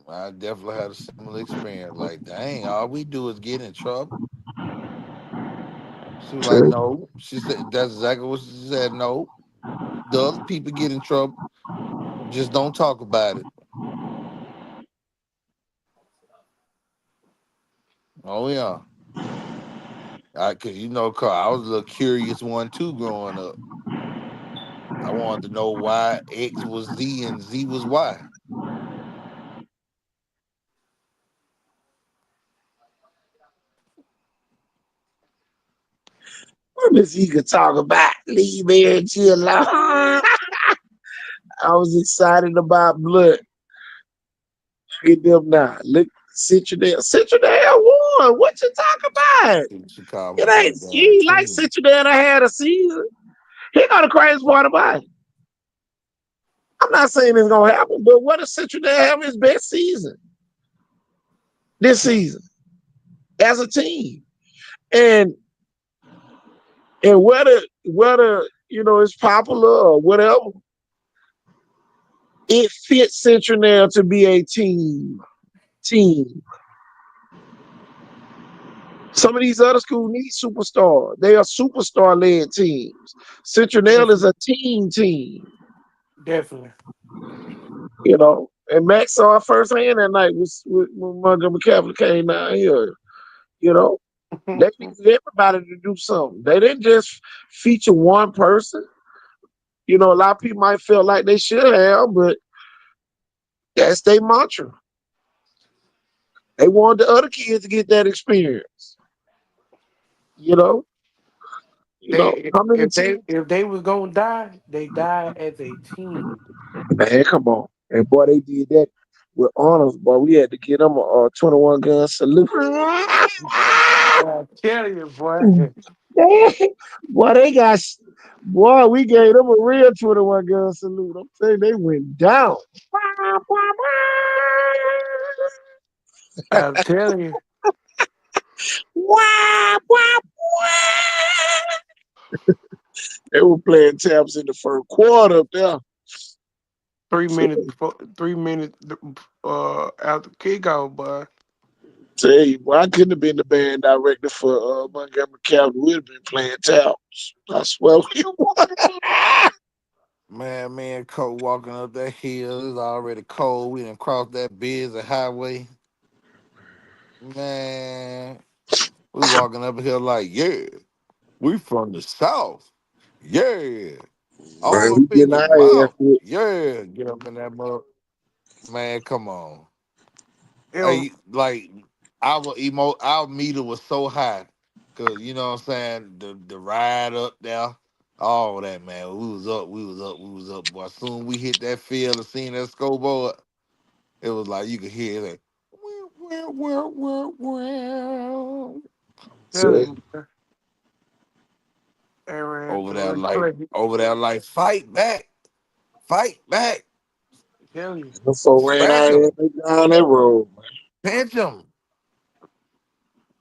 E: I definitely had a similar experience. Like, dang, all we do is get in trouble. She was like,
C: True.
E: no. She said that's exactly what she said. No, the other people get in trouble. Just don't talk about it. Oh yeah, cause cause I was a little curious one too growing up. I wanted to know why X was Z and Z was Y.
C: What is he could talk about? Leave me and chill alone. I was excited about blood. Look at them now. Look, Citradel. Citradel won. What you talking about?
E: She called
C: It
E: my
C: ain't
E: goddamn
C: he like
E: team.
C: Citradel that had a season. He got the crazy part about it. I'm not saying it's gonna happen, but what if Citradel have his best season this season as a team? And whether it's popular or whatever, it fits Central to be a team. Team. Some of these other schools need superstar. They are superstar led teams. Central is
F: Definitely.
C: a team.
F: Definitely.
C: And Max saw it firsthand that night when Montgomery Catholic came down here. You know, they needed everybody to do something. They didn't just feature one person. A lot of people might feel like they should have, but that's their mantra. They wanted the other kids to get that experience. You know,
F: They
C: how many teams?
F: if they was gonna die, they die as a team.
C: Man, come on. And boy, they did that with honors. Boy, we had to get them a 21 gun salute.
F: I tell you, boy.
C: boy, boy, we gave them a real 21 gun salute. I'm saying they went down.
F: I'm telling you.
C: Wah, wah, wah. They were playing taps in the first quarter up there.
F: 3 minutes before 3 minutes after kickoff, boy.
C: Tell you, boy, I couldn't have been the band director for Montgomery County. We'd have been playing taps. I swear we would.
E: Man, me and Coach walking up that hill. It's already cold. We done crossed that busy highway. Man, we walking up a hill like, yeah, we from the south. Yeah.
C: Man,
E: All
C: we
E: up in
C: getting
E: your
C: our ass
E: mouth.
C: whooped.
E: Yeah. Get up in that mug. Man, come on.
F: It was,
E: Hey, like our meter was so high. Cause you know what I'm saying, the ride up there, all that, man. We was up. Boy, soon we hit that field and seen that scoreboard, it was like you could hear it like well,
F: tell
C: So,
F: you, boy. Aaron,
E: over
F: it
E: there
F: was
E: like
F: crazy.
E: over there like fight back. Fight back.
F: Tell you.
C: Them folk ran
E: Scratch
C: out
E: him.
C: here down that road, man.
E: Pinch him.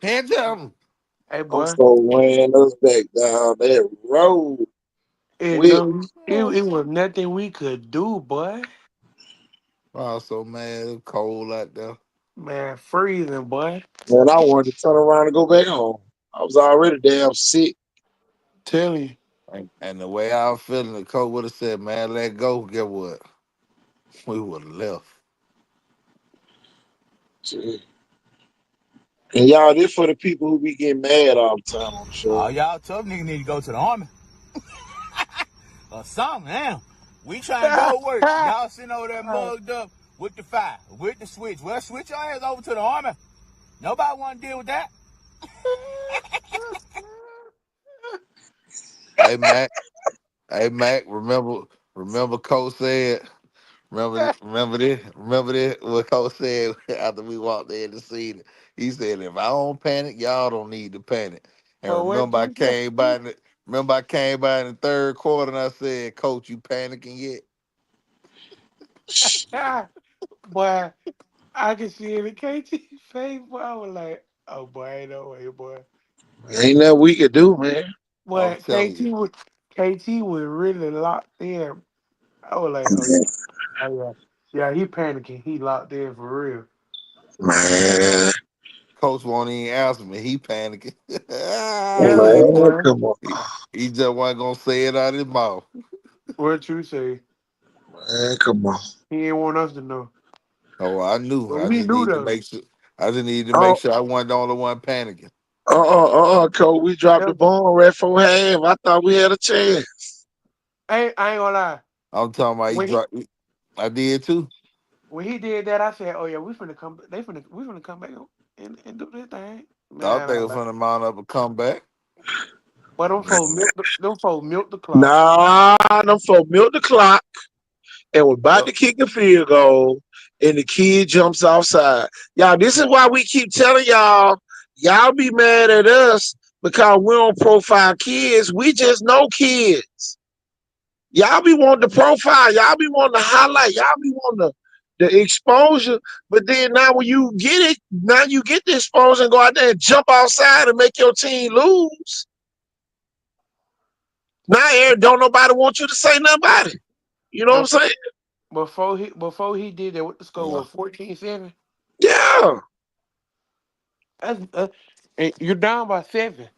E: Pinch him.
F: Hey
C: Them
F: boy.
C: folk ran us back down that road.
F: It
C: Quick.
F: no it was nothing we could do, boy.
E: Oh, so man, it's cold out there.
F: Man, freezing, boy.
C: Man, I wanted to turn around and go back home. I was already damn sick.
F: Tell you.
E: And the way I was feeling, the coach would have said, man, let go. Get what? We would have left.
C: Shit. And y'all, this for the people who be getting mad all the time on the show.
G: Y'all tough niggas need to go to the army or something. Damn. We trying to go to work. Y'all sitting over there mugged up with the fire, with the switch. Well, switch your ass over to the army. Nobody want to deal with that.
E: Hey, Mac. Hey, Mac, remember Coach said, remember this, what Coach said after we walked in to see it. He said, if I don't panic, y'all don't need to panic. And
F: Oh, what
E: remember I
F: you say?
E: came by in the third quarter and I said, Coach, you panicking yet?
F: Boy, I can see it in KT face, boy. I was like, oh boy, ain't no way, boy.
C: Ain't nothing we could do, man.
E: I'm
F: But
E: telling you.
F: KT was really locked in. I was like, oh yeah. Yeah, he panicking. He locked in for real.
C: Man,
E: Coach won't even answer me. He panicking.
F: Telling you,
C: man,
F: boy.
C: come on.
E: he, he just wasn't gonna say it out his mouth.
F: What you say?
C: Man, come on.
F: He didn't want us to know.
E: Oh, I knew.
F: But
E: I
F: we
E: just
F: knew
E: need to
F: though.
E: make sure. I just need to make
C: Oh,
E: sure I wasn't the only one panicking.
C: Cole, we dropped the
F: Tell-
C: ball right for half. I thought we had a chance.
F: I ain't gonna lie.
E: I'm talking about he
F: When he
E: dropped. I did too.
F: when he did that, I said, oh yeah, we finna come back and do this thing.
E: I think
F: Man,
E: it was from the mount up a comeback.
F: but them folks milk the clock.
C: Nah, them folk milked the clock and was about
E: Yep.
C: to kick a field goal, and the kid jumps offside. Y'all, this is why we keep telling y'all be mad at us because we don't profile kids. We just know kids. Y'all be wanting the profile. Y'all be wanting to highlight. Y'all be wanting the exposure. But then now when you get it, now you get the exposure and go out there and jump outside and make your team lose. Now don't nobody want you to say nothing about it. You know what I'm
F: But
C: saying?
F: before he did that, what the score
E: Yeah.
F: was 14-7.
C: Yeah.
F: That's and you're down by 7.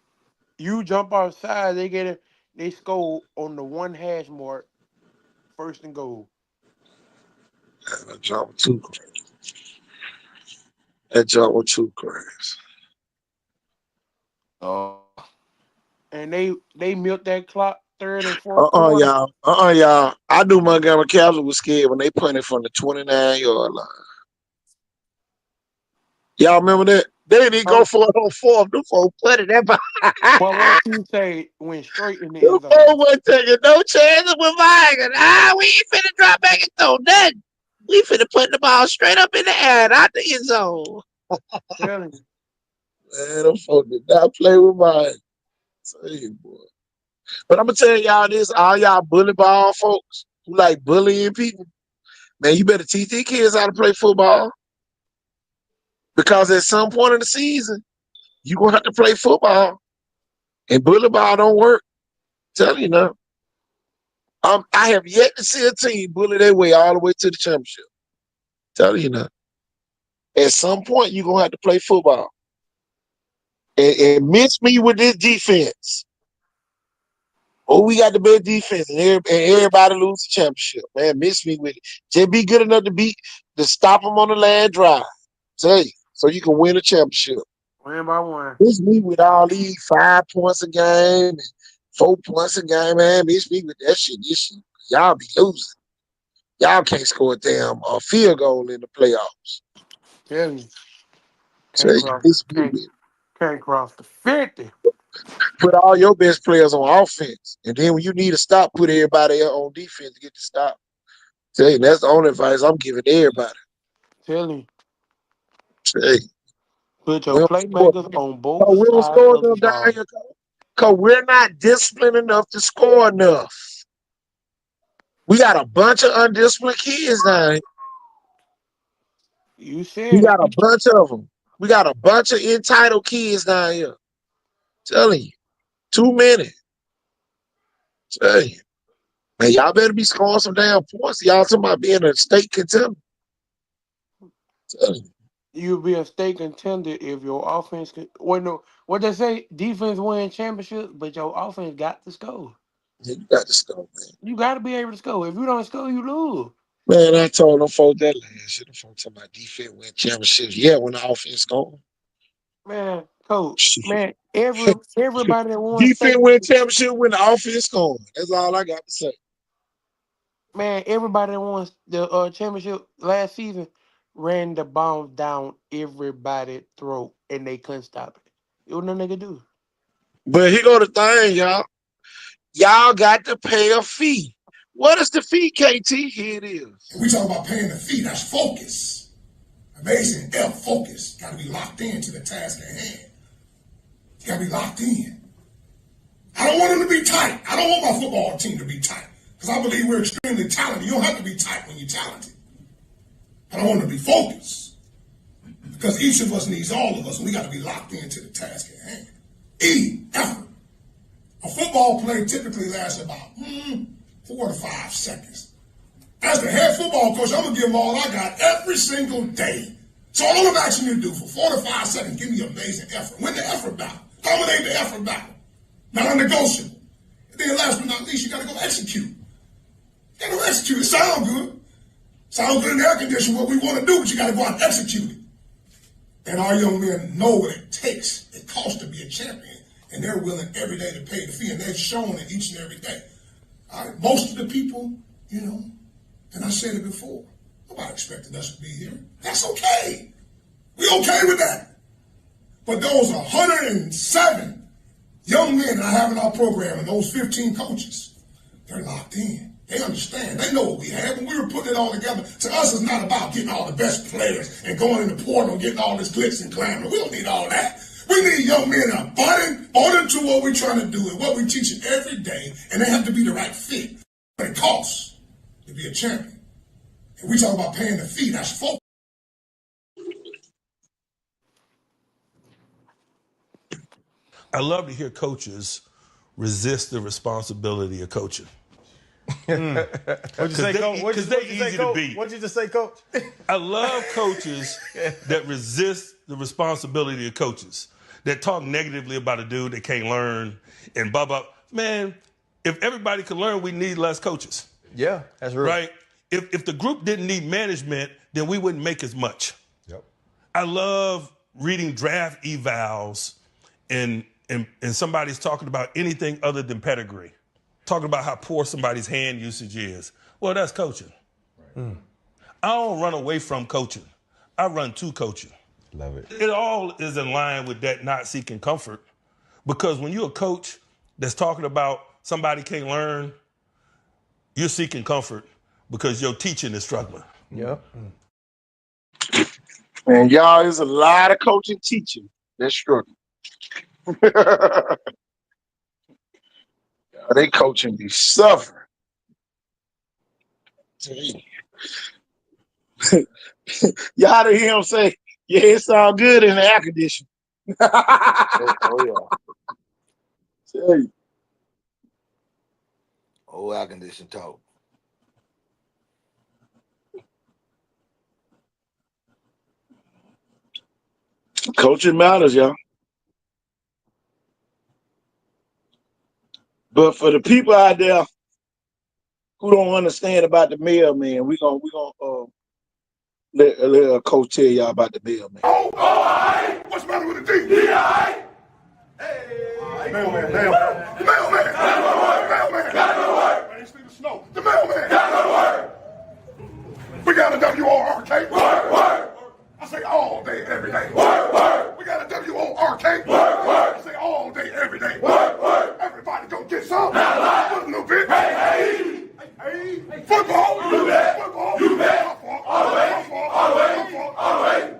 F: You jump outside, they score on the 1 hash mark, first and goal.
C: That jump was too crazy. That jump was too crazy.
E: Oh,
F: And they milked that clock third and fourth quarter.
C: Y'all. I knew Montgomery Capital was scared when they punted from the 29-yard line. Y'all remember that? They didn't even go
F: Oh,
C: for it on fourth. Them folks punted that.
F: but what you say went straight in the
C: Them
F: end
C: folks
F: zone.
C: wasn't taking no chances with Mike. We ain't finna drop back and throw nothing. We finna put the ball straight up in the air, not the end zone.
F: Telling you.
C: Man, them folks did not play with Mike. Tell you, boy. But I'm gonna tell y'all this, all y'all bully ball folks who like bullying people, man, you better teach these kids how to play football. Because at some point in the season, you gonna have to play football. And bully ball don't work. Tell you now. I have yet to see a team bully their way all the way to the championship. Tell you now. At some point, you're gonna have to play football. And miss me with this defense. Oh, we got the best defense, and everybody lose the championship. Man, miss me with it. Just be good enough to stop them on the land drive. Tell you, so you can win a championship.
F: 1 by 1.
C: Miss me with all these 5 points a game and 4 points a game, man. Miss me with that shit. This shit, y'all be losing. Y'all can't score a damn field goal in the playoffs.
F: Telling you.
C: So
F: Can't
C: you
F: cross
C: miss me
F: can't
C: with it.
F: can't cross the 50.
C: Put all your best players on offense, and then when you need to stop, put everybody else on defense to get the stop. Tell you, that's the only advice I'm giving everybody.
F: Telling you.
C: Hey,
F: Put
C: we
F: your
C: don't score.
F: playmakers on both
C: Cause we don't
F: sides
C: score
F: of the
C: enough down
F: ball.
C: here. Cause we're not disciplined enough to score enough. We got a bunch of undisciplined kids down here.
F: You
C: We
F: said
C: got a
F: it.
C: bunch of them. We got a bunch of entitled kids down here. Telling you, too many. Tell you, man, y'all better be scoring some damn points. Y'all talking about being a state contender. Tell you,
F: You'll be a state contender if your offense can. Well, no, what they say, defense win championships, but your offense got to score.
C: you got to score, man.
F: You got to be able to score. If you don't score, you lose.
C: Man, I told them folks that last year. Them folks talking about defense win championships. Yeah, when the offense going.
F: Man, coach,
C: Shit.
F: man, everybody that won
C: Defense
F: state,
C: win championship when the offense going. That's all I got to say.
F: man, everybody that won the championship last season ran the ball down everybody's throat and they couldn't stop it. It was nothing they could do.
C: But here go the thing, y'all. Y'all got to pay a fee. What is the fee, KT? Here it is.
H: We talk about paying the fee. That's focus. Amazing F, focus. Got to be locked in to the task at hand. You got to be locked in. I don't want them to be tight. I don't want my football team to be tight because I believe we're extremely talented. You don't have to be tight when you're talented. I don't want them to be focused because each of us needs all of us, and we got to be locked into the task at hand. E, effort. A football play typically lasts about 4 to 5 seconds. As the head football coach, I'm going to give them all I got every single day. So all I'm asking you to do for 4 to 5 seconds, give me amazing effort. Win the effort battle. Dominate the effort battle. Non-negotiable. And then last but not least, you got to go execute. You got to go execute. It sounds good. Sounds good in the air condition, what we want to do, but you got to go out and execute it. And our young men know what it takes. It costs to be a champion. And they're willing every day to pay the fee. And they've shown it each and every day. All right, most of the people, you know, and I said it before, nobody expected us to be here. That's okay. We okay with that. But those 107 young men that I have in our program and those 15 coaches, they're locked in. They understand. They know what we have. When we were putting it all together, to us, it's not about getting all the best players and going in the portal and getting all this glitz and glamour. We don't need all that. We need young men that are bought into what we're trying to do and what we're teaching every day, and they have to be the right fit. But it costs to be a champion. And we talk about paying the fee. That's focus.
I: I love to hear coaches resist the responsibility of coaching.
J: What'd you say, Coach?
I: Because they're easy to beat.
J: What'd you just say, Coach?
I: I love coaches that resist the responsibility of coaches, that talk negatively about a dude that can't learn and blah, blah. Man, if everybody could learn, we need less coaches.
J: Yeah, that's real.
I: Right? If the group didn't need management, then we wouldn't make as much.
J: Yep.
I: I love reading draft evals and somebody's talking about anything other than pedigree, talking about how poor somebody's hand usage is. Well, that's coaching. Right. I don't run away from coaching. I run to coaching.
J: Love it.
I: It all is in line with that not seeking comfort, because when you're a coach that's talking about somebody can't learn, you're seeking comfort because your teaching is struggling.
J: Yep.
C: Man, y'all, there's a lot of coaching teaching that's struggling. They coaching be suffering. Y'all to hear him say, yeah, it sound good in the air conditioning.
E: Oh, yeah.
C: Tell you.
E: Oh, air condition talk.
C: Coaching matters, y'all. But for the people out there who don't understand about the mailman, we gonna let Coach tell y'all about the mailman.
H: Oh, all right. What's the matter with the D? D-I? Hey. Mailman. Gotta go to work. Mailman. Gotta go to work. Man, it's the snow. The mailman. Gotta go to work. We got a W-O-R-K. Work. I say all day, every day. Work. We got a W-O-R-K. Work. I say all day, every day. Work. Everybody go get some. Not a lot. Put a little bit. Hey. Football. You bet. Football. You bet. All the way. All the way.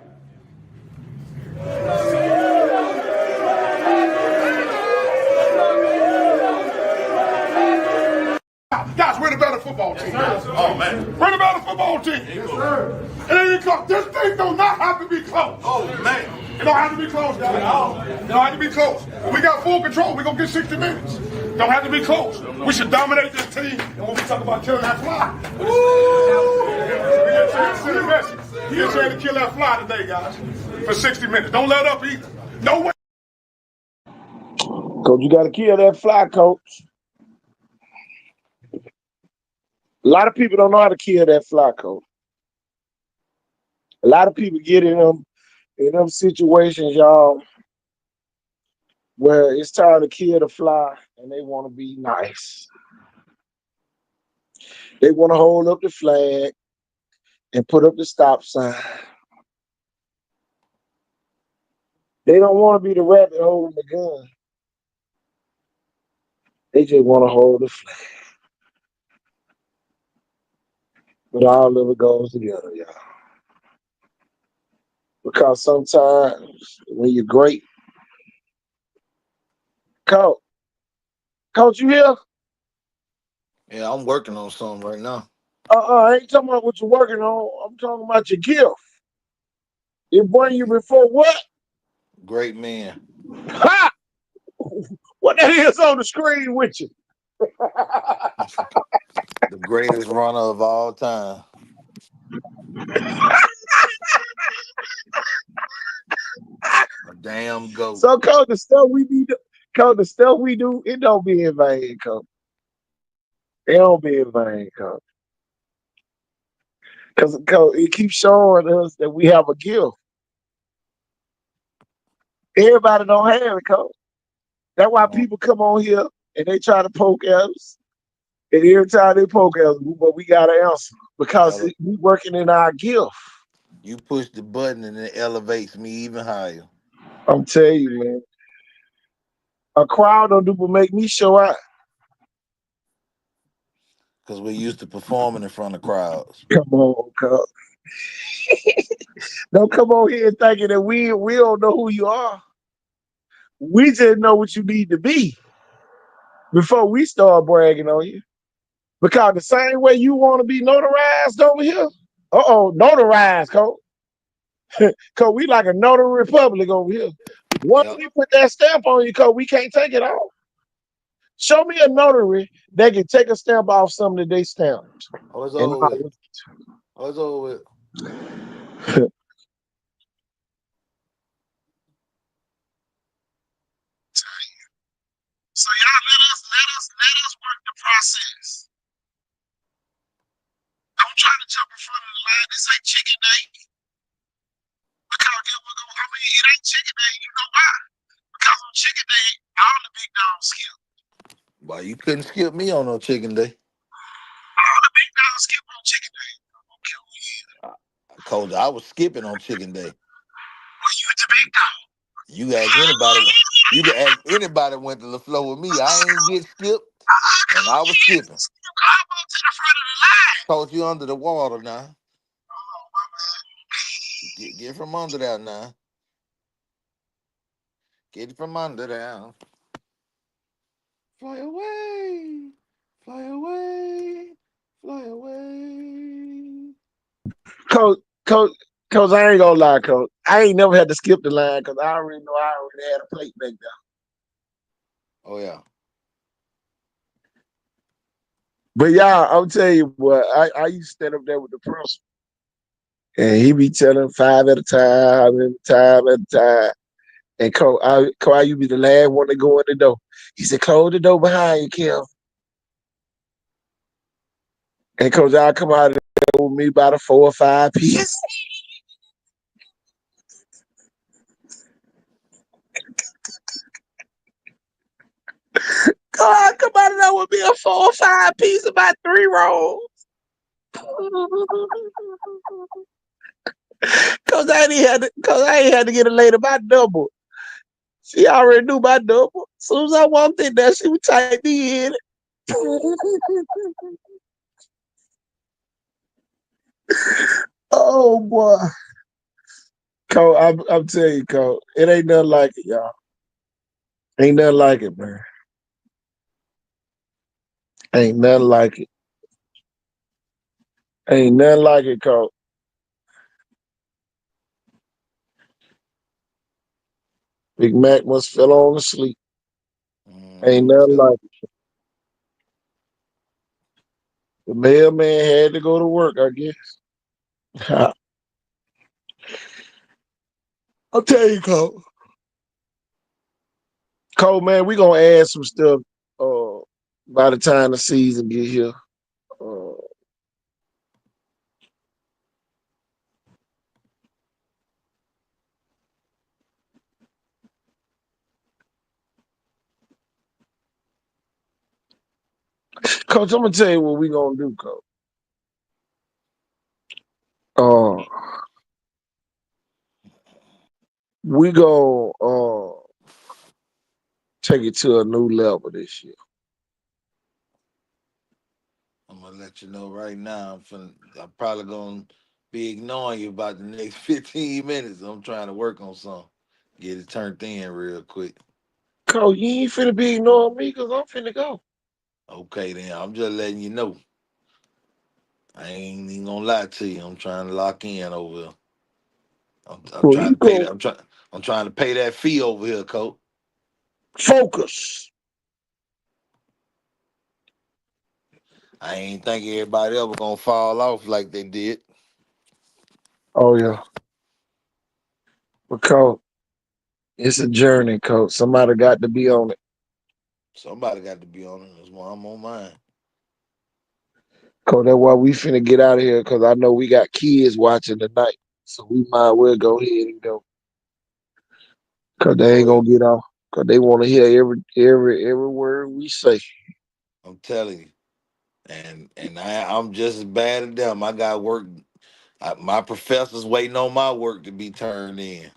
H: Guys, we're the better football team. Oh, man. We're the better football team. Yes, sir. It ain't close. This thing do not have to be close. Oh, man. It don't have to be close, guys. It don't have to be close. We got full control. We're going to get 60 minutes. Don't have to be close. We should dominate this team. And when we talk about killing that fly. He is trying to kill that fly today, guys, for 60 minutes. Don't let up either. No way.
C: Coach, you got to kill that fly, coach. A lot of people don't know how to kill that fly, coach. A lot of people get in them situations, y'all, where it's time to kill the fly and they want to be nice. They want to hold up the flag and put up the stop sign. They don't want to be the rabbit holding the gun. They just want to hold the flag. But all of it goes together, y'all. Because sometimes when you're great, Coach, you here?
E: Yeah, I'm working on something right now.
C: I ain't talking about what you're working on. I'm talking about your gift. It bring you before what?
E: Great man.
C: Ha! What that is on the screen with you?
E: The greatest runner of all time. A damn goat.
C: So, Coach, the stuff we do, it don't be in vain, Coach. It don't be in vain, Coach. Because it keeps showing us that we have a gift. Everybody don't have it, Coach. That's why people come on here and they try to poke at us. And every time they poke at us, but we got to answer. Because we working in our gift.
E: You push the button and it elevates me even higher.
C: I'm telling you, man. A crowd don't do but make me show out.
E: Because we're used to performing in front of crowds.
C: Come on, Coach. Don't come on here thinking that we don't know who you are. We just know what you need to be before we start bragging on you. Because the same way you want to be notarized over here, notarized, Coach. Because we like a notary republic over here. Once we put that stamp on you, Coach, we can't take it off. Show me a notary that can take a stamp off something that they stamped.
E: Oh, it's over with. Oh, it's over with.
C: So y'all let us work the process. Don't try to jump in front of the line. This ain't chicken day. Because it ain't chicken day. You know why? Because on chicken day, all the big dogs skip.
E: Why you couldn't skip me on no chicken day?
C: All the big dogs skip on chicken day. I'm gonna kill you.
E: Coach, I was skipping on chicken day.
C: Well, you the big dog.
E: You can ask anybody went to the floor with me. I ain't get skipped, and I was skipping.
C: Come on to the front of the line.
E: Coach, you under the water now.
C: Oh, my
E: man. Get from under there now. Get from under there. Fly away. Fly away. Fly away.
C: Coach, I ain't gonna lie, Coach. I ain't never had to skip the line because I already know I already had a plate back there.
E: Oh, yeah.
C: But y'all, I'm telling you, boy, I used to stand up there with the principal. And he be telling 5 at a time. And Coach, I used to be the last one to go in the door. He said, close the door behind you, Kim. And Coach, I'll come out of there with me about a 4 or 5 pieces. I'll come out of there with me a 4 or 5 piece, about 3 rolls. Cause I ain't had to get a lady by double. She already knew my double. As soon as I walked in there, she would type me in. Oh boy. Cole, I'm telling you, Cole, it ain't nothing like it, y'all. Ain't nothing like it, man. Ain't nothing like it. Ain't nothing like it, Coach. Big Mac must fell on asleep. Ain't
E: I'm
C: nothing
E: telling
C: like it. The mailman had to go to work, I guess. I'll tell you, Coach. Cole, man, we gonna add some stuff by the time the season get here. Uh, Coach, I'm gonna tell you what we gonna do, Coach. We gonna take it to a new level this year.
E: I'm gonna let you know right now. I'm probably gonna be ignoring you about the next 15 minutes. I'm trying to work on something. Get it turned in real quick.
C: Coach, you ain't finna be ignoring me because I'm finna go.
E: Okay, then I'm just letting you know. I ain't even gonna lie to you. I'm trying to lock in over here. I'm
C: Well,
E: trying
C: you
E: to pay
C: go
E: that. I'm trying to pay that fee over here, Coach.
C: focus.
E: I ain't think everybody ever gonna fall off like they did.
C: Oh yeah. But Coach, it's a journey, Coach. Somebody got to be on it.
E: Somebody got to be on it. That's why I'm on mine.
C: Coach, that's why we finna get out of here because I know we got kids watching tonight. So we might well go ahead and go. Cause they
E: Go
C: ain't
E: ahead.
C: gonna get off. Cause they wanna hear every word we say.
E: I'm telling you. And I'm just as bad as them. I got work. My professor's waiting on my work to be turned in.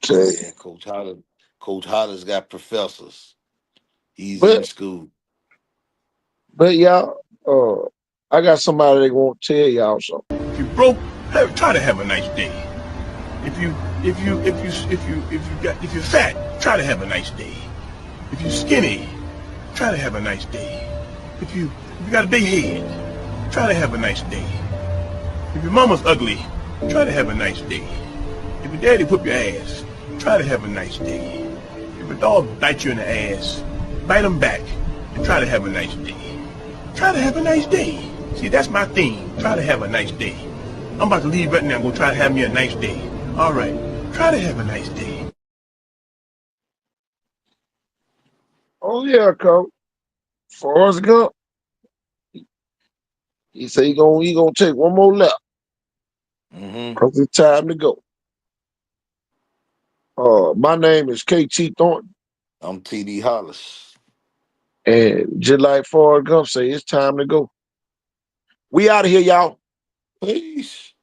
C: So,
E: Yeah, Coach Holler's got professors. He's in
C: but
E: school.
C: y'all, I got somebody that won't tell y'all something.
H: If you broke, try to have a nice day. If you're fat, try to have a nice day. If you're skinny, try to have a nice day. If you got a big head, try to have a nice day. If your mama's ugly, try to have a nice day. If your daddy whoop your ass, try to have a nice day. If a dog bites you in the ass, bite him back and try to have a nice day. Try to have a nice day. See, that's my theme. Try to have a nice day. I'm about to leave right now and go try to have me a nice day. All right. Try to have a nice day.
C: Oh yeah, Coach. Forrest Gump. He said he gonna take one more lap.
E: Mm-hmm.
C: Cause it's time to go. My name is KT Thornton.
E: I'm TD Hollis.
C: And just like Forrest Gump say, it's time to go. We out of here, y'all.
E: Peace.